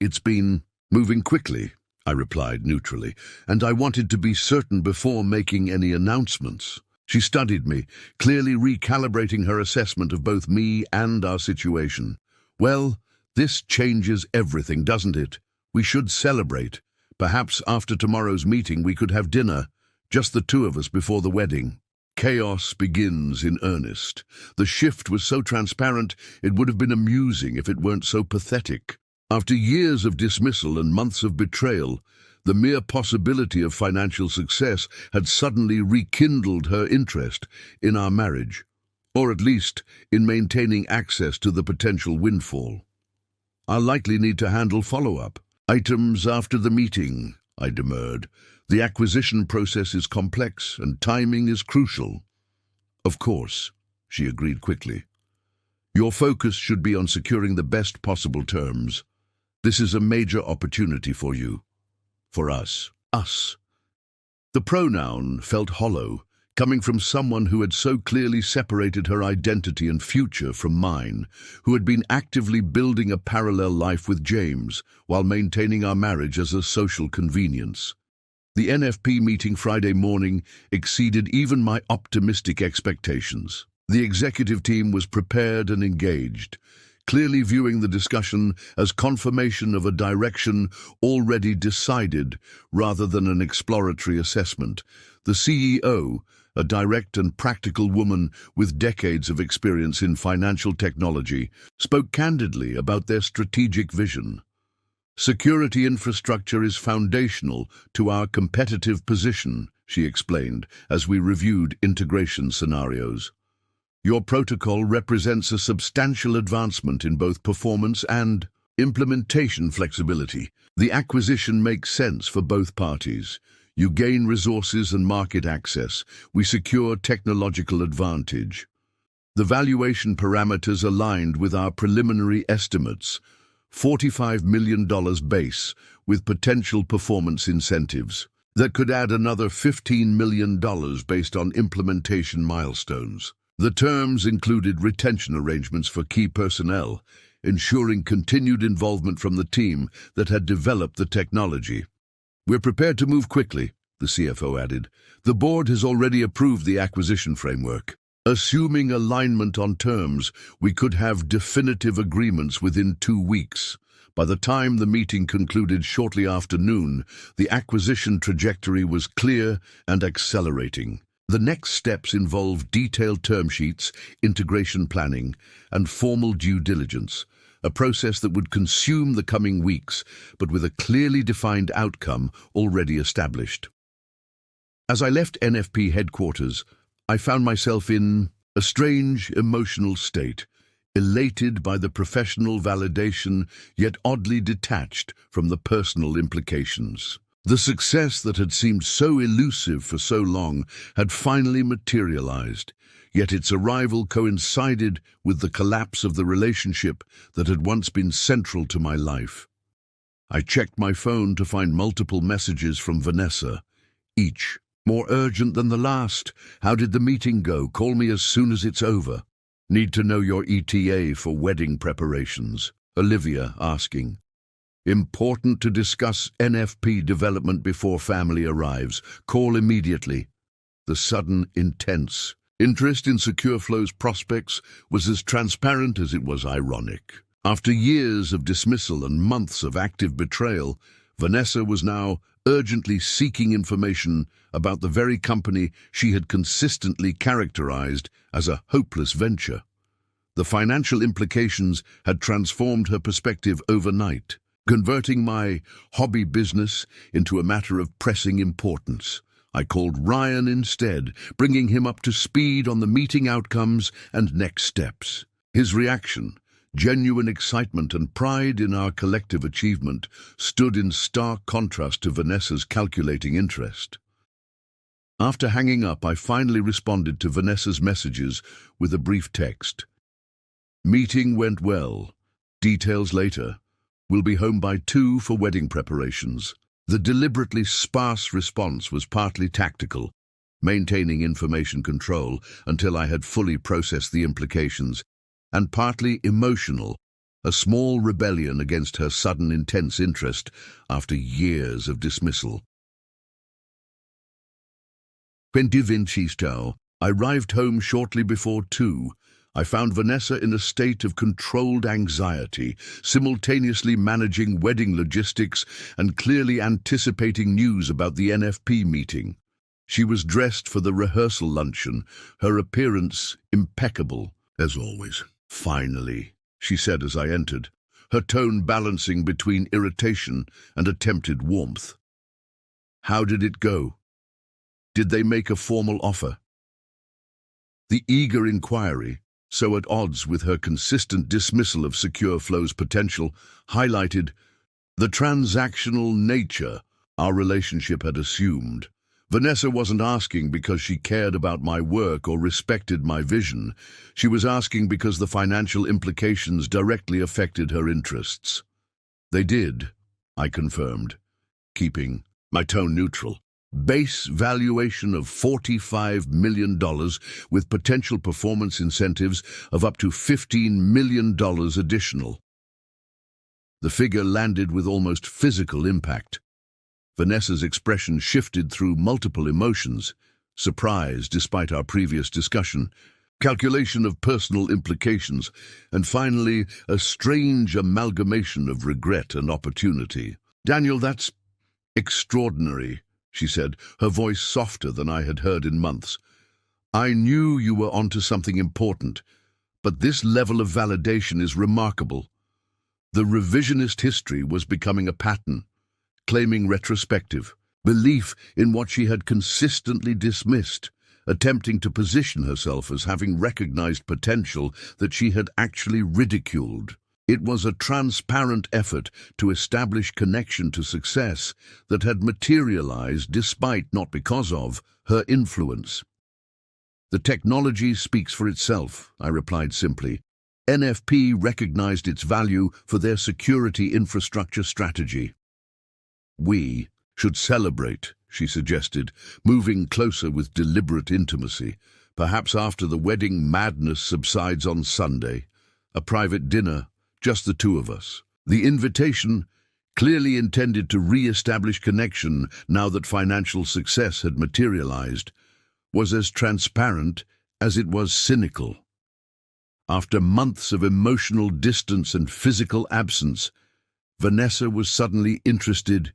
It's been moving quickly, I replied neutrally, and I wanted to be certain before making any announcements. She studied me, clearly recalibrating her assessment of both me and our situation. Well, this changes everything, doesn't it? We should celebrate. Perhaps after tomorrow's meeting we could have dinner, just the two of us before the wedding. Chaos begins in earnest. The shift was so transparent it would have been amusing if it weren't so pathetic. After years of dismissal and months of betrayal, The mere possibility of financial success had suddenly rekindled her interest in our marriage, or at least in maintaining access to the potential windfall. "I'll likely need to handle follow-up items after the meeting," I demurred. "The acquisition process is complex and timing is crucial." "Of course," she agreed quickly. "Your focus should be on securing the best possible terms. This is a major opportunity for you. For us. Us." The pronoun felt hollow, coming from someone who had so clearly separated her identity and future from mine, who had been actively building a parallel life with James while maintaining our marriage as a social convenience. The NFP meeting Friday morning exceeded even my optimistic expectations. The executive team was prepared and engaged, clearly viewing the discussion as confirmation of a direction already decided rather than an exploratory assessment. The CEO, a direct and practical woman with decades of experience in financial technology, spoke candidly about their strategic vision. "Security infrastructure is foundational to our competitive position," she explained as we reviewed integration scenarios. "Your protocol represents a substantial advancement in both performance and implementation flexibility. The acquisition makes sense for both parties. You gain resources and market access. We secure technological advantage. The valuation parameters aligned with our preliminary estimates. $45 million base with potential performance incentives that could add another $15 million based on implementation milestones. The terms included retention arrangements for key personnel, ensuring continued involvement from the team that had developed the technology. We're prepared to move quickly," the CFO added. "The board has already approved the acquisition framework. Assuming alignment on terms, we could have definitive agreements within 2 weeks. By the time the meeting concluded shortly after noon, the acquisition trajectory was clear and accelerating. The next steps involved detailed term sheets, integration planning, and formal due diligence, a process that would consume the coming weeks, but with a clearly defined outcome already established. As I left NFP headquarters, I found myself in a strange emotional state, elated by the professional validation, yet oddly detached from the personal implications. The success that had seemed so elusive for so long had finally materialized, yet its arrival coincided with the collapse of the relationship that had once been central to my life. I checked my phone to find multiple messages from Vanessa, each more urgent than the last. "How did the meeting go? Call me as soon as it's over. Need to know your ETA for wedding preparations." Olivia asking. "Important to discuss NFP development before family arrives. Call immediately." The sudden, intense interest in SecureFlow's prospects was as transparent as it was ironic. After years of dismissal and months of active betrayal, Vanessa was now urgently seeking information about the very company she had consistently characterized as a hopeless venture. The financial implications had transformed her perspective overnight, converting my hobby business into a matter of pressing importance. I called Ryan instead, bringing him up to speed on the meeting outcomes and next steps. His reaction, genuine excitement and pride in our collective achievement, stood in stark contrast to Vanessa's calculating interest. After hanging up, I finally responded to Vanessa's messages with a brief text. "Meeting went well. Details later. Will be home by 2 for wedding preparations." The deliberately sparse response was partly tactical, maintaining information control until I had fully processed the implications, and partly emotional, a small rebellion against her sudden intense interest after years of dismissal. I arrived home shortly before 2. I found Vanessa in a state of controlled anxiety, simultaneously managing wedding logistics and clearly anticipating news about the NFP meeting. She was dressed for the rehearsal luncheon, her appearance impeccable, as always. "Finally," she said as I entered, her tone balancing between irritation and attempted warmth. How did it go? Did they make a formal offer? The eager inquiry, so at odds with her consistent dismissal of Secure Flow's potential, highlighted the transactional nature our relationship had assumed. Vanessa wasn't asking because she cared about my work or respected my vision. She was asking because the financial implications directly affected her interests. They did, I confirmed, keeping my tone neutral. Base valuation of $45 million with potential performance incentives of up to $15 million additional. The figure landed with almost physical impact. Vanessa's expression shifted through multiple emotions: surprise despite our previous discussion, calculation of personal implications, and finally a strange amalgamation of regret and opportunity. "Daniel, that's extraordinary," she said, her voice softer than I had heard in months. "I knew you were onto something important, but this level of validation is remarkable." The revisionist history was becoming a pattern, claiming retrospective belief in what she had consistently dismissed, attempting to position herself as having recognized potential that she had actually ridiculed. It was a transparent effort to establish connection to success that had materialized despite, not because of, her influence. "The technology speaks for itself," I replied simply. "NFP recognized its value for their security infrastructure strategy." "We should celebrate," she suggested, moving closer with deliberate intimacy. "Perhaps after the wedding madness subsides on Sunday. A private dinner, just the two of us." The invitation, clearly intended to re-establish connection now that financial success had materialized, was as transparent as it was cynical. After months of emotional distance and physical absence, Vanessa was suddenly interested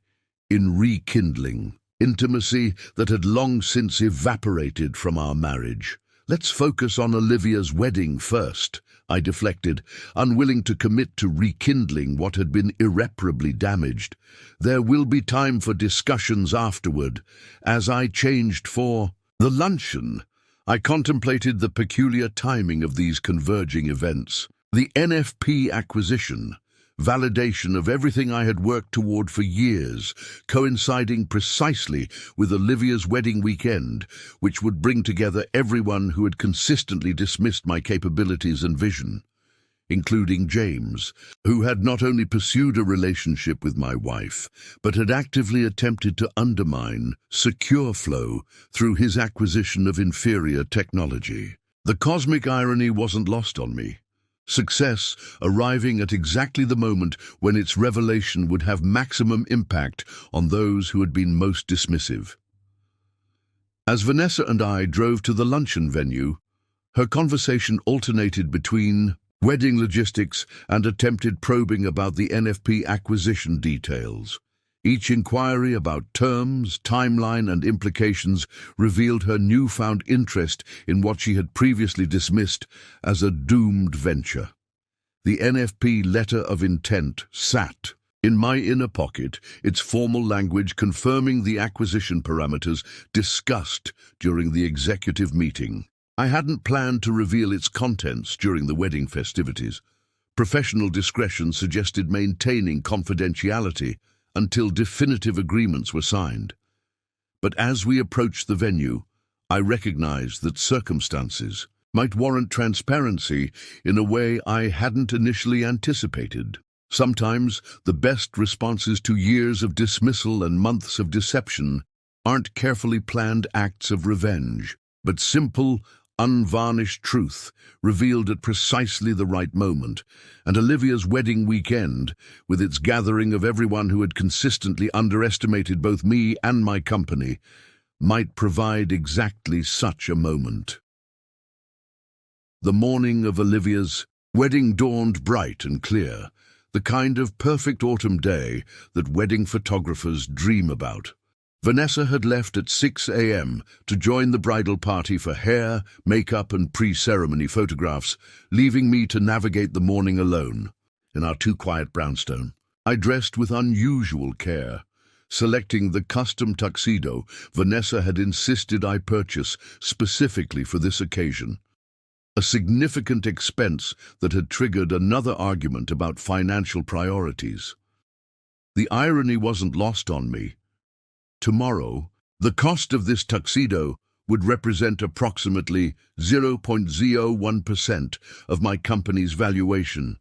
in rekindling intimacy that had long since evaporated from our marriage. "Let's focus on Olivia's wedding first," I deflected, unwilling to commit to rekindling what had been irreparably damaged. "There will be time for discussions afterward." As I changed for the luncheon, I contemplated the peculiar timing of these converging events. The NFP acquisition, validation of everything I had worked toward for years, coinciding precisely with Olivia's wedding weekend, which would bring together everyone who had consistently dismissed my capabilities and vision, including James, who had not only pursued a relationship with my wife, but had actively attempted to undermine Secure Flow through his acquisition of inferior technology. The cosmic irony wasn't lost on me. Success arriving at exactly the moment when its revelation would have maximum impact on those who had been most dismissive. As Vanessa and I drove to the luncheon venue, her conversation alternated between wedding logistics and attempted probing about the NFP acquisition details. Each inquiry about terms, timeline, and implications revealed her newfound interest in what she had previously dismissed as a doomed venture. The NFP letter of intent sat in my inner pocket, its formal language confirming the acquisition parameters discussed during the executive meeting. I hadn't planned to reveal its contents during the wedding festivities. Professional discretion suggested maintaining confidentiality until definitive agreements were signed. But as we approached the venue, I recognized that circumstances might warrant transparency in a way I hadn't initially anticipated. Sometimes the best responses to years of dismissal and months of deception aren't carefully planned acts of revenge, but simple, unvarnished truth revealed at precisely the right moment, and Olivia's wedding weekend, with its gathering of everyone who had consistently underestimated both me and my company, might provide exactly such a moment. The morning of Olivia's wedding dawned bright and clear, the kind of perfect autumn day that wedding photographers dream about. Vanessa had left at 6 a.m. to join the bridal party for hair, makeup, and pre-ceremony photographs, leaving me to navigate the morning alone in our too quiet brownstone. I dressed with unusual care, selecting the custom tuxedo Vanessa had insisted I purchase specifically for this occasion. A significant expense that had triggered another argument about financial priorities. The irony wasn't lost on me. Tomorrow, the cost of this tuxedo would represent approximately 0.01% of my company's valuation.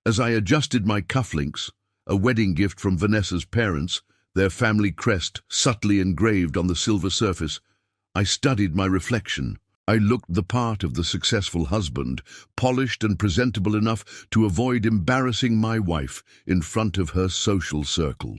As I adjusted my cufflinks, a wedding gift from Vanessa's parents, their family crest subtly engraved on the silver surface, I studied my reflection. I looked the part of the successful husband, polished and presentable enough to avoid embarrassing my wife in front of her social circle.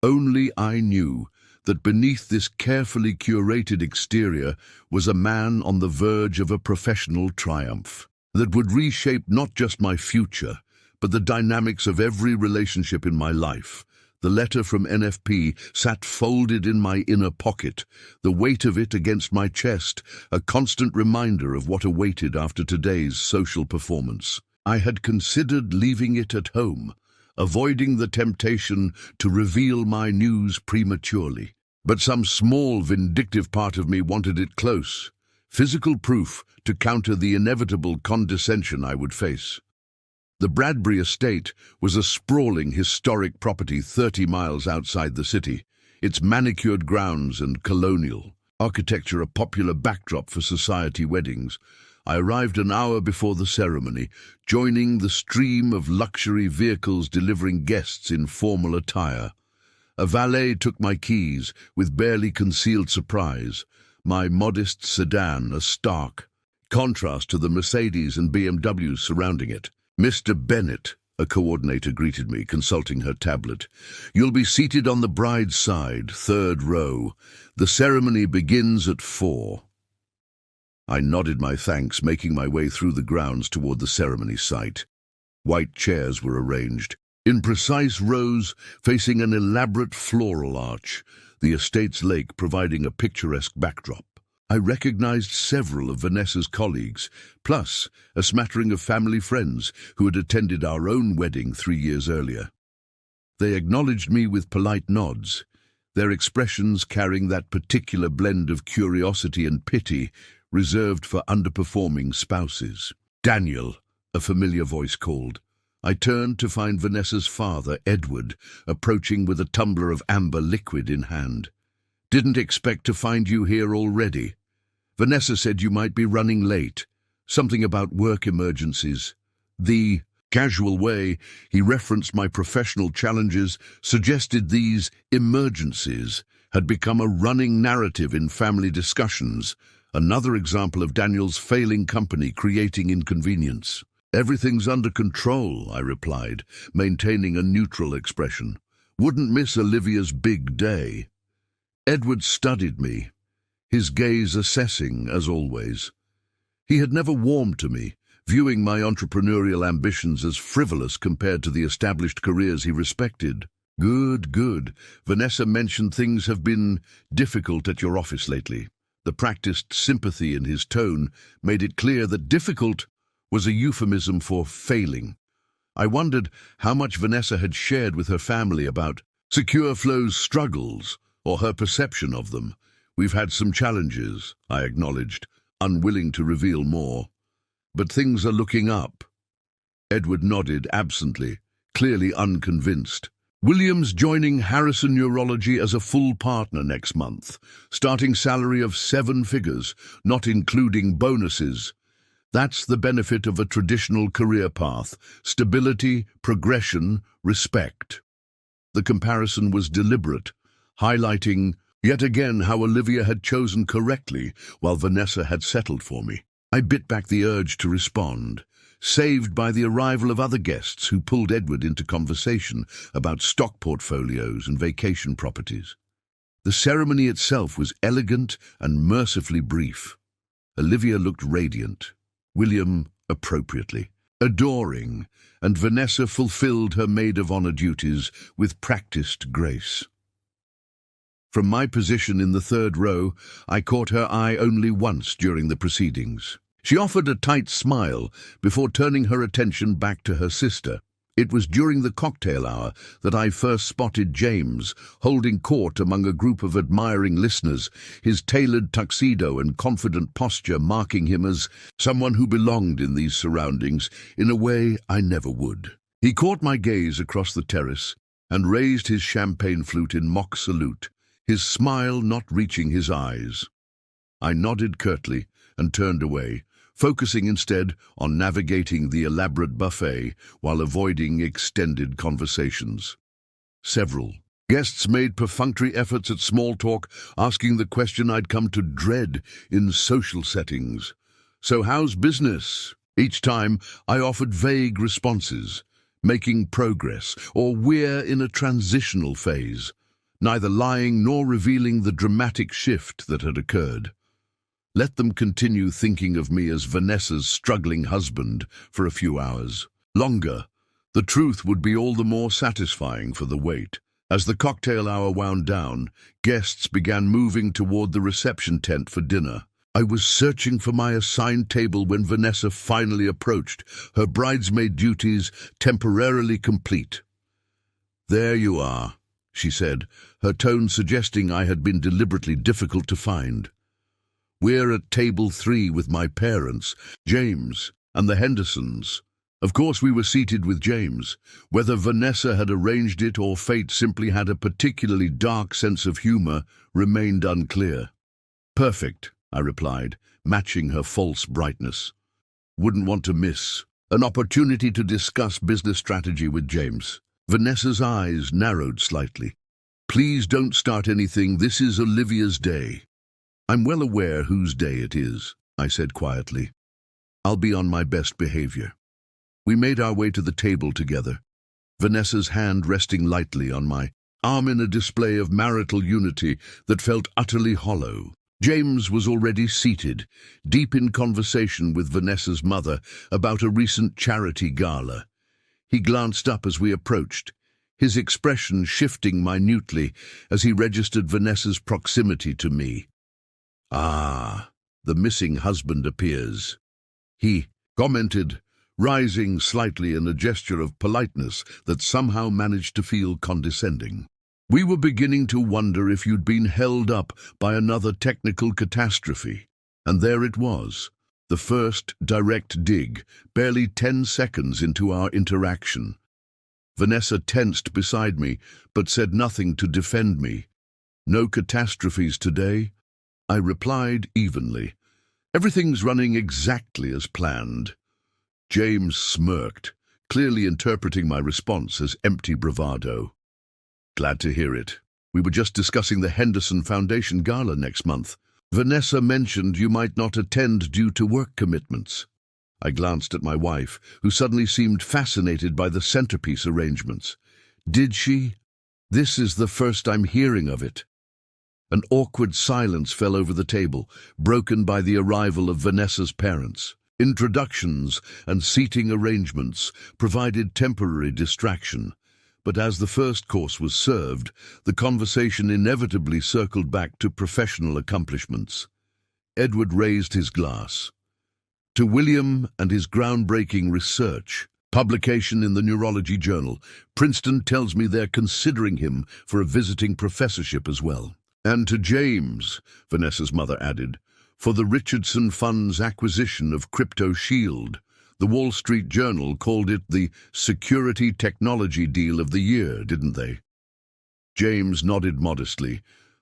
Only I knew that beneath this carefully curated exterior was a man on the verge of a professional triumph that would reshape not just my future, but the dynamics of every relationship in my life. The letter from NFP sat folded in my inner pocket, the weight of it against my chest, a constant reminder of what awaited after today's social performance. I had considered leaving it at home, avoiding the temptation to reveal my news prematurely. But some small, vindictive part of me wanted it close, physical proof to counter the inevitable condescension I would face. The Bradbury estate was a sprawling historic property 30 miles outside the city, its manicured grounds and colonial architecture a popular backdrop for society weddings. I arrived an hour before the ceremony, joining the stream of luxury vehicles delivering guests in formal attire. A valet took my keys with barely concealed surprise, my modest sedan a stark contrast to the Mercedes and BMWs surrounding it. "Mr. Bennett," a coordinator greeted me, consulting her tablet. "You'll be seated on the bride's side, third row. The ceremony begins at 4. I nodded my thanks, making my way through the grounds toward the ceremony site. White chairs were arranged, in precise rows facing an elaborate floral arch, the estate's lake providing a picturesque backdrop. I recognized several of Vanessa's colleagues, plus a smattering of family friends who had attended our own wedding 3 years earlier. They acknowledged me with polite nods, their expressions carrying that particular blend of curiosity and pity reserved for underperforming spouses. "Daniel," a familiar voice called. I turned to find Vanessa's father, Edward, approaching with a tumbler of amber liquid in hand. "Didn't expect to find you here already. Vanessa said you might be running late. Something about work emergencies." The casual way he referenced my professional challenges suggested these emergencies had become a running narrative in family discussions, another example of Daniel's failing company creating inconvenience. "Everything's under control," I replied, maintaining a neutral expression. "Wouldn't miss Olivia's big day." Edward studied me, his gaze assessing, as always. He had never warmed to me, viewing my entrepreneurial ambitions as frivolous compared to the established careers he respected. Good. Vanessa mentioned things have been difficult at your office lately." The practiced sympathy in his tone made it clear that difficult was a euphemism for failing. I wondered how much Vanessa had shared with her family about Secure Flow's struggles, or her perception of them. "We've had some challenges," I acknowledged, unwilling to reveal more. "But things are looking up." Edward nodded absently, clearly unconvinced. "William's joining Harrison Neurology as a full partner next month. Starting salary of 7 figures, not including bonuses. That's the benefit of a traditional career path: stability, progression, respect." The comparison was deliberate, highlighting yet again how Olivia had chosen correctly while Vanessa had settled for me. I bit back the urge to respond, saved by the arrival of other guests who pulled Edward into conversation about stock portfolios and vacation properties. The ceremony itself was elegant and mercifully brief. Olivia looked radiant, William appropriately, adoring, and Vanessa fulfilled her maid-of-honor duties with practiced grace. From my position in the third row, I caught her eye only once during the proceedings. She offered a tight smile before turning her attention back to her sister. It was during the cocktail hour that I first spotted James, holding court among a group of admiring listeners, his tailored tuxedo and confident posture marking him as someone who belonged in these surroundings in a way I never would. He caught my gaze across the terrace and raised his champagne flute in mock salute, his smile not reaching his eyes. I nodded curtly and turned away, focusing instead on navigating the elaborate buffet while avoiding extended conversations. Several guests made perfunctory efforts at small talk, asking the question I'd come to dread in social settings. "So how's business?" Each time I offered vague responses, making progress, or "we're in a transitional phase," neither lying nor revealing the dramatic shift that had occurred. Let them continue thinking of me as Vanessa's struggling husband for a few hours. Longer, the truth would be all the more satisfying for the wait. As the cocktail hour wound down, guests began moving toward the reception tent for dinner. I was searching for my assigned table when Vanessa finally approached, her bridesmaid duties temporarily complete. "There you are," she said, her tone suggesting I had been deliberately difficult to find. "We're at table 3 with my parents, James, and the Hendersons." Of course we were seated with James. Whether Vanessa had arranged it or fate simply had a particularly dark sense of humor remained unclear. "Perfect," I replied, matching her false brightness. "Wouldn't want to miss an opportunity to discuss business strategy with James." Vanessa's eyes narrowed slightly. "Please don't start anything. This is Olivia's day." "I'm well aware whose day it is," I said quietly. "I'll be on my best behavior." We made our way to the table together, Vanessa's hand resting lightly on my arm in a display of marital unity that felt utterly hollow. James was already seated, deep in conversation with Vanessa's mother about a recent charity gala. He glanced up as we approached, his expression shifting minutely as he registered Vanessa's proximity to me. "Ah, the missing husband appears," he commented, rising slightly in a gesture of politeness that somehow managed to feel condescending. "We were beginning to wonder if you'd been held up by another technical catastrophe." And there it was, the first direct dig, barely 10 seconds into our interaction. Vanessa tensed beside me, but said nothing to defend me. "No catastrophes today," I replied evenly. "Everything's running exactly as planned." James smirked, clearly interpreting my response as empty bravado. "Glad to hear it. We were just discussing the Henderson Foundation Gala next month. Vanessa mentioned you might not attend due to work commitments." I glanced at my wife, who suddenly seemed fascinated by the centerpiece arrangements. "Did she? This is the first I'm hearing of it." An awkward silence fell over the table, broken by the arrival of Vanessa's parents. Introductions and seating arrangements provided temporary distraction, but as the first course was served, the conversation inevitably circled back to professional accomplishments. Edward raised his glass. "To William and his groundbreaking research, publication in the Neurology Journal. Princeton tells me they're considering him for a visiting professorship as well. And to James," Vanessa's mother added, "for the Richardson Fund's acquisition of Crypto Shield. The Wall Street Journal called it the security technology deal of the year, didn't they?" James nodded modestly,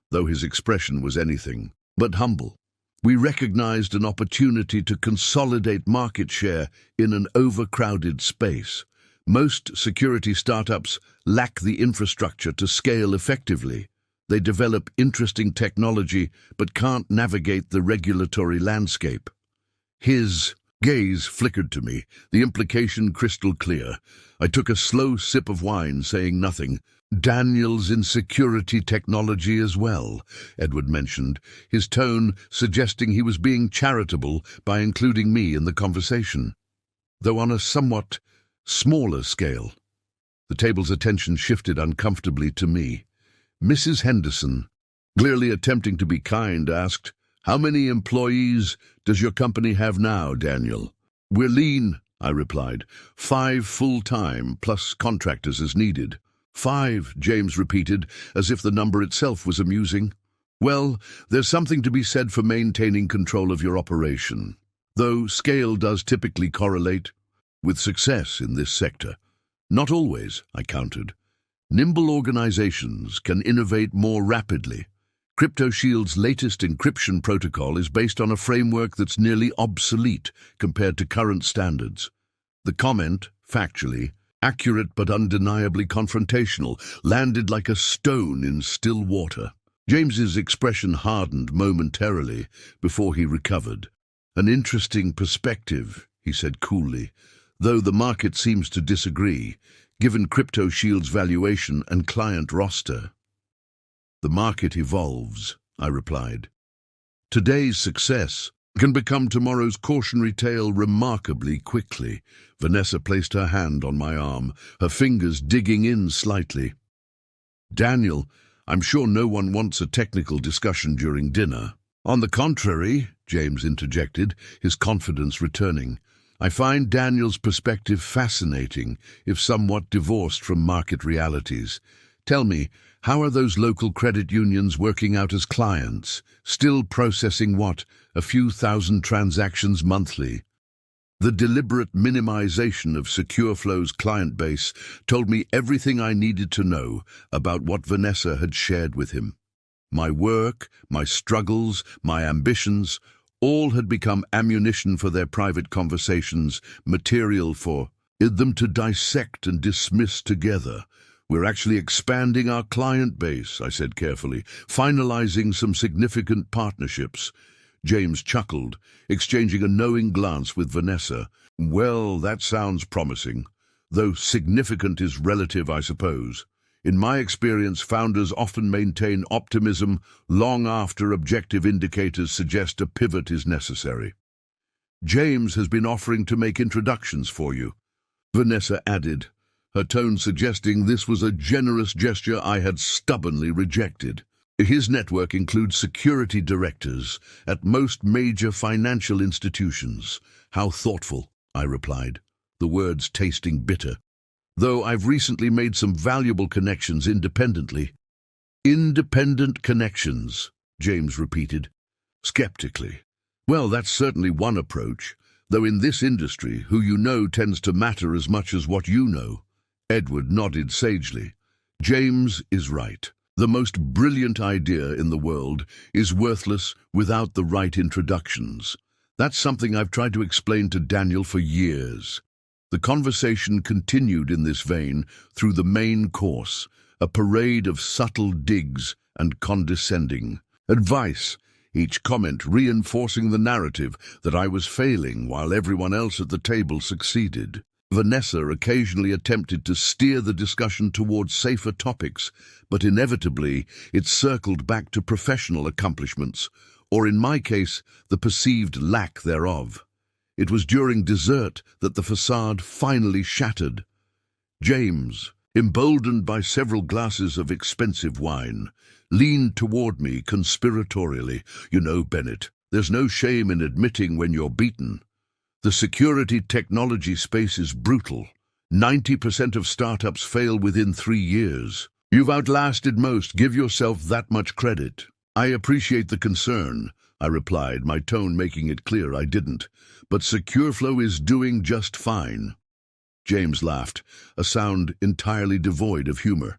though his expression was anything but humble. "We recognized an opportunity to consolidate market share in an overcrowded space. Most security startups lack the infrastructure to scale effectively. They develop interesting technology but can't navigate the regulatory landscape." His gaze flickered to me, the implication crystal clear. I took a slow sip of wine, saying nothing. "Daniel's in security technology as well," Edward mentioned, his tone suggesting he was being charitable by including me in the conversation, though on a somewhat smaller scale. The table's attention shifted uncomfortably to me. Mrs. Henderson, clearly attempting to be kind, asked, "How many employees does your company have now, Daniel?" "We're lean," I replied. 5 full-time, plus contractors as needed. 5, James repeated, as if the number itself was amusing. Well, there's something to be said for maintaining control of your operation, though scale does typically correlate with success in this sector. Not always, I countered. Nimble organizations can innovate more rapidly. CryptoShield's latest encryption protocol is based on a framework that's nearly obsolete compared to current standards. The comment, factually, accurate but undeniably confrontational, landed like a stone in still water. James's expression hardened momentarily before he recovered. An interesting perspective, he said coolly, though the market seems to disagree, given CryptoShield's valuation and client roster. The market evolves, I replied. Today's success can become tomorrow's cautionary tale remarkably quickly. Vanessa placed her hand on my arm, her fingers digging in slightly. Daniel, I'm sure no one wants a technical discussion during dinner. On the contrary, James interjected, his confidence returning. I find Daniel's perspective fascinating, if somewhat divorced from market realities. Tell me, how are those local credit unions working out as clients, still processing what, a few thousand transactions monthly? The deliberate minimization of SecureFlow's client base told me everything I needed to know about what Vanessa had shared with him. My work, my struggles, my ambitions, all had become ammunition for their private conversations, material for them to dissect and dismiss together. We're actually expanding our client base, I said carefully, finalizing some significant partnerships. James chuckled, exchanging a knowing glance with Vanessa. Well, that sounds promising, though significant is relative, I suppose. In my experience, founders often maintain optimism long after objective indicators suggest a pivot is necessary. James has been offering to make introductions for you, Vanessa added, her tone suggesting this was a generous gesture I had stubbornly rejected. His network includes security directors at most major financial institutions. How thoughtful, I replied, the words tasting bitter. Though I've recently made some valuable connections independently. Independent connections, James repeated, skeptically. Well, that's certainly one approach, though in this industry, who you know tends to matter as much as what you know. Edward nodded sagely. James is right. The most brilliant idea in the world is worthless without the right introductions. That's something I've tried to explain to Daniel for years. The conversation continued in this vein through the main course, a parade of subtle digs and condescending advice, each comment reinforcing the narrative that I was failing while everyone else at the table succeeded. Vanessa occasionally attempted to steer the discussion towards safer topics, but inevitably it circled back to professional accomplishments, or in my case, the perceived lack thereof. It was during dessert that the facade finally shattered. James, emboldened by several glasses of expensive wine, leaned toward me conspiratorially. You know, Bennett, there's no shame in admitting when you're beaten. The security technology space is brutal. 90% of startups fail within 3 years. You've outlasted most. Give yourself that much credit. I appreciate the concern, I replied, my tone making it clear I didn't. But SecureFlow is doing just fine. James laughed, a sound entirely devoid of humor.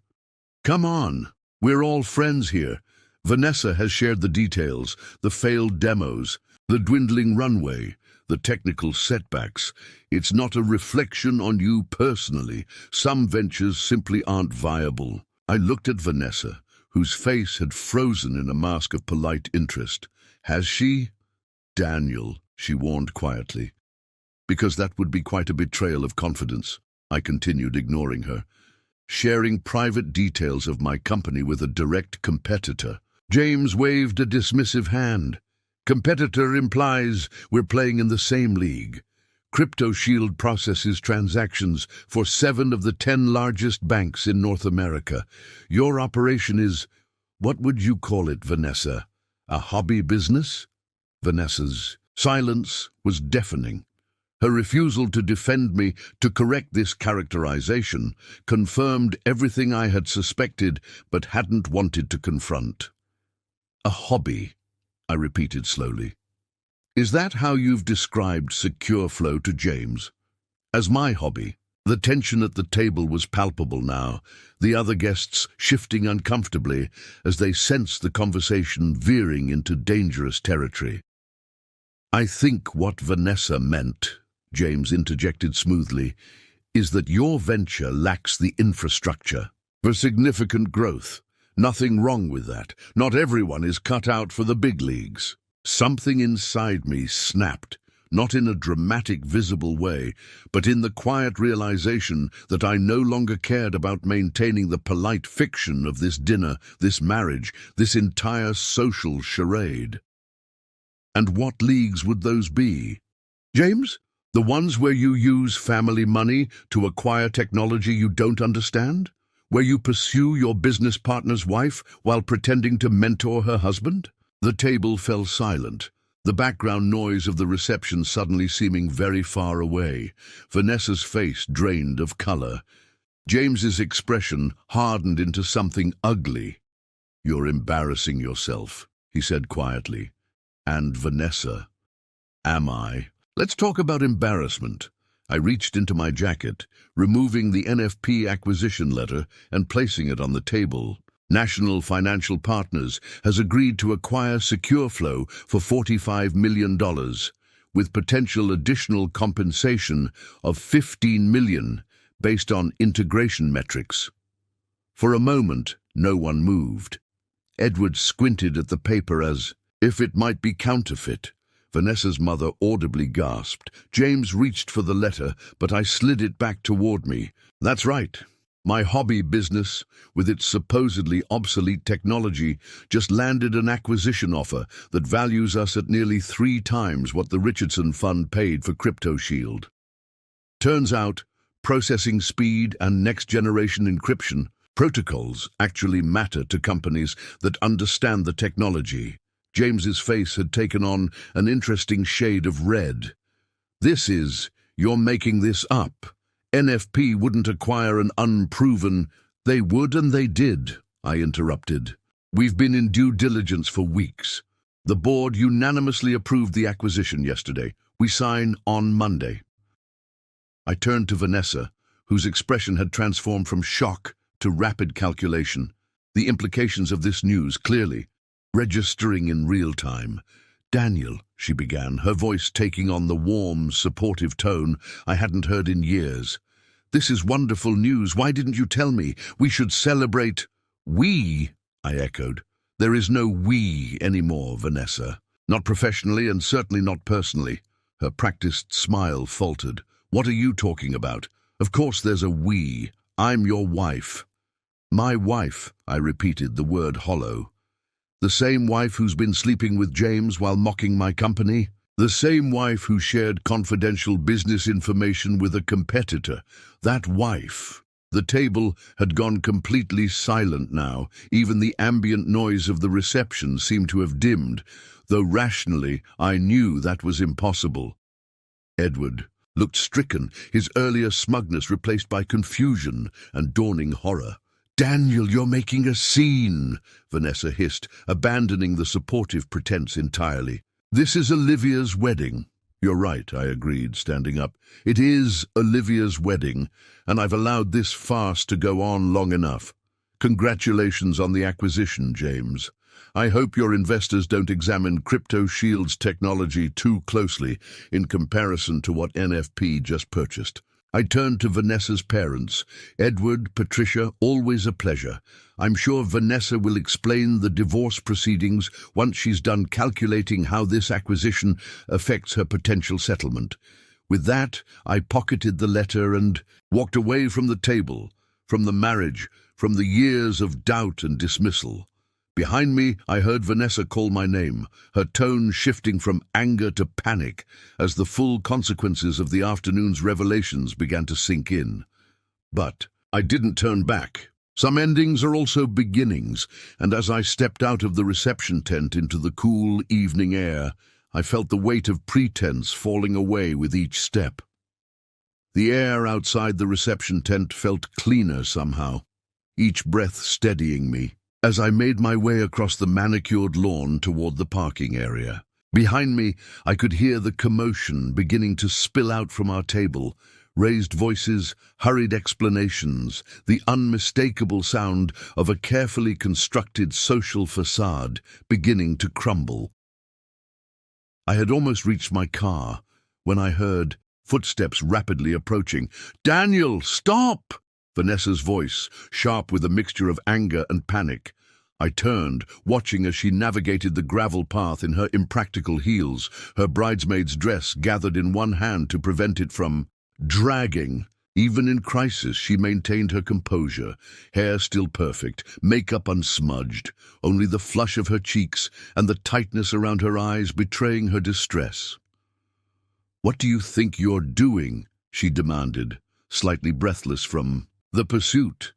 Come on, we're all friends here. Vanessa has shared the details, the failed demos, the dwindling runway, the technical setbacks. It's not a reflection on you personally. Some ventures simply aren't viable. I looked at Vanessa, whose face had frozen in a mask of polite interest. Has she? Daniel, she warned quietly. Because that would be quite a betrayal of confidence, I continued, ignoring her. Sharing private details of my company with a direct competitor. James waved a dismissive hand. Competitor implies we're playing in the same league. CryptoShield processes transactions for 7 of the 10 largest banks in North America. Your operation is, what would you call it, Vanessa? A hobby business? Vanessa's silence was deafening. Her refusal to defend me, to correct this characterization, confirmed everything I had suspected but hadn't wanted to confront. A hobby, I repeated slowly. Is that how you've described Secure Flow to James? As my hobby? The tension at the table was palpable now, the other guests shifting uncomfortably as they sensed the conversation veering into dangerous territory. I think what Vanessa meant, James interjected smoothly, is that your venture lacks the infrastructure for significant growth. Nothing wrong with that. Not everyone is cut out for the big leagues. Something inside me snapped, not in a dramatic, visible way, but in the quiet realization that I no longer cared about maintaining the polite fiction of this dinner, this marriage, this entire social charade. And what leagues would those be? James? The ones where you use family money to acquire technology you don't understand? Where you pursue your business partner's wife while pretending to mentor her husband? The table fell silent, the background noise of the reception suddenly seeming very far away. Vanessa's face drained of color. James's expression hardened into something ugly. "You're embarrassing yourself," he said quietly. "And Vanessa." "Am I?" "Let's talk about embarrassment." I reached into my jacket, removing the NFP acquisition letter and placing it on the table. National Financial Partners has agreed to acquire Secure Flow for $45 million, with potential additional compensation of $15 million based on integration metrics. For a moment, no one moved. Edward squinted at the paper as if it might be counterfeit. Vanessa's mother audibly gasped. James reached for the letter, but I slid it back toward me. "That's right. My hobby business, with its supposedly obsolete technology, just landed an acquisition offer that values us at nearly 3 times what the Richardson Fund paid for CryptoShield. Turns out, processing speed and next-generation encryption protocols actually matter to companies that understand the technology." James's face had taken on an interesting shade of red. "You're making this up. NFP wouldn't acquire an unproven—" "They would and they did," I interrupted. "We've been in due diligence for weeks. The board unanimously approved the acquisition yesterday. We sign on Monday." I turned to Vanessa, whose expression had transformed from shock to rapid calculation. The implications of this news clearly registering in real time. "Daniel," she began, her voice taking on the warm, supportive tone I hadn't heard in years. "This is wonderful news. Why didn't you tell me? We should celebrate." "We," I echoed. "There is no we anymore, Vanessa. Not professionally and certainly not personally." Her practiced smile faltered. "What are you talking about? Of course there's a we. I'm your wife." "My wife," I repeated, the word hollow. "The same wife who's been sleeping with James while mocking my company? The same wife who shared confidential business information with a competitor? That wife." The table had gone completely silent now. Even the ambient noise of the reception seemed to have dimmed, though rationally I knew that was impossible. Edward looked stricken, his earlier smugness replaced by confusion and dawning horror. "Daniel, you're making a scene," Vanessa hissed, abandoning the supportive pretense entirely. "This is Olivia's wedding." "You're right," I agreed, standing up. "It is Olivia's wedding, and I've allowed this farce to go on long enough. Congratulations on the acquisition, James. I hope your investors don't examine CryptoShield's technology too closely in comparison to what NFP just purchased." I turned to Vanessa's parents. "Edward, Patricia, always a pleasure. I'm sure Vanessa will explain the divorce proceedings once she's done calculating how this acquisition affects her potential settlement." With that, I pocketed the letter and walked away from the table, from the marriage, from the years of doubt and dismissal. Behind me, I heard Vanessa call my name, her tone shifting from anger to panic as the full consequences of the afternoon's revelations began to sink in. But I didn't turn back. Some endings are also beginnings, and as I stepped out of the reception tent into the cool evening air, I felt the weight of pretense falling away with each step. The air outside the reception tent felt cleaner somehow, each breath steadying me. As I made my way across the manicured lawn toward the parking area, behind me I could hear the commotion beginning to spill out from our table, raised voices, hurried explanations, the unmistakable sound of a carefully constructed social facade beginning to crumble. I had almost reached my car when I heard footsteps rapidly approaching. "Daniel, stop!" Vanessa's voice, sharp with a mixture of anger and panic. I turned, watching as she navigated the gravel path in her impractical heels, her bridesmaid's dress gathered in one hand to prevent it from dragging. Even in crisis, she maintained her composure, hair still perfect, makeup unsmudged, only the flush of her cheeks and the tightness around her eyes betraying her distress. "What do you think you're doing?" she demanded, slightly breathless from the pursuit.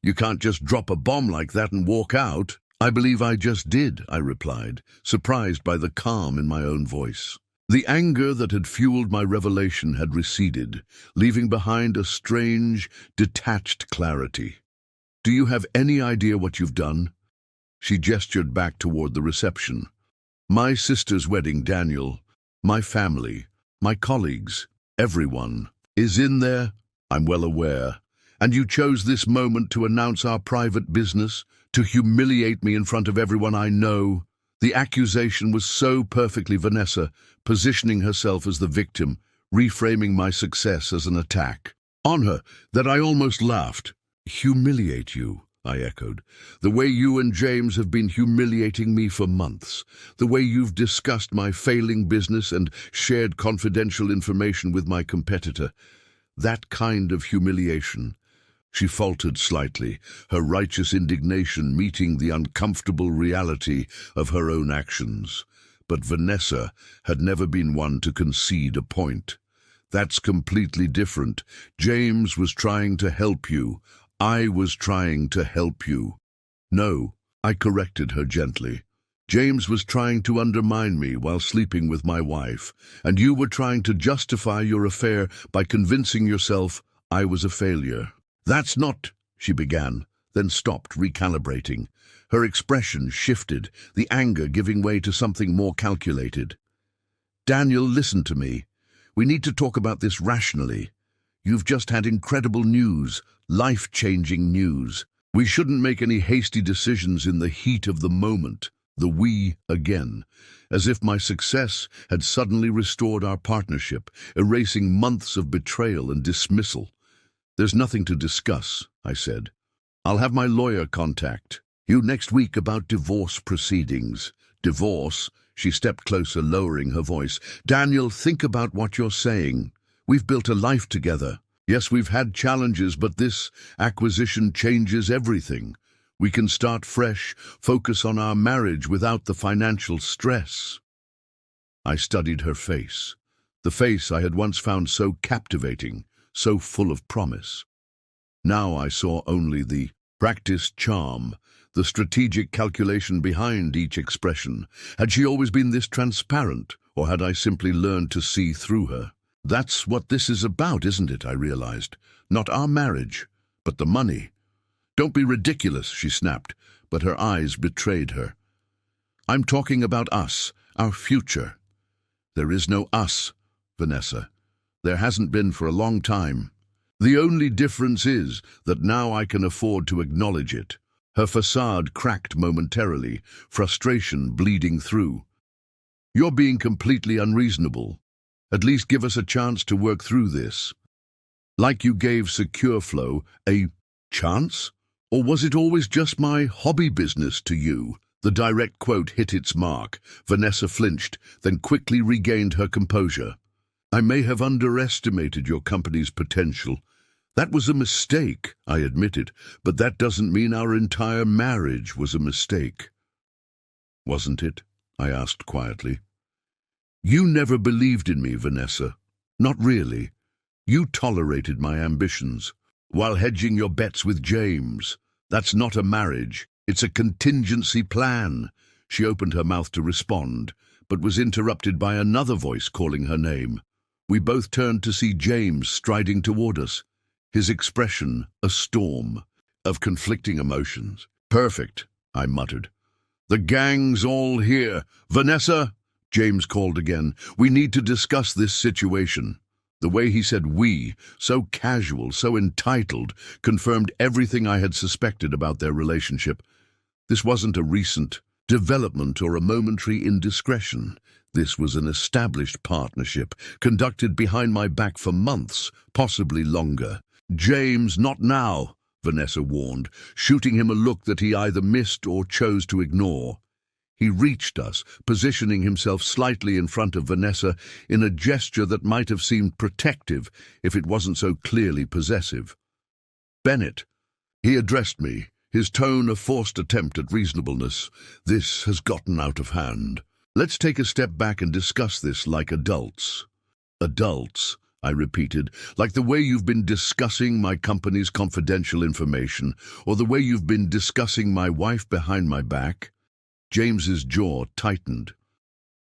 "You can't just drop a bomb like that and walk out." "I believe I just did," I replied, surprised by the calm in my own voice. The anger that had fueled my revelation had receded, leaving behind a strange, detached clarity. "Do you have any idea what you've done?" She gestured back toward the reception. "My sister's wedding, Daniel, my family, my colleagues, everyone is in there, I'm well aware. And you chose this moment to announce our private business, to humiliate me in front of everyone I know." The accusation was so perfectly Vanessa, positioning herself as the victim, reframing my success as an attack on her, that I almost laughed. "Humiliate you?" I echoed. "The way you and James have been humiliating me for months, the way you've discussed my failing business and shared confidential information with my competitor. That kind of humiliation." She faltered slightly, her righteous indignation meeting the uncomfortable reality of her own actions. But Vanessa had never been one to concede a point. "That's completely different. James was trying to help you. I was trying to help you." "No," I corrected her gently. "James was trying to undermine me while sleeping with my wife, and you were trying to justify your affair by convincing yourself I was a failure." "That's not," she began, then stopped, recalibrating. Her expression shifted, the anger giving way to something more calculated. "Daniel, listen to me. We need to talk about this rationally. You've just had incredible news, life-changing news. We shouldn't make any hasty decisions in the heat of the moment." The "we" again, as if my success had suddenly restored our partnership, erasing months of betrayal and dismissal. "There's nothing to discuss," I said. "I'll have my lawyer contact you next week about divorce proceedings." "Divorce?" She stepped closer, lowering her voice. "Daniel, think about what you're saying. We've built a life together. Yes, we've had challenges, but this acquisition changes everything. We can start fresh, focus on our marriage without the financial stress." I studied her face, the face I had once found so captivating, so full of promise. Now I saw only the practiced charm, the strategic calculation behind each expression. Had she always been this transparent, or had I simply learned to see through her? "That's what this is about, isn't it?" I realized. "Not our marriage, but the money." "Don't be ridiculous," she snapped, but her eyes betrayed her. "I'm talking about us, our future." "There is no us, Vanessa. There hasn't been for a long time. The only difference is that now I can afford to acknowledge it." Her facade cracked momentarily, frustration bleeding through. "You're being completely unreasonable. At least give us a chance to work through this. Like you gave SecureFlow a chance? Or was it always just my hobby business to you?" The direct quote hit its mark. Vanessa flinched, then quickly regained her composure. "I may have underestimated your company's potential. That was a mistake," I admitted, "but that doesn't mean our entire marriage was a mistake." "Wasn't it?" I asked quietly. "You never believed in me, Vanessa. Not really. You tolerated my ambitions, while hedging your bets with James. That's not a marriage. It's a contingency plan." She opened her mouth to respond, but was interrupted by another voice calling her name. We both turned to see James striding toward us, his expression a storm of conflicting emotions. "Perfect," I muttered. "The gang's all here. Vanessa," James called again, "we need to discuss this situation." The way he said "we," so casual, so entitled, confirmed everything I had suspected about their relationship. This wasn't a recent development or a momentary indiscretion. This was an established partnership, conducted behind my back for months, possibly longer. "James, not now," Vanessa warned, shooting him a look that he either missed or chose to ignore. He reached us, positioning himself slightly in front of Vanessa in a gesture that might have seemed protective if it wasn't so clearly possessive. "Bennett," he addressed me, his tone a forced attempt at reasonableness. "This has gotten out of hand. Let's take a step back and discuss this like adults." "Adults," I repeated, "like the way you've been discussing my company's confidential information, or the way you've been discussing my wife behind my back?" James's jaw tightened.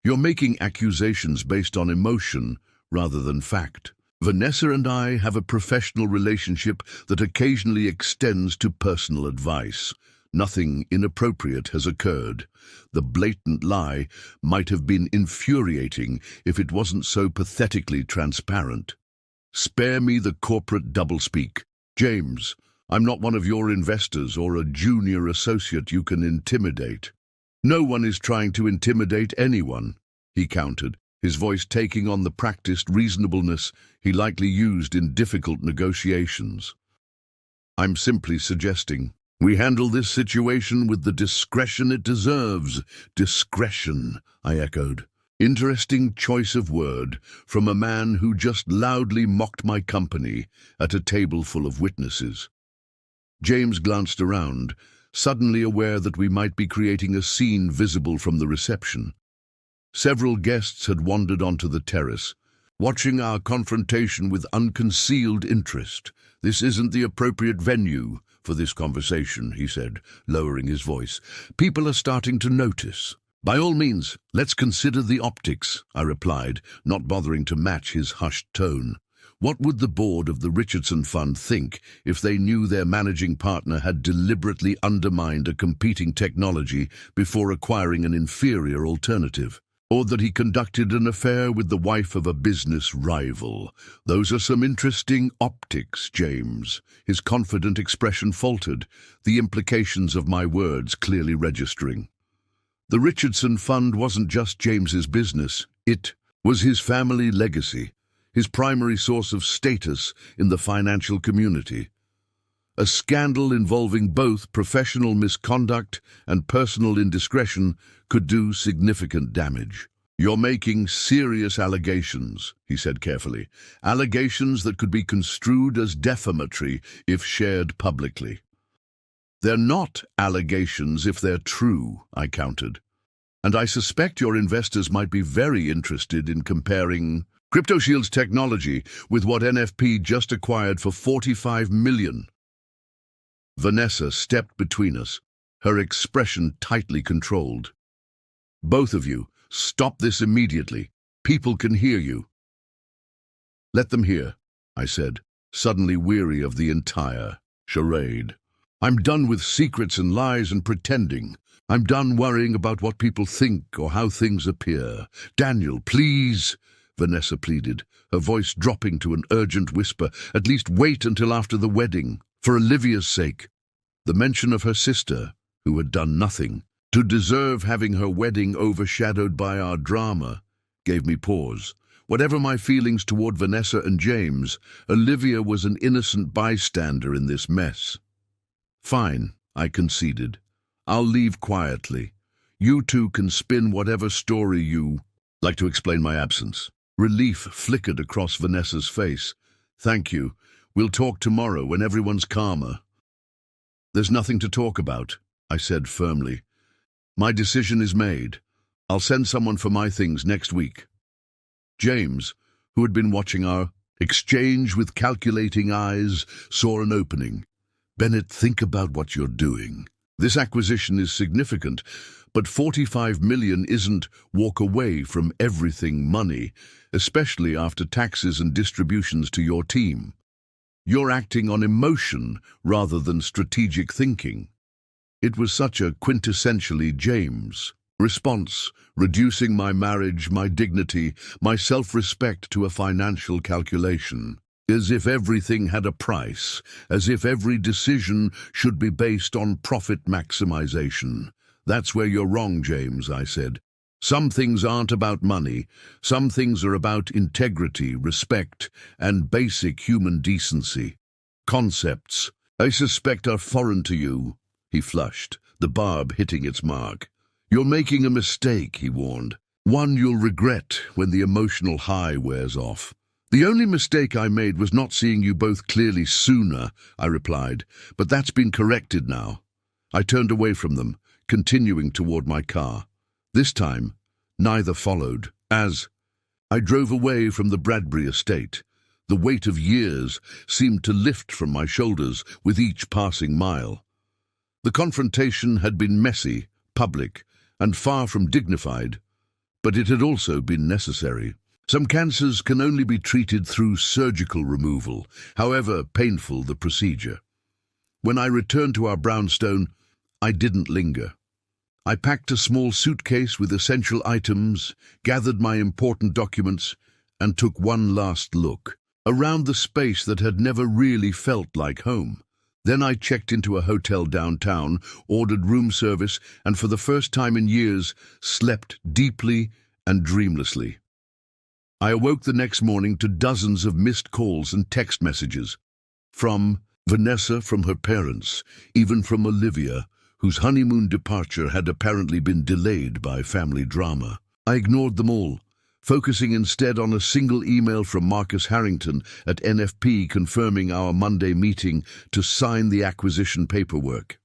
"You're making accusations based on emotion rather than fact. Vanessa and I have a professional relationship that occasionally extends to personal advice. Nothing inappropriate has occurred. The blatant lie might have been infuriating if it wasn't so pathetically transparent. Spare me the corporate doublespeak. James, I'm not one of your investors or a junior associate you can intimidate." "No one is trying to intimidate anyone," he countered, his voice taking on the practiced reasonableness he likely used in difficult negotiations. "I'm simply suggesting we handle this situation with the discretion it deserves." "Discretion," I echoed. Interesting choice of word from a man who just loudly mocked my company at a table full of witnesses. James glanced around, suddenly aware that we might be creating a scene visible from the reception. Several guests had wandered onto the terrace, watching our confrontation with unconcealed interest. "This isn't the appropriate venue for this conversation," he said, lowering his voice. "People are starting to notice." "By all means, let's consider the optics," I replied, not bothering to match his hushed tone. What would the board of the Richardson Fund think if they knew their managing partner had deliberately undermined a competing technology before acquiring an inferior alternative? Or that he conducted an affair with the wife of a business rival? "Those are some interesting optics, James." His confident expression faltered, the implications of my words clearly registering. The Richardson Fund wasn't just James's business. It was his family legacy, his primary source of status in the financial community. A scandal involving both professional misconduct and personal indiscretion could do significant damage. "You're making serious allegations," he said carefully. "Allegations that could be construed as defamatory if shared publicly." "They're not allegations if they're true," I countered. "And I suspect your investors might be very interested in comparing CryptoShield's technology with what NFP just acquired for $45 million. Vanessa stepped between us, her expression tightly controlled. "Both of you, stop this immediately. People can hear you." "Let them hear," I said, suddenly weary of the entire charade. "I'm done with secrets and lies and pretending. I'm done worrying about what people think or how things appear. Daniel, please," Vanessa pleaded, her voice dropping to an urgent whisper. "At least wait until after the wedding, for Olivia's sake." The mention of her sister, who had done nothing to deserve having her wedding overshadowed by our drama, gave me pause. Whatever my feelings toward Vanessa and James, Olivia was an innocent bystander in this mess. "Fine," I conceded. "I'll leave quietly. You two can spin whatever story you like to explain my absence." Relief flickered across Vanessa's face. "Thank you. We'll talk tomorrow when everyone's calmer." "There's nothing to talk about," I said firmly. "My decision is made. I'll send someone for my things next week." James, who had been watching our exchange with calculating eyes, saw an opening. "Bennett, think about what you're doing." This acquisition is significant, but 45 million isn't walk away from everything money, especially after taxes and distributions to your team. You're acting on emotion rather than strategic thinking. It was such a quintessentially James response, reducing my marriage, my dignity, my self-respect to a financial calculation. As if everything had a price, as if every decision should be based on profit maximization. That's where you're wrong, James, I said. Some things aren't about money. Some things are about integrity, respect, and basic human decency. Concepts, I suspect, are foreign to you. He flushed, the barb hitting its mark. You're making a mistake, he warned. One you'll regret when the emotional high wears off. The only mistake I made was not seeing you both clearly sooner, I replied, but that's been corrected now. I turned away from them, continuing toward my car. This time, neither followed. As I drove away from the Bradbury estate, the weight of years seemed to lift from my shoulders with each passing mile. The confrontation had been messy, public, and far from dignified, but it had also been necessary. Some cancers can only be treated through surgical removal, however painful the procedure. When I returned to our brownstone, I didn't linger. I packed a small suitcase with essential items, gathered my important documents, and took one last look around the space that had never really felt like home. Then I checked into a hotel downtown, ordered room service, and for the first time in years, slept deeply and dreamlessly. I awoke the next morning to dozens of missed calls and text messages. From Vanessa, from her parents, even from Olivia, whose honeymoon departure had apparently been delayed by family drama. I ignored them all, focusing instead on a single email from Marcus Harrington at NFP confirming our Monday meeting to sign the acquisition paperwork.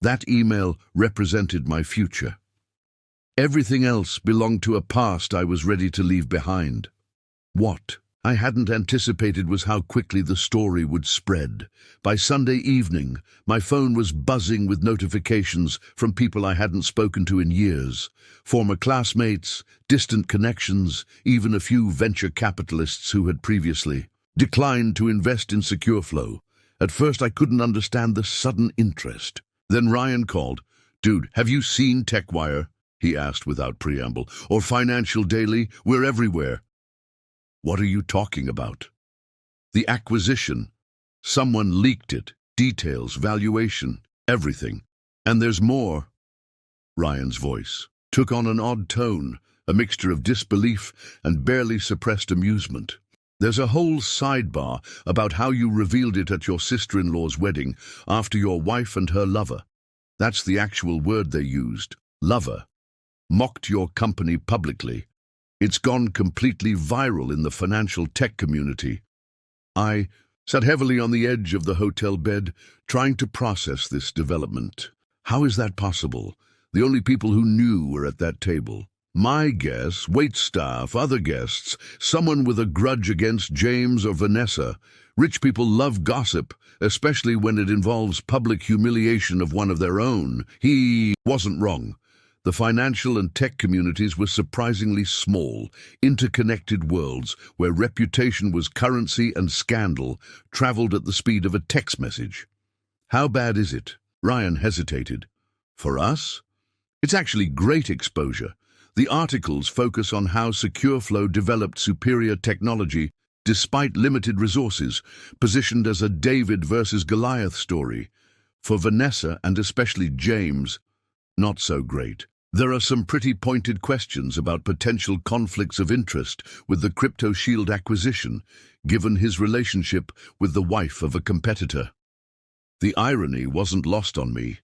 That email represented my future. Everything else belonged to a past I was ready to leave behind. What I hadn't anticipated was how quickly the story would spread. By Sunday evening, my phone was buzzing with notifications from people I hadn't spoken to in years. Former classmates, distant connections, even a few venture capitalists who had previously declined to invest in SecureFlow. At first I couldn't understand the sudden interest. Then Ryan called. "Dude, have you seen TechWire?" he asked without preamble. "Or Financial Daily? We're everywhere." "What are you talking about?" "The acquisition. Someone leaked it. Details, valuation, everything. And there's more." Ryan's voice took on an odd tone, a mixture of disbelief and barely suppressed amusement. "There's a whole sidebar about how you revealed it at your sister-in-law's wedding after your wife and her lover. That's the actual word they used, lover. Mocked your company publicly. It's gone completely viral in the financial tech community." I sat heavily on the edge of the hotel bed, trying to process this development. How is that possible? The only people who knew were at that table. My guess, waitstaff, other guests, someone with a grudge against James or Vanessa. Rich people love gossip, especially when it involves public humiliation of one of their own. He wasn't wrong. The financial and tech communities were surprisingly small, interconnected worlds where reputation was currency and scandal traveled at the speed of a text message. "How bad is it?" Ryan hesitated. "For us? It's actually great exposure. The articles focus on how SecureFlow developed superior technology despite limited resources, positioned as a David versus Goliath story. For Vanessa, and especially James, not so great. There are some pretty pointed questions about potential conflicts of interest with the CryptoShield acquisition, given his relationship with the wife of a competitor. The irony wasn't lost on me.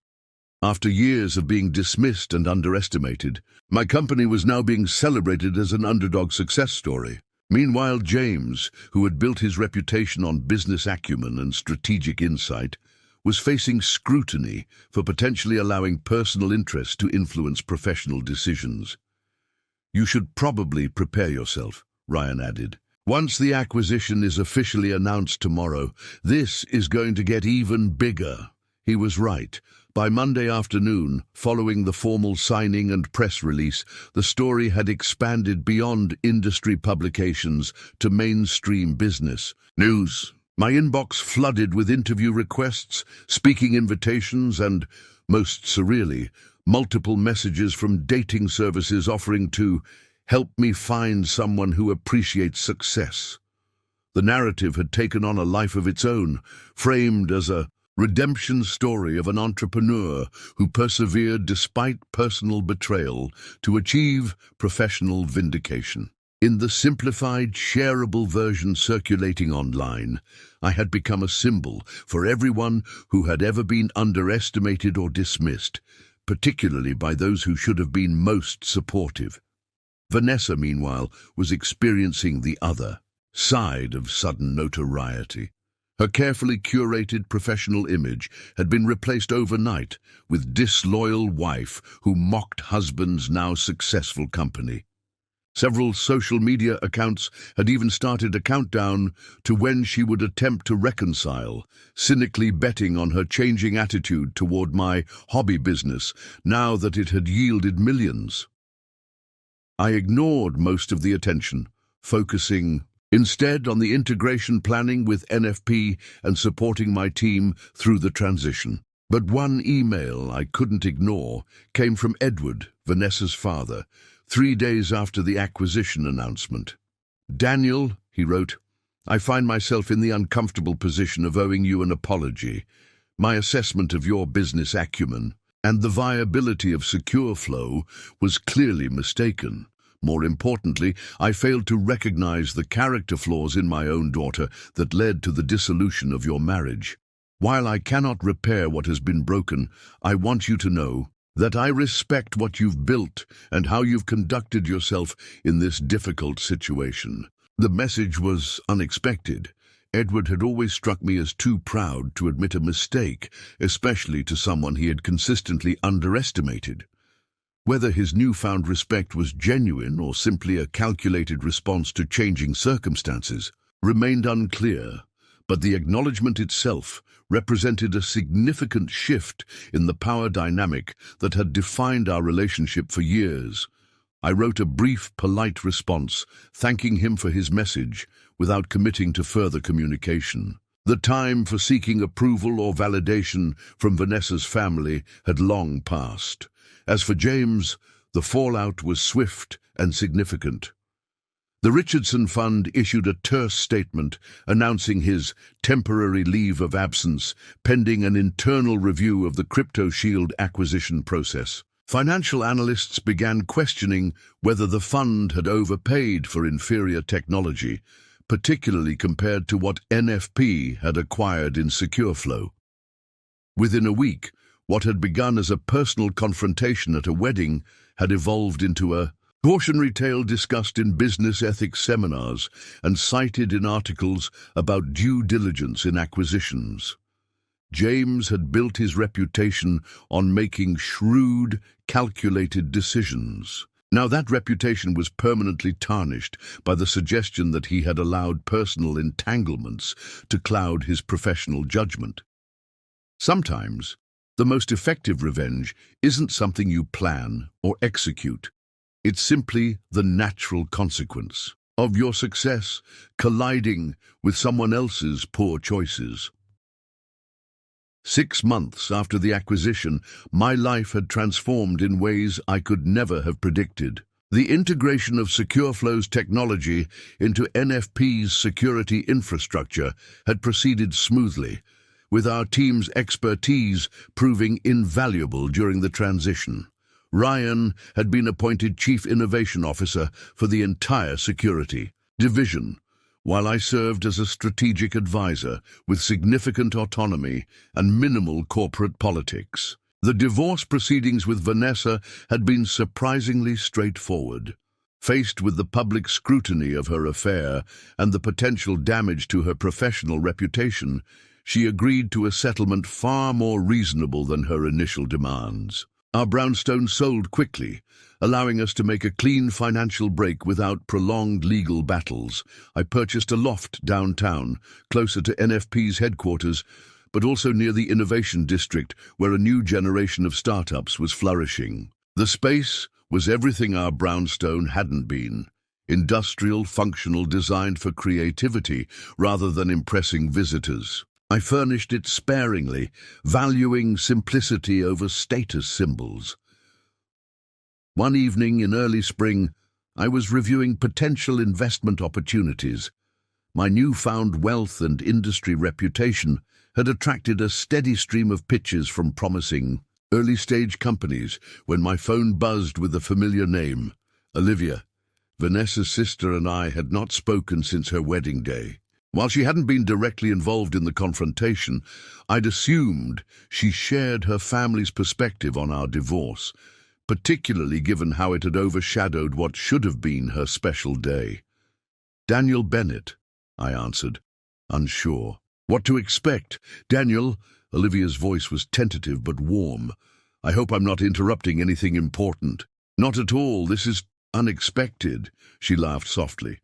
After years of being dismissed and underestimated, my company was now being celebrated as an underdog success story. Meanwhile, James, who had built his reputation on business acumen and strategic insight, was facing scrutiny for potentially allowing personal interest to influence professional decisions. "You should probably prepare yourself," Ryan added. "Once the acquisition is officially announced tomorrow, this is going to get even bigger. He was right. By Monday afternoon, following the formal signing and press release, the story had expanded beyond industry publications to mainstream business news. My inbox flooded with interview requests, speaking invitations, and, most surreally, multiple messages from dating services offering to help me find someone who appreciates success. The narrative had taken on a life of its own, framed as a redemption story of an entrepreneur who persevered despite personal betrayal to achieve professional vindication. In the simplified, shareable version circulating online, I had become a symbol for everyone who had ever been underestimated or dismissed, particularly by those who should have been most supportive. Vanessa, meanwhile, was experiencing the other side of sudden notoriety. Her carefully curated professional image had been replaced overnight with disloyal wife who mocked husband's now successful company. Several social media accounts had even started a countdown to when she would attempt to reconcile, cynically betting on her changing attitude toward my hobby business now that it had yielded millions. I ignored most of the attention, focusing instead on the integration planning with NFP and supporting my team through the transition. But one email I couldn't ignore came from Edward, Vanessa's father, 3 days after the acquisition announcement. "Daniel," he wrote, "I find myself in the uncomfortable position of owing you an apology. My assessment of your business acumen and the viability of SecureFlow was clearly mistaken. More importantly, I failed to recognize the character flaws in my own daughter that led to the dissolution of your marriage. While I cannot repair what has been broken, I want you to know that I respect what you've built and how you've conducted yourself in this difficult situation." The message was unexpected. Edward had always struck me as too proud to admit a mistake, especially to someone he had consistently underestimated. Whether his newfound respect was genuine or simply a calculated response to changing circumstances remained unclear, but the acknowledgement itself represented a significant shift in the power dynamic that had defined our relationship for years. I wrote a brief, polite response, thanking him for his message, without committing to further communication. The time for seeking approval or validation from Vanessa's family had long passed. As for James, the fallout was swift and significant. The Richardson Fund issued a terse statement announcing his temporary leave of absence pending an internal review of the CryptoShield acquisition process. Financial analysts began questioning whether the fund had overpaid for inferior technology, particularly compared to what NFP had acquired in SecureFlow. Within a week, what had begun as a personal confrontation at a wedding had evolved into a cautionary tale discussed in business ethics seminars and cited in articles about due diligence in acquisitions. James had built his reputation on making shrewd, calculated decisions. Now that reputation was permanently tarnished by the suggestion that he had allowed personal entanglements to cloud his professional judgment. Sometimes, the most effective revenge isn't something you plan or execute. It's simply the natural consequence of your success colliding with someone else's poor choices. 6 months after the acquisition, my life had transformed in ways I could never have predicted. The integration of SecureFlow's technology into NFP's security infrastructure had proceeded smoothly, with our team's expertise proving invaluable during the transition. Ryan had been appointed Chief Innovation Officer for the entire security division, while I served as a strategic advisor with significant autonomy and minimal corporate politics. The divorce proceedings with Vanessa had been surprisingly straightforward. Faced with the public scrutiny of her affair and the potential damage to her professional reputation, she agreed to a settlement far more reasonable than her initial demands. Our brownstone sold quickly, allowing us to make a clean financial break without prolonged legal battles. I purchased a loft downtown, closer to NFP's headquarters, but also near the Innovation District, where a new generation of startups was flourishing. The space was everything our brownstone hadn't been. Industrial, functional, designed for creativity rather than impressing visitors. I furnished it sparingly, valuing simplicity over status symbols. One evening in early spring, I was reviewing potential investment opportunities. My newfound wealth and industry reputation had attracted a steady stream of pitches from promising, early-stage companies when my phone buzzed with a familiar name, Olivia. Vanessa's sister and I had not spoken since her wedding day. While she hadn't been directly involved in the confrontation, I'd assumed she shared her family's perspective on our divorce, particularly given how it had overshadowed what should have been her special day. "Daniel Bennett," I answered, unsure. "What to expect? Daniel," Olivia's voice was tentative but warm. "I hope I'm not interrupting anything important." "Not at all, this is unexpected," she laughed softly.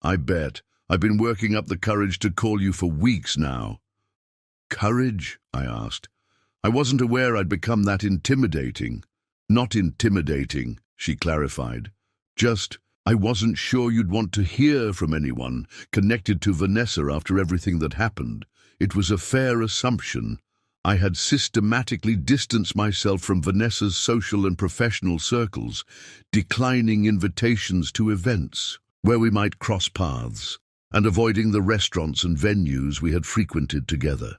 "I bet. I've been working up the courage to call you for weeks now." "Courage?" I asked. I wasn't aware I'd become that intimidating. "Not intimidating," she clarified. "Just, I wasn't sure you'd want to hear from anyone connected to Vanessa after everything that happened. It was a fair assumption. I had systematically distanced myself from Vanessa's social and professional circles, declining invitations to events where we might cross paths, and avoiding the restaurants and venues we had frequented together."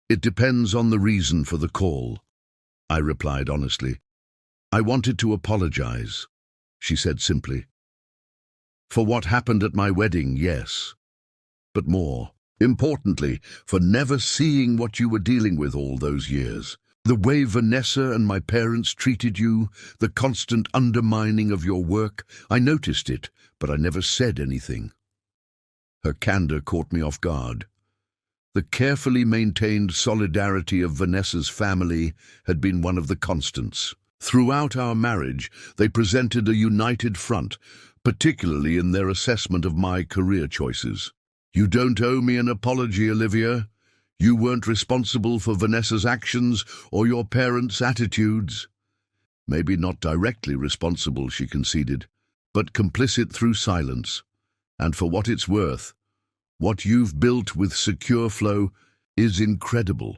"It depends on the reason for the call," I replied honestly. "I wanted to apologize," she said simply. "For what happened at my wedding, yes. But more importantly, for never seeing what you were dealing with all those years. The way Vanessa and my parents treated you, the constant undermining of your work, I noticed it, but I never said anything." Her candor caught me off guard. The carefully maintained solidarity of Vanessa's family had been one of the constants. Throughout our marriage, they presented a united front, particularly in their assessment of my career choices. "You don't owe me an apology, Olivia. You weren't responsible for Vanessa's actions or your parents' attitudes." "Maybe not directly responsible," she conceded, "but complicit through silence. And for what it's worth, what you've built with Secure Flow is incredible.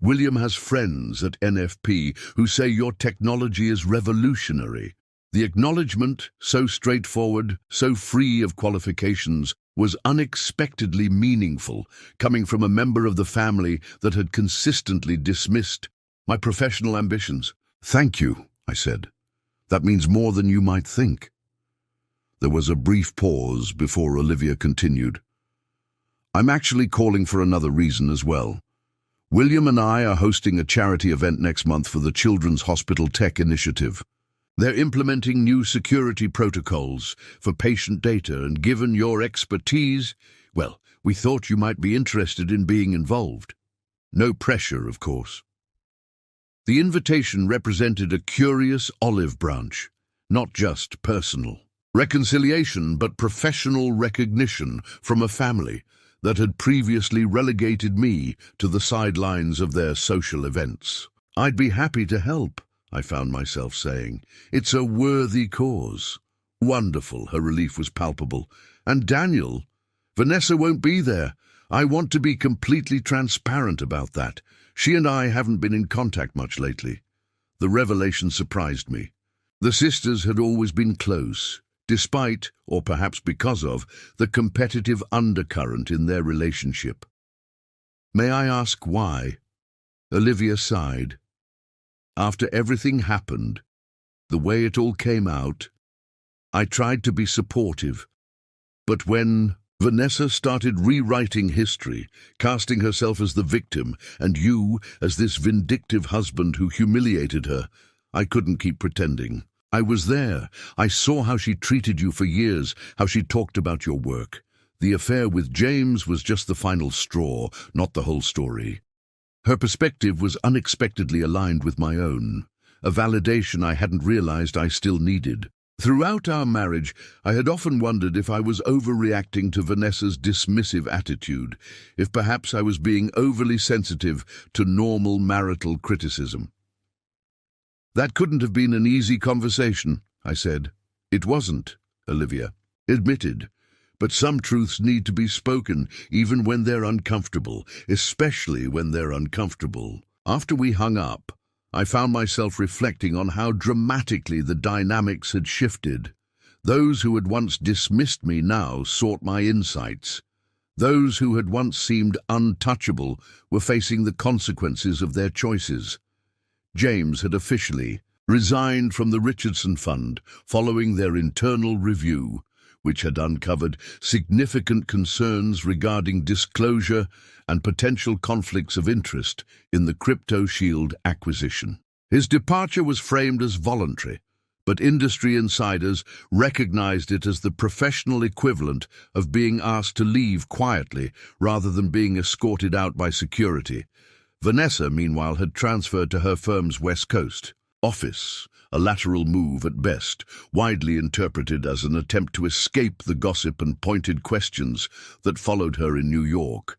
William has friends at NFP who say your technology is revolutionary." The acknowledgement, so straightforward, so free of qualifications, was unexpectedly meaningful, coming from a member of the family that had consistently dismissed my professional ambitions. "Thank you," I said. "That means more than you might think." There was a brief pause before Olivia continued. "I'm actually calling for another reason as well. William and I are hosting a charity event next month for the Children's Hospital Tech Initiative. They're implementing new security protocols for patient data, and given your expertise, well, we thought you might be interested in being involved. No pressure, of course." The invitation represented a curious olive branch, not just personal reconciliation, but professional recognition from a family that had previously relegated me to the sidelines of their social events. "I'd be happy to help," I found myself saying. "It's a worthy cause." "Wonderful," her relief was palpable. "And Daniel, Vanessa won't be there. I want to be completely transparent about that. She and I haven't been in contact much lately." The revelation surprised me. The sisters had always been close, despite, or perhaps because of, the competitive undercurrent in their relationship. "May I ask why?" Olivia sighed. "After everything happened, the way it all came out, I tried to be supportive. But when Vanessa started rewriting history, casting herself as the victim, and you as this vindictive husband who humiliated her, I couldn't keep pretending. I was there. I saw how she treated you for years, how she talked about your work. The affair with James was just the final straw, not the whole story." Her perspective was unexpectedly aligned with my own, a validation I hadn't realized I still needed. Throughout our marriage, I had often wondered if I was overreacting to Vanessa's dismissive attitude, if perhaps I was being overly sensitive to normal marital criticism. "That couldn't have been an easy conversation," I said. "It wasn't," Olivia admitted. "But some truths need to be spoken, even when they're uncomfortable, especially when they're uncomfortable." After we hung up, I found myself reflecting on how dramatically the dynamics had shifted. Those who had once dismissed me now sought my insights. Those who had once seemed untouchable were facing the consequences of their choices. James had officially resigned from the Richardson Fund following their internal review, which had uncovered significant concerns regarding disclosure and potential conflicts of interest in the CryptoShield acquisition. His departure was framed as voluntary, but industry insiders recognized it as the professional equivalent of being asked to leave quietly rather than being escorted out by security. Vanessa, meanwhile, had transferred to her firm's West Coast office, a lateral move at best, widely interpreted as an attempt to escape the gossip and pointed questions that followed her in New York.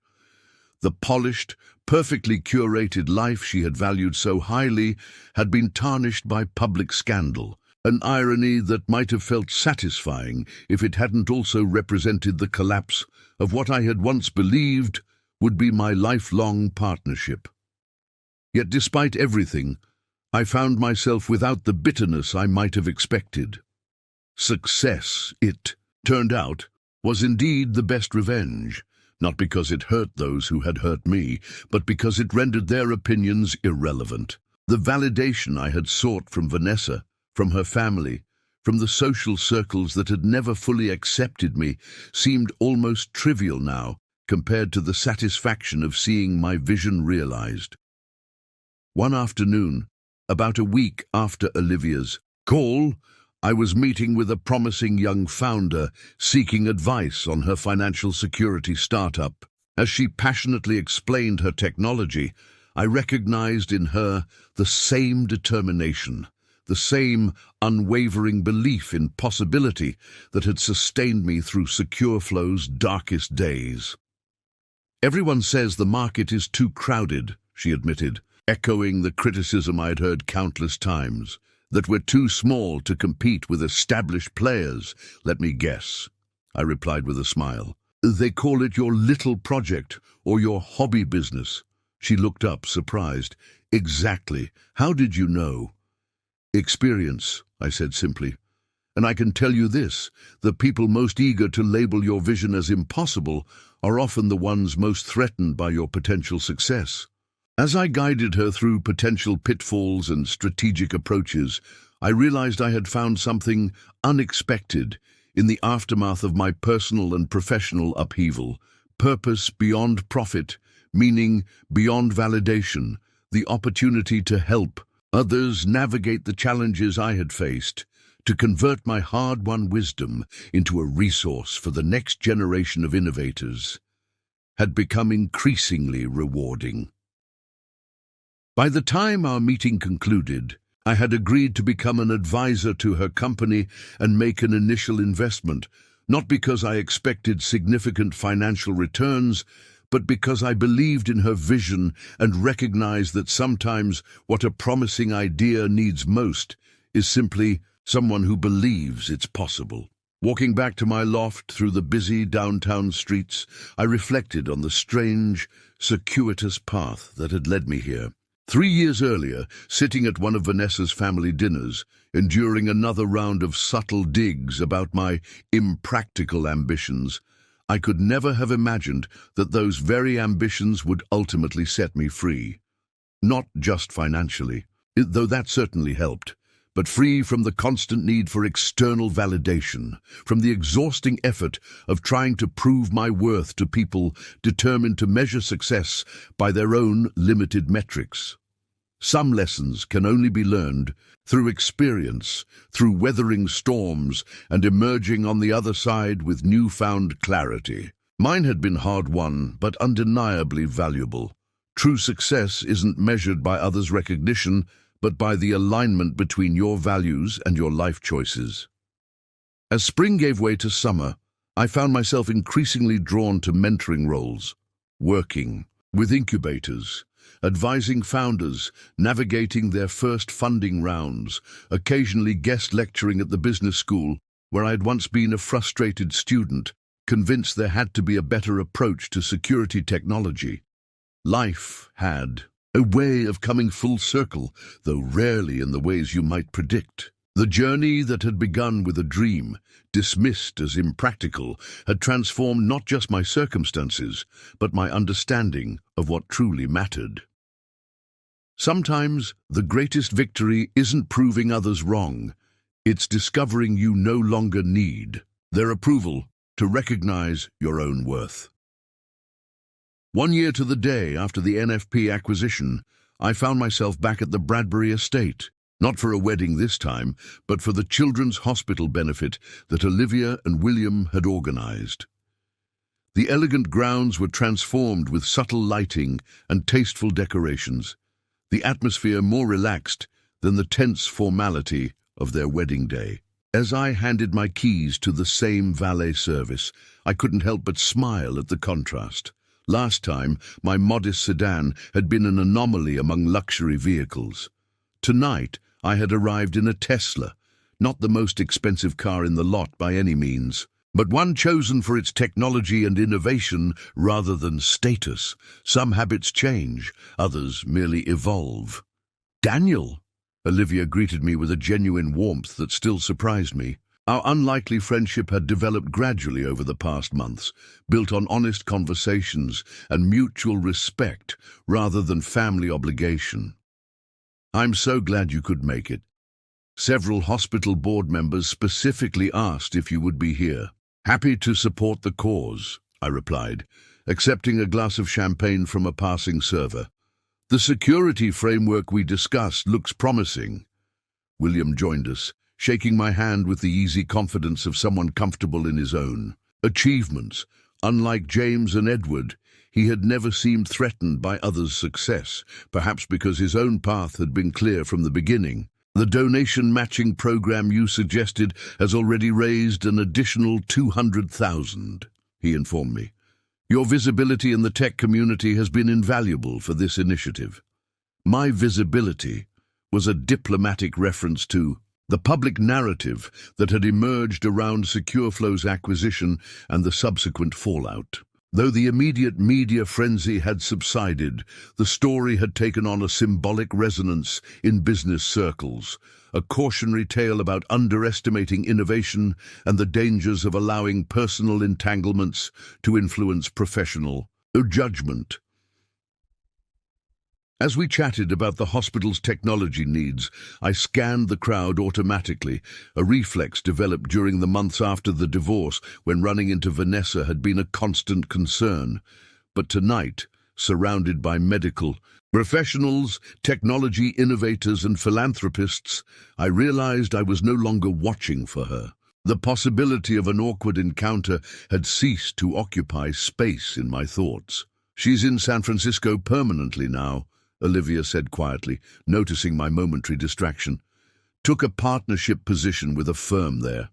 The polished, perfectly curated life she had valued so highly had been tarnished by public scandal, an irony that might have felt satisfying if it hadn't also represented the collapse of what I had once believed would be my lifelong partnership. Yet despite everything, I found myself without the bitterness I might have expected. Success, it turned out, was indeed the best revenge, not because it hurt those who had hurt me, but because it rendered their opinions irrelevant. The validation I had sought from Vanessa, from her family, from the social circles that had never fully accepted me, seemed almost trivial now compared to the satisfaction of seeing my vision realized. One afternoon, about a week after Olivia's call, I was meeting with a promising young founder seeking advice on her financial security startup. As she passionately explained her technology, I recognized in her the same determination, the same unwavering belief in possibility that had sustained me through SecureFlow's darkest days. "Everyone says the market is too crowded," she admitted, echoing the criticism I'd heard countless times, "that we're too small to compete with established players." "Let me guess," I replied with a smile. "They call it your little project or your hobby business." She looked up, surprised. "Exactly. How did you know?" "Experience," I said simply. "And I can tell you this, the people most eager to label your vision as impossible are often the ones most threatened by your potential success." As I guided her through potential pitfalls and strategic approaches, I realized I had found something unexpected in the aftermath of my personal and professional upheaval: purpose beyond profit, meaning beyond validation, the opportunity to help others navigate the challenges I had faced, to convert my hard-won wisdom into a resource for the next generation of innovators, had become increasingly rewarding. By the time our meeting concluded, I had agreed to become an advisor to her company and make an initial investment, not because I expected significant financial returns, but because I believed in her vision and recognized that sometimes what a promising idea needs most is simply someone who believes it's possible. Walking back to my loft through the busy downtown streets, I reflected on the strange, circuitous path that had led me here. 3 years earlier, sitting at one of Vanessa's family dinners, enduring another round of subtle digs about my impractical ambitions, I could never have imagined that those very ambitions would ultimately set me free. Not just financially, though that certainly helped, but free from the constant need for external validation, from the exhausting effort of trying to prove my worth to people determined to measure success by their own limited metrics. Some lessons can only be learned through experience, through weathering storms and emerging on the other side with newfound clarity. Mine had been hard-won, but undeniably valuable. True success isn't measured by others' recognition, but by the alignment between your values and your life choices. As spring gave way to summer, I found myself increasingly drawn to mentoring roles, working with incubators, advising founders, navigating their first funding rounds, occasionally guest lecturing at the business school where I had once been a frustrated student, convinced there had to be a better approach to security technology. Life had a way of coming full circle, though rarely in the ways you might predict. The journey that had begun with a dream, dismissed as impractical, had transformed not just my circumstances, but my understanding of what truly mattered. Sometimes the greatest victory isn't proving others wrong, it's discovering you no longer need their approval to recognize your own worth. 1 year to the day after the NFP acquisition, I found myself back at the Bradbury estate, not for a wedding this time, but for the Children's Hospital benefit that Olivia and William had organized. The elegant grounds were transformed with subtle lighting and tasteful decorations, the atmosphere more relaxed than the tense formality of their wedding day. As I handed my keys to the same valet service, I couldn't help but smile at the contrast. Last time, my modest sedan had been an anomaly among luxury vehicles. Tonight, I had arrived in a Tesla, not the most expensive car in the lot by any means, but one chosen for its technology and innovation rather than status. Some habits change, others merely evolve. "Daniel!" Olivia greeted me with a genuine warmth that still surprised me. Our unlikely friendship had developed gradually over the past months, built on honest conversations and mutual respect rather than family obligation. "I'm so glad you could make it. Several hospital board members specifically asked if you would be here." "Happy to support the cause," I replied, accepting a glass of champagne from a passing server. "The security framework we discussed looks promising." William joined us, shaking my hand with the easy confidence of someone comfortable in his own achievements. Unlike James and Edward, he had never seemed threatened by others' success, perhaps because his own path had been clear from the beginning. "The donation matching program you suggested has already raised an additional 200,000, he informed me. "Your visibility in the tech community has been invaluable for this initiative." My visibility was a diplomatic reference to the public narrative that had emerged around SecureFlow's acquisition and the subsequent fallout. Though the immediate media frenzy had subsided, the story had taken on a symbolic resonance in business circles, a cautionary tale about underestimating innovation and the dangers of allowing personal entanglements to influence professional judgment. As we chatted about the hospital's technology needs, I scanned the crowd automatically, a reflex developed during the months after the divorce when running into Vanessa had been a constant concern. But tonight, surrounded by medical professionals, technology innovators and philanthropists, I realized I was no longer watching for her. The possibility of an awkward encounter had ceased to occupy space in my thoughts. "She's in San Francisco permanently now," Olivia said quietly, noticing my momentary distraction. "Took a partnership position with a firm there."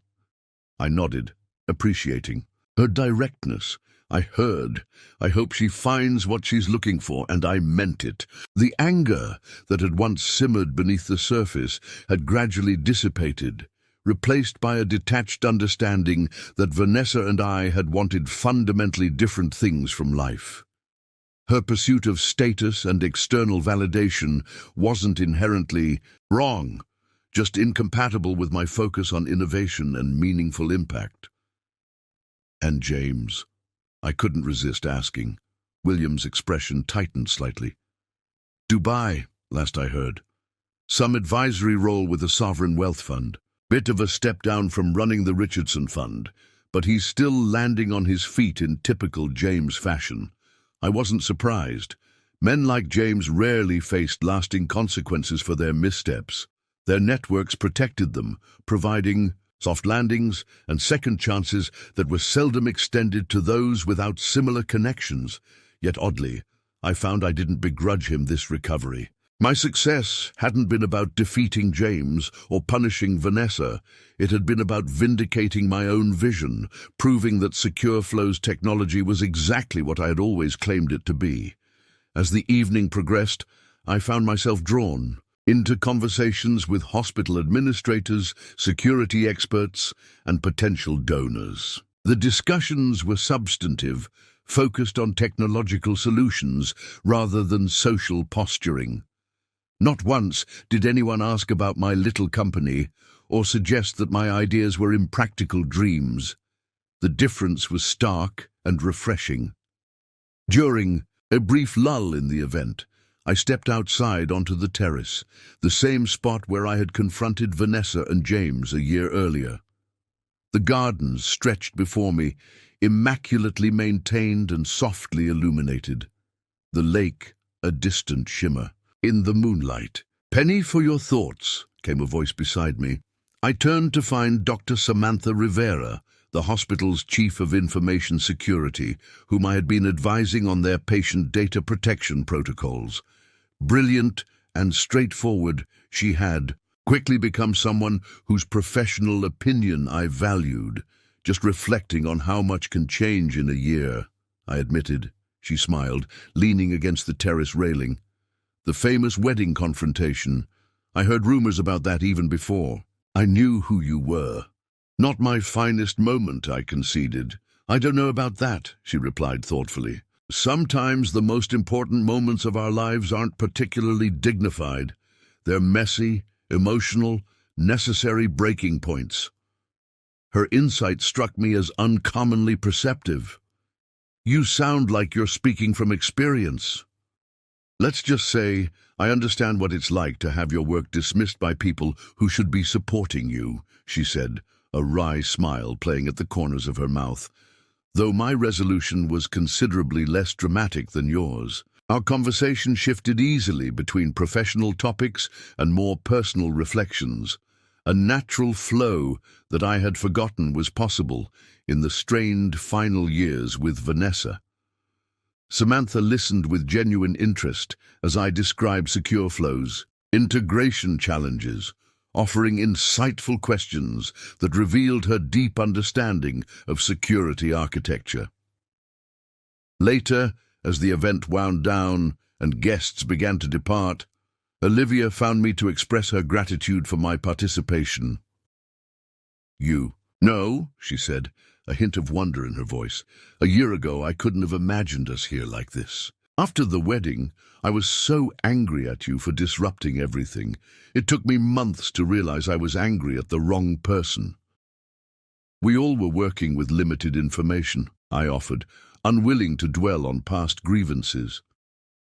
I nodded, appreciating her directness. I heard, "I hope she finds what she's looking for," and I meant it. The anger that had once simmered beneath the surface had gradually dissipated, replaced by a detached understanding that Vanessa and I had wanted fundamentally different things from life. Her pursuit of status and external validation wasn't inherently wrong, just incompatible with my focus on innovation and meaningful impact. "And James?" I couldn't resist asking. William's expression tightened slightly. "Dubai, last I heard. Some advisory role with a sovereign wealth fund. Bit of a step down from running the Richardson Fund, but he's still landing on his feet in typical James fashion." I wasn't surprised. Men like James rarely faced lasting consequences for their missteps. Their networks protected them, providing soft landings and second chances that were seldom extended to those without similar connections. Yet oddly, I found I didn't begrudge him this recovery. My success hadn't been about defeating James or punishing Vanessa. It had been about vindicating my own vision, proving that Secure Flow's technology was exactly what I had always claimed it to be. As the evening progressed, I found myself drawn into conversations with hospital administrators, security experts, and potential donors. The discussions were substantive, focused on technological solutions rather than social posturing. Not once did anyone ask about my little company or suggest that my ideas were impractical dreams. The difference was stark and refreshing. During a brief lull in the event, I stepped outside onto the terrace, the same spot where I had confronted Vanessa and James a year earlier. The gardens stretched before me, immaculately maintained and softly illuminated. The lake, a distant shimmer. In the moonlight. "Penny, for your thoughts," came a voice beside me. I turned to find Dr. Samantha Rivera, the hospital's chief of information security, whom I had been advising on their patient data protection protocols. Brilliant and straightforward, she had quickly become someone whose professional opinion I valued, just reflecting on how much can change in a year, I admitted. She smiled, leaning against the terrace railing. "The famous wedding confrontation. I heard rumors about that even before. I knew who you were." "Not my finest moment," I conceded. "I don't know about that," she replied thoughtfully. "Sometimes the most important moments of our lives aren't particularly dignified. They're messy, emotional, necessary breaking points." Her insight struck me as uncommonly perceptive. "You sound like you're speaking from experience." "Let's just say I understand what it's like to have your work dismissed by people who should be supporting you," she said, a wry smile playing at the corners of her mouth. "Though my resolution was considerably less dramatic than yours. Our conversation shifted easily between professional topics and more personal reflections, a natural flow that I had forgotten was possible in the strained final years with Vanessa." Samantha listened with genuine interest as I described Secure Flow's integration challenges, offering insightful questions that revealed her deep understanding of security architecture. Later, as the event wound down and guests began to depart, Olivia found me to express her gratitude for my participation. "You?" "No," she said, a hint of wonder in her voice. "A year ago, I couldn't have imagined us here like this. After the wedding, I was so angry at you for disrupting everything. It took me months to realize I was angry at the wrong person." "We all were working with limited information," I offered, unwilling to dwell on past grievances.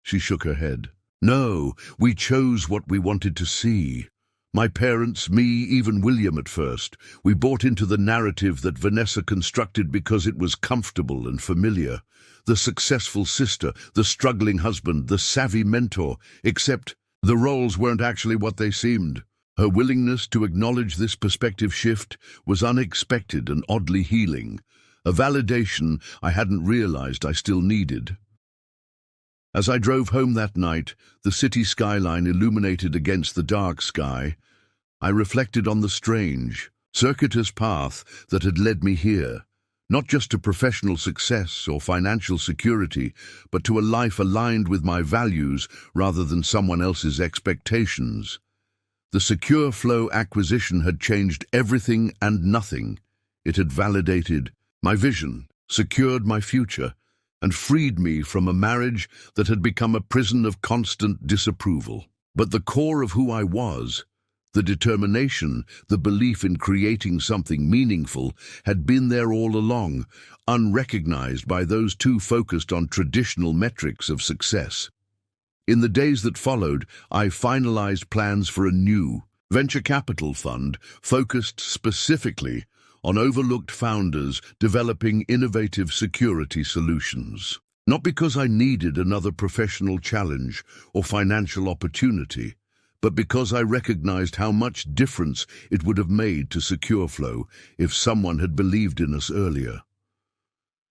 She shook her head. "No, we chose what we wanted to see. My parents, me, even William at first. We bought into the narrative that Vanessa constructed because it was comfortable and familiar. The successful sister, the struggling husband, the savvy mentor, except the roles weren't actually what they seemed. Her willingness to acknowledge this perspective shift was unexpected and oddly healing, a validation I hadn't realized I still needed." As I drove home that night, the city skyline illuminated against the dark sky, I reflected on the strange, circuitous path that had led me here, not just to professional success or financial security, but to a life aligned with my values rather than someone else's expectations. The Secure Flow acquisition had changed everything and nothing. It had validated my vision, secured my future, and freed me from a marriage that had become a prison of constant disapproval. But the core of who I was, the determination, the belief in creating something meaningful, had been there all along, unrecognized by those too focused on traditional metrics of success. In the days that followed, I finalized plans for a new venture capital fund focused specifically on overlooked founders developing innovative security solutions. Not because I needed another professional challenge or financial opportunity, but because I recognized how much difference it would have made to Secure Flow if someone had believed in us earlier.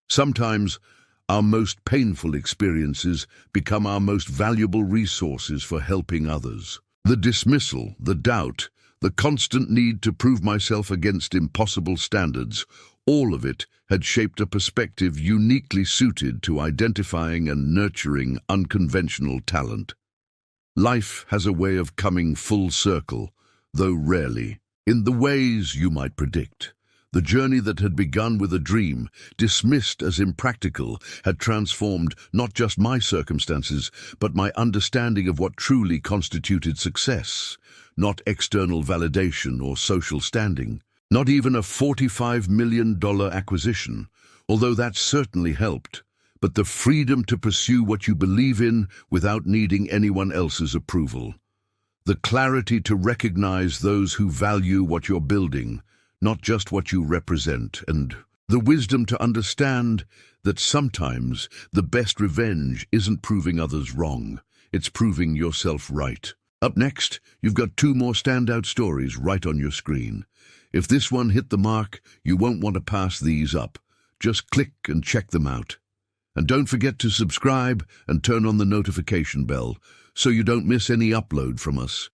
Sometimes Our most painful experiences become our most valuable resources for helping others. The dismissal, the doubt, the constant need to prove myself against impossible standards, all of it had shaped a perspective uniquely suited to identifying and nurturing unconventional talent. Life has a way of coming full circle, though rarely, in the ways you might predict. The journey that had begun with a dream, dismissed as impractical, had transformed not just my circumstances, but my understanding of what truly constituted success. Not external validation or social standing. Not even a $45 million acquisition, although that certainly helped. But the freedom to pursue what you believe in without needing anyone else's approval. The clarity to recognize those who value what you're building, not just what you represent, and the wisdom to understand that sometimes the best revenge isn't proving others wrong, it's proving yourself right. Up next, you've got 2 more standout stories right on your screen. If this one hit the mark, you won't want to pass these up. Just click and check them out. And don't forget to subscribe and turn on the notification bell so you don't miss any upload from us.